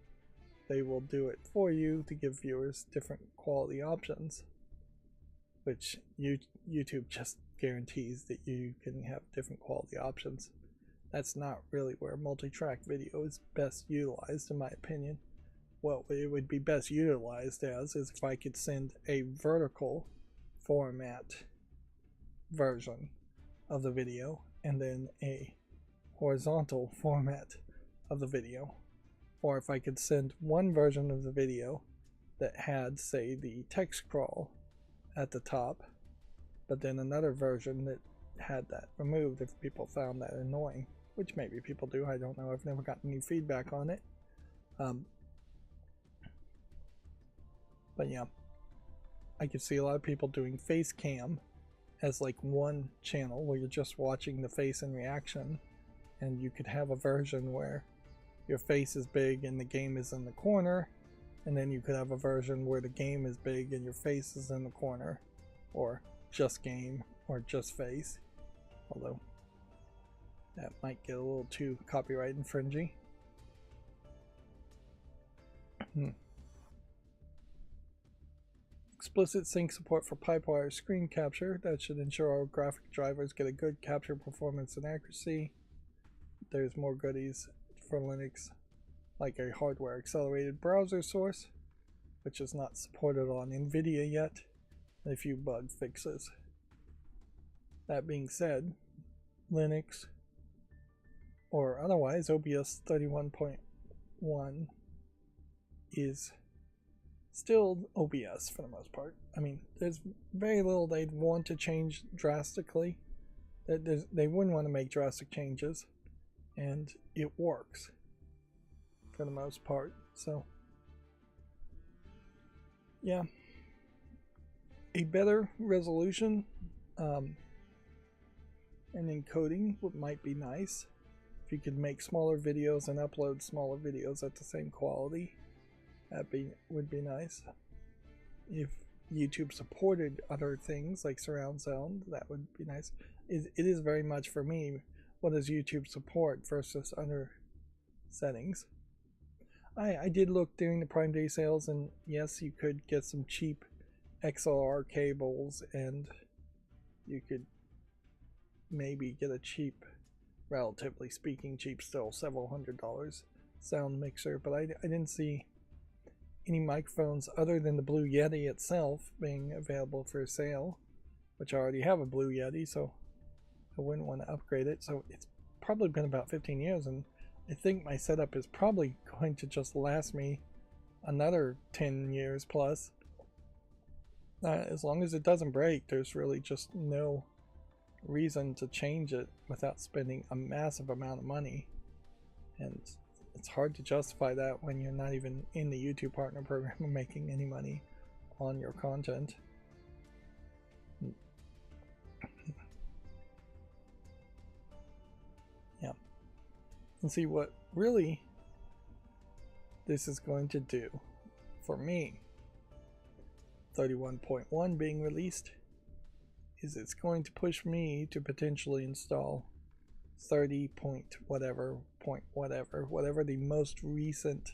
Speaker 1: they will do it for you to give viewers different quality options, which YouTube just guarantees that you can have different quality options. That's not really where multi-track video is best utilized, in my opinion. What it would be best utilized as is if I could send a vertical format version of the video and then a horizontal format of the video. Or if I could send one version of the video that had, say, the text crawl at the top, but then another version that had that removed if people found that annoying. Which maybe people do, I don't know, I've never gotten any feedback on it. But yeah, I could see a lot of people doing face cam as like one channel where you're just watching the face and reaction, and you could have a version where your face is big and the game is in the corner, and then you could have a version where the game is big and your face is in the corner, or just game, or just face, although that might get a little too copyright infringing. explicit sync support for Pipewire screen capture. That should ensure our graphic drivers get a good capture performance and accuracy. There's more goodies for Linux, like a hardware accelerated browser source, which is not supported on NVIDIA yet, and a few bug fixes. That being said, Linux or otherwise, OBS 31.1 is still OBS for the most part. I mean, there's very little they'd want to change drastically. They wouldn't want to make drastic changes, and it works for the most part. So, yeah, a better resolution and encoding might be nice. If you could make smaller videos and upload smaller videos at the same quality, that would be nice. If YouTube supported other things like surround sound, that would be nice. It is very much for me, what does YouTube support versus other settings. I did look during the Prime Day sales, and yes, you could get some cheap XLR cables, and you could maybe get a cheap, relatively speaking cheap still, several $100 sound mixer, but I didn't see any microphones other than the Blue Yeti itself being available for sale, which I already have a Blue Yeti, so I wouldn't want to upgrade it. So it's probably been about 15 years, and I think my setup is probably going to just last me another 10 years plus. As long as it doesn't break, there's really just no reason to change it without spending a massive amount of money, and it's hard to justify that when you're not even in the YouTube partner program or making any money on your content. Yeah. And see what really this is going to do for me, 31.1 being released, is it's going to push me to potentially install 30 point whatever the most recent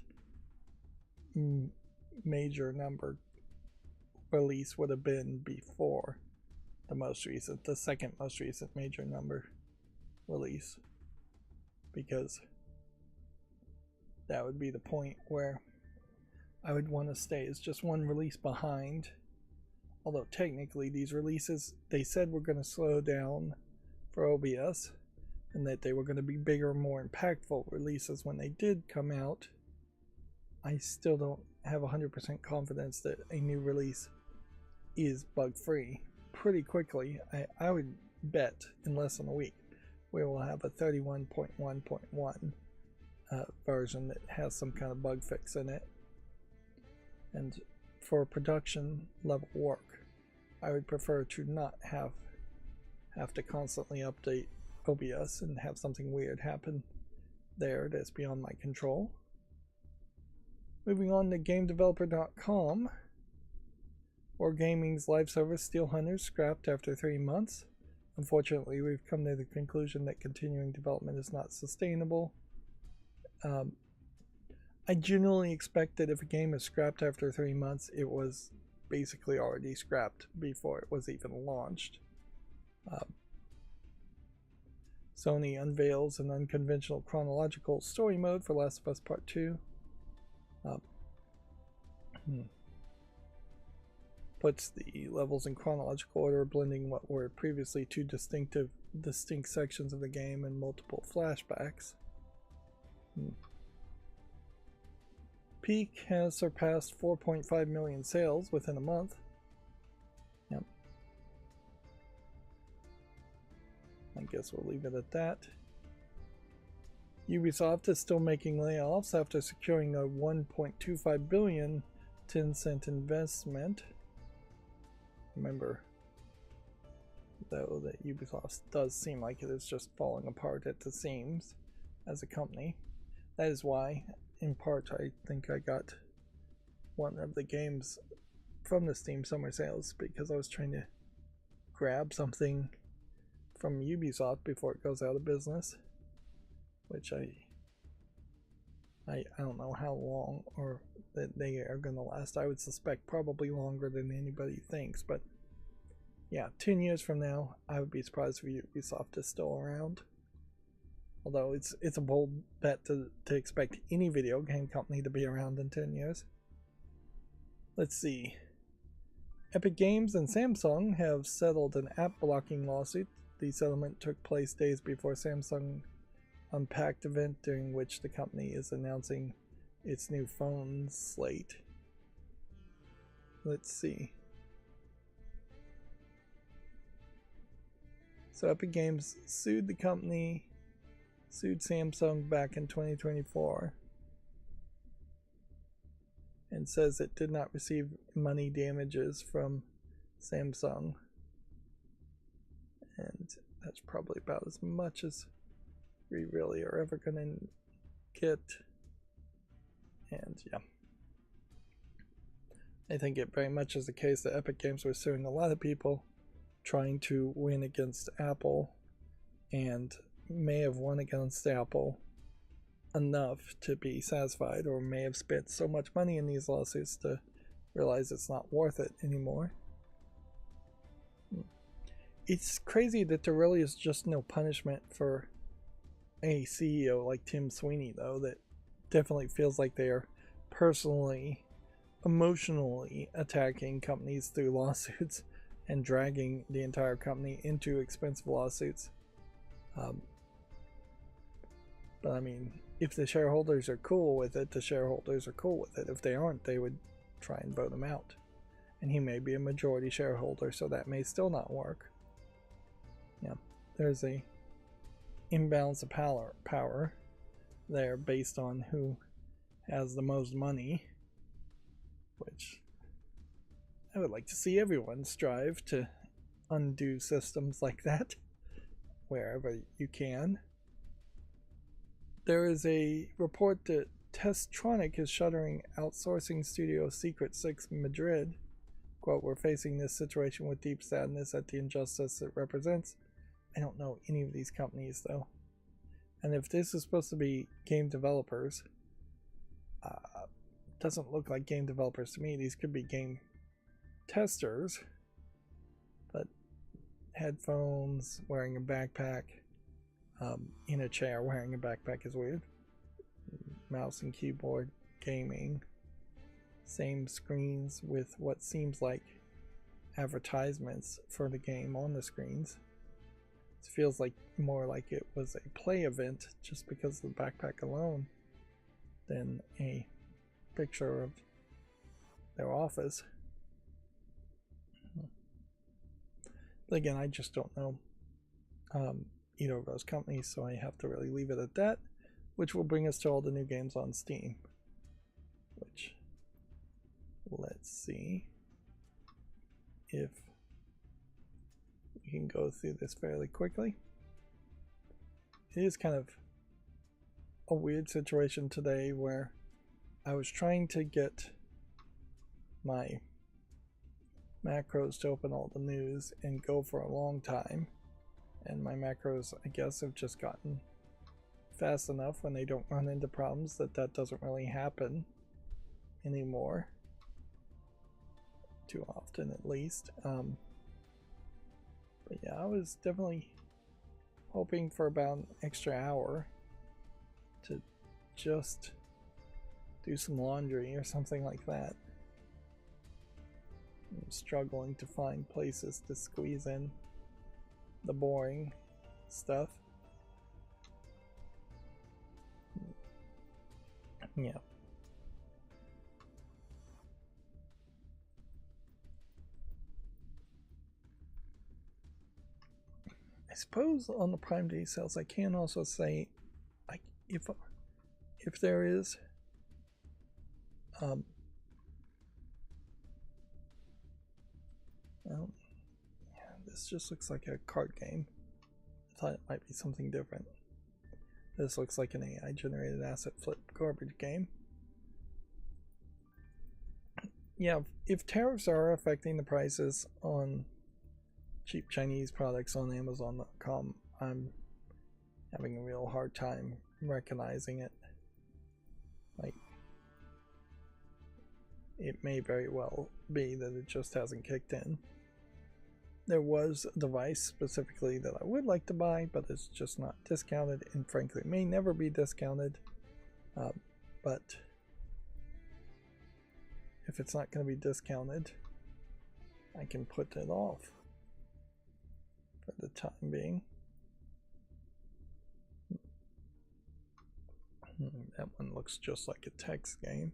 Speaker 1: major number release would have been before the second most recent major number release, because that would be the point where I would want to stay as just one release behind. Although technically these releases, they said were going to slow down for OBS, and that they were going to be bigger, more impactful releases when they did come out. I still don't have 100% confidence that a new release is bug-free. Pretty quickly, I would bet in less than a week, we will have a 31.1.1 version that has some kind of bug fix in it. And for production level work, I would prefer to not have to constantly update OBS and have something weird happen there that's beyond my control. Moving on to GameDeveloper.com. Wargaming's live service Steel Hunters scrapped after 3 months. Unfortunately, we've come to the conclusion that continuing development is not sustainable. I generally expect that if a game is scrapped after 3 months, it was basically already scrapped before it was even launched. Sony unveils an unconventional chronological story mode for Last of Us Part 2. Puts the levels in chronological order, blending what were previously two distinct sections of the game and multiple flashbacks. Peak has surpassed 4.5 million sales within a month. Yep. I guess we'll leave it at that. Ubisoft is still making layoffs after securing a $1.25 billion Tencent investment. Remember, though, that Ubisoft does seem like it is just falling apart at the seams as a company. That is why, in part, I think I got one of the games from the Steam Summer Sales, because I was trying to grab something from Ubisoft before it goes out of business, which I I don't know how long or that they are going to last. I would suspect probably longer than anybody thinks, but yeah, 10 years from now, I would be surprised if Ubisoft is still around. Although it's a bold bet to expect any video game company to be around in 10 years. Let's see. Epic Games and Samsung have settled an app blocking lawsuit. The settlement took place days before Samsung Unpacked event, during which the company is announcing its new phone slate. Let's see. So Epic Games sued Samsung back in 2024 and says it did not receive money damages from Samsung. And that's probably about as much as we really are ever going to get. And yeah, I think it very much is the case that Epic Games was suing a lot of people trying to win against Apple, and may have won against Apple enough to be satisfied, or may have spent so much money in these lawsuits to realize it's not worth it anymore. It's crazy that there really is just no punishment for a CEO like Tim Sweeney, though, that definitely feels like they are personally, emotionally attacking companies through lawsuits and dragging the entire company into expensive lawsuits. But I mean, if the shareholders are cool with it, the shareholders are cool with it. If they aren't, they would try and vote him out. And he may be a majority shareholder, so that may still not work. Yeah, there's a imbalance of power there based on who has the most money, which I would like to see everyone strive to undo systems like that wherever you can. There is a report that Testronic is shuttering outsourcing studio Secret 6 Madrid. Quote, "We're facing this situation with deep sadness at the injustice it represents." I don't know any of these companies, though. And if this is supposed to be game developers, doesn't look like game developers to me. These could be game testers. But headphones, wearing a backpack, in a chair wearing a backpack is weird. Mouse and keyboard, gaming. Same screens with what seems like advertisements for the game on the screens. It feels like more like it was a play event just because of the backpack alone than a picture of their office. But again, I just don't know either of those companies, so I have to really leave it at that, which will bring us to all the new games on Steam. Which, let's see if we can go through this fairly quickly. It is kind of a weird situation today where I was trying to get my macros to open all the news and go for a long time, and my macros, I guess, have just gotten fast enough when they don't run into problems that doesn't really happen anymore, too often at least. But yeah, I was definitely hoping for about an extra hour to just do some laundry or something like that. I'm struggling to find places to squeeze in the boring stuff. Yeah. I suppose on the Prime Day sales, I can also say, if there is well, yeah, this just looks like a card game. I thought it might be something different. This looks like an AI generated asset flip garbage game. Yeah, if tariffs are affecting the prices on cheap Chinese products on Amazon.com, I'm having a real hard time recognizing it. Like, it may very well be that it just hasn't kicked in. There was a device specifically that I would like to buy, but it's just not discounted, and frankly may never be discounted. But if it's not going to be discounted, I can put it off for the time being. That one looks just like a text game.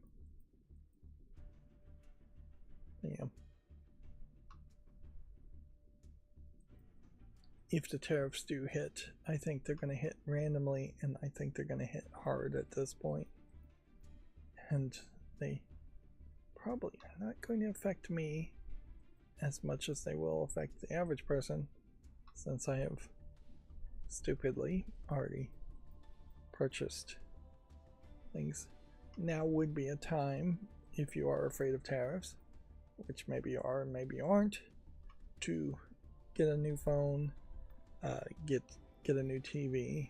Speaker 1: Yeah. If the tariffs do hit, I think they're going to hit randomly, and I think they're going to hit hard at this point. And they probably are not going to affect me as much as they will affect the average person, since I have stupidly already purchased things. Now would be a time, if you are afraid of tariffs, which maybe you are and maybe you aren't, to get a new phone, get a new TV,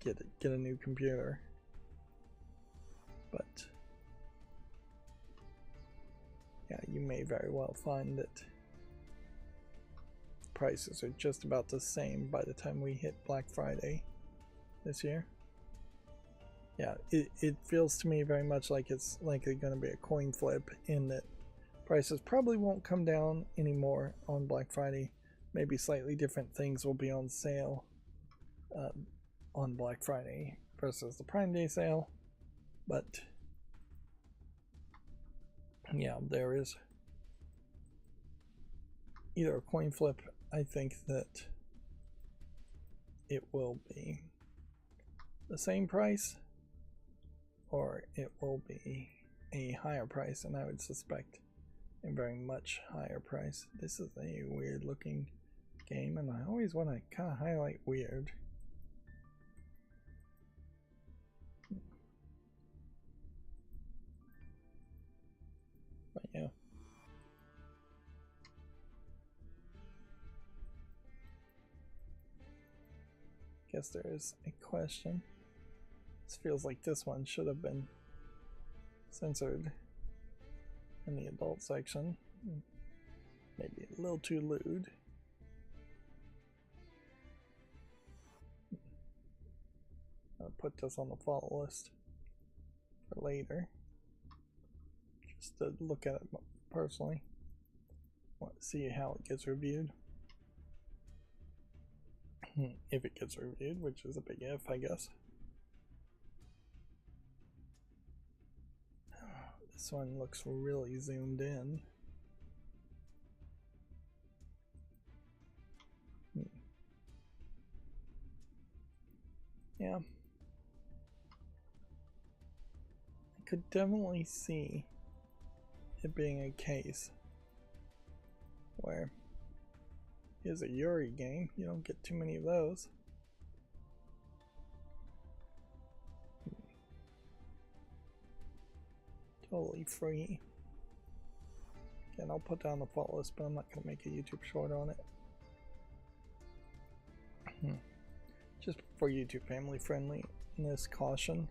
Speaker 1: get a new computer. But yeah, you may very well find that prices are just about the same by the time we hit Black Friday this year. Yeah, it feels to me very much like it's likely going to be a coin flip, in that prices probably won't come down anymore on Black Friday. Maybe slightly different things will be on sale on Black Friday versus the Prime Day sale. But yeah, there is either a coin flip. I think that it will be the same price, or it will be a higher price, and I would suspect a very much higher price. This is a weird looking game, and I always want to kind of highlight weird. But yeah. Guess there is a question. This feels like this one should have been censored in the adult section. Maybe a little too lewd. I'll put this on the follow list for later, just to look at it personally. Want to see how it gets reviewed. If it gets reviewed, which is a big if, I guess. This one looks really zoomed in. Yeah. I could definitely see it being a case where here's a Yuri game. You don't get too many of those. Totally free. Again, I'll put down the follow list, but I'm not going to make a YouTube short on it. Just for YouTube family friendliness caution.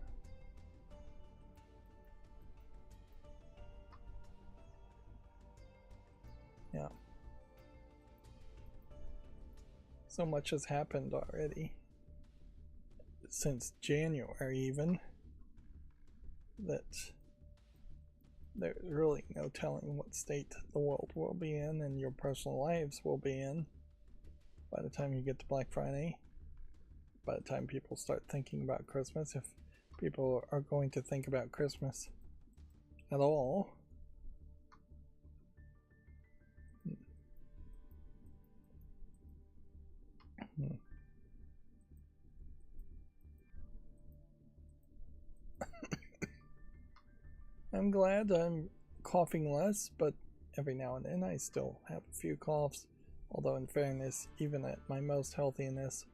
Speaker 1: Yeah. So much has happened already since January, even, that there's really no telling what state the world will be in and your personal lives will be in by the time you get to Black Friday, by the time people start thinking about Christmas, if people are going to think about Christmas at all. I'm glad I'm coughing less, but every now and then I still have a few coughs. Although in fairness, even at my most healthiness,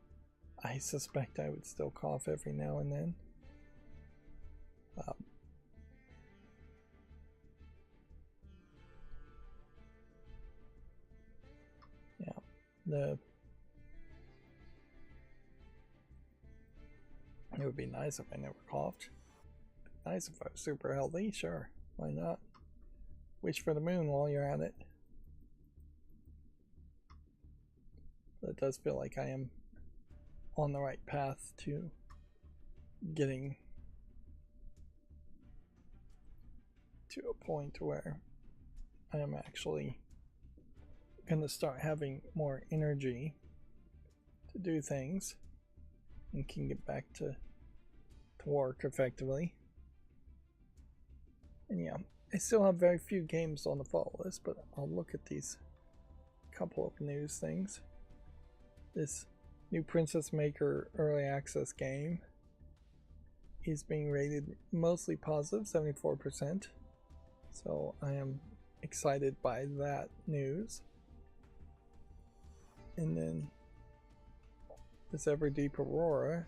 Speaker 1: I suspect I would still cough every now and then. Yeah, it would be nice if I never coughed. nice if I was super healthy. Sure, why not? Wish for the moon while you're at it. But it does feel like I am on the right path to getting to a point where I am actually going to start having more energy to do things and can get back to work effectively. And yeah, I still have very few games on the fall list, but I'll look at these couple of news things. This new Princess Maker early access game is being rated mostly positive, 74%. So I am excited by that news. And then this Everdeep Aurora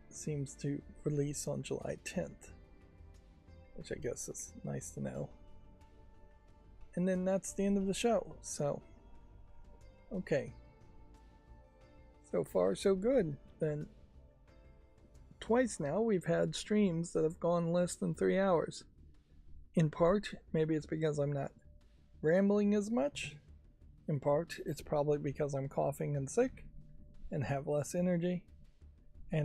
Speaker 1: seems to release on July 10th, which I guess is nice to know. And then that's the end of the show. So, okay. So far, so good. Then, twice now we've had streams that have gone less than 3 hours. In part, maybe it's because I'm not rambling as much. In part, it's probably because I'm coughing and sick and have less energy.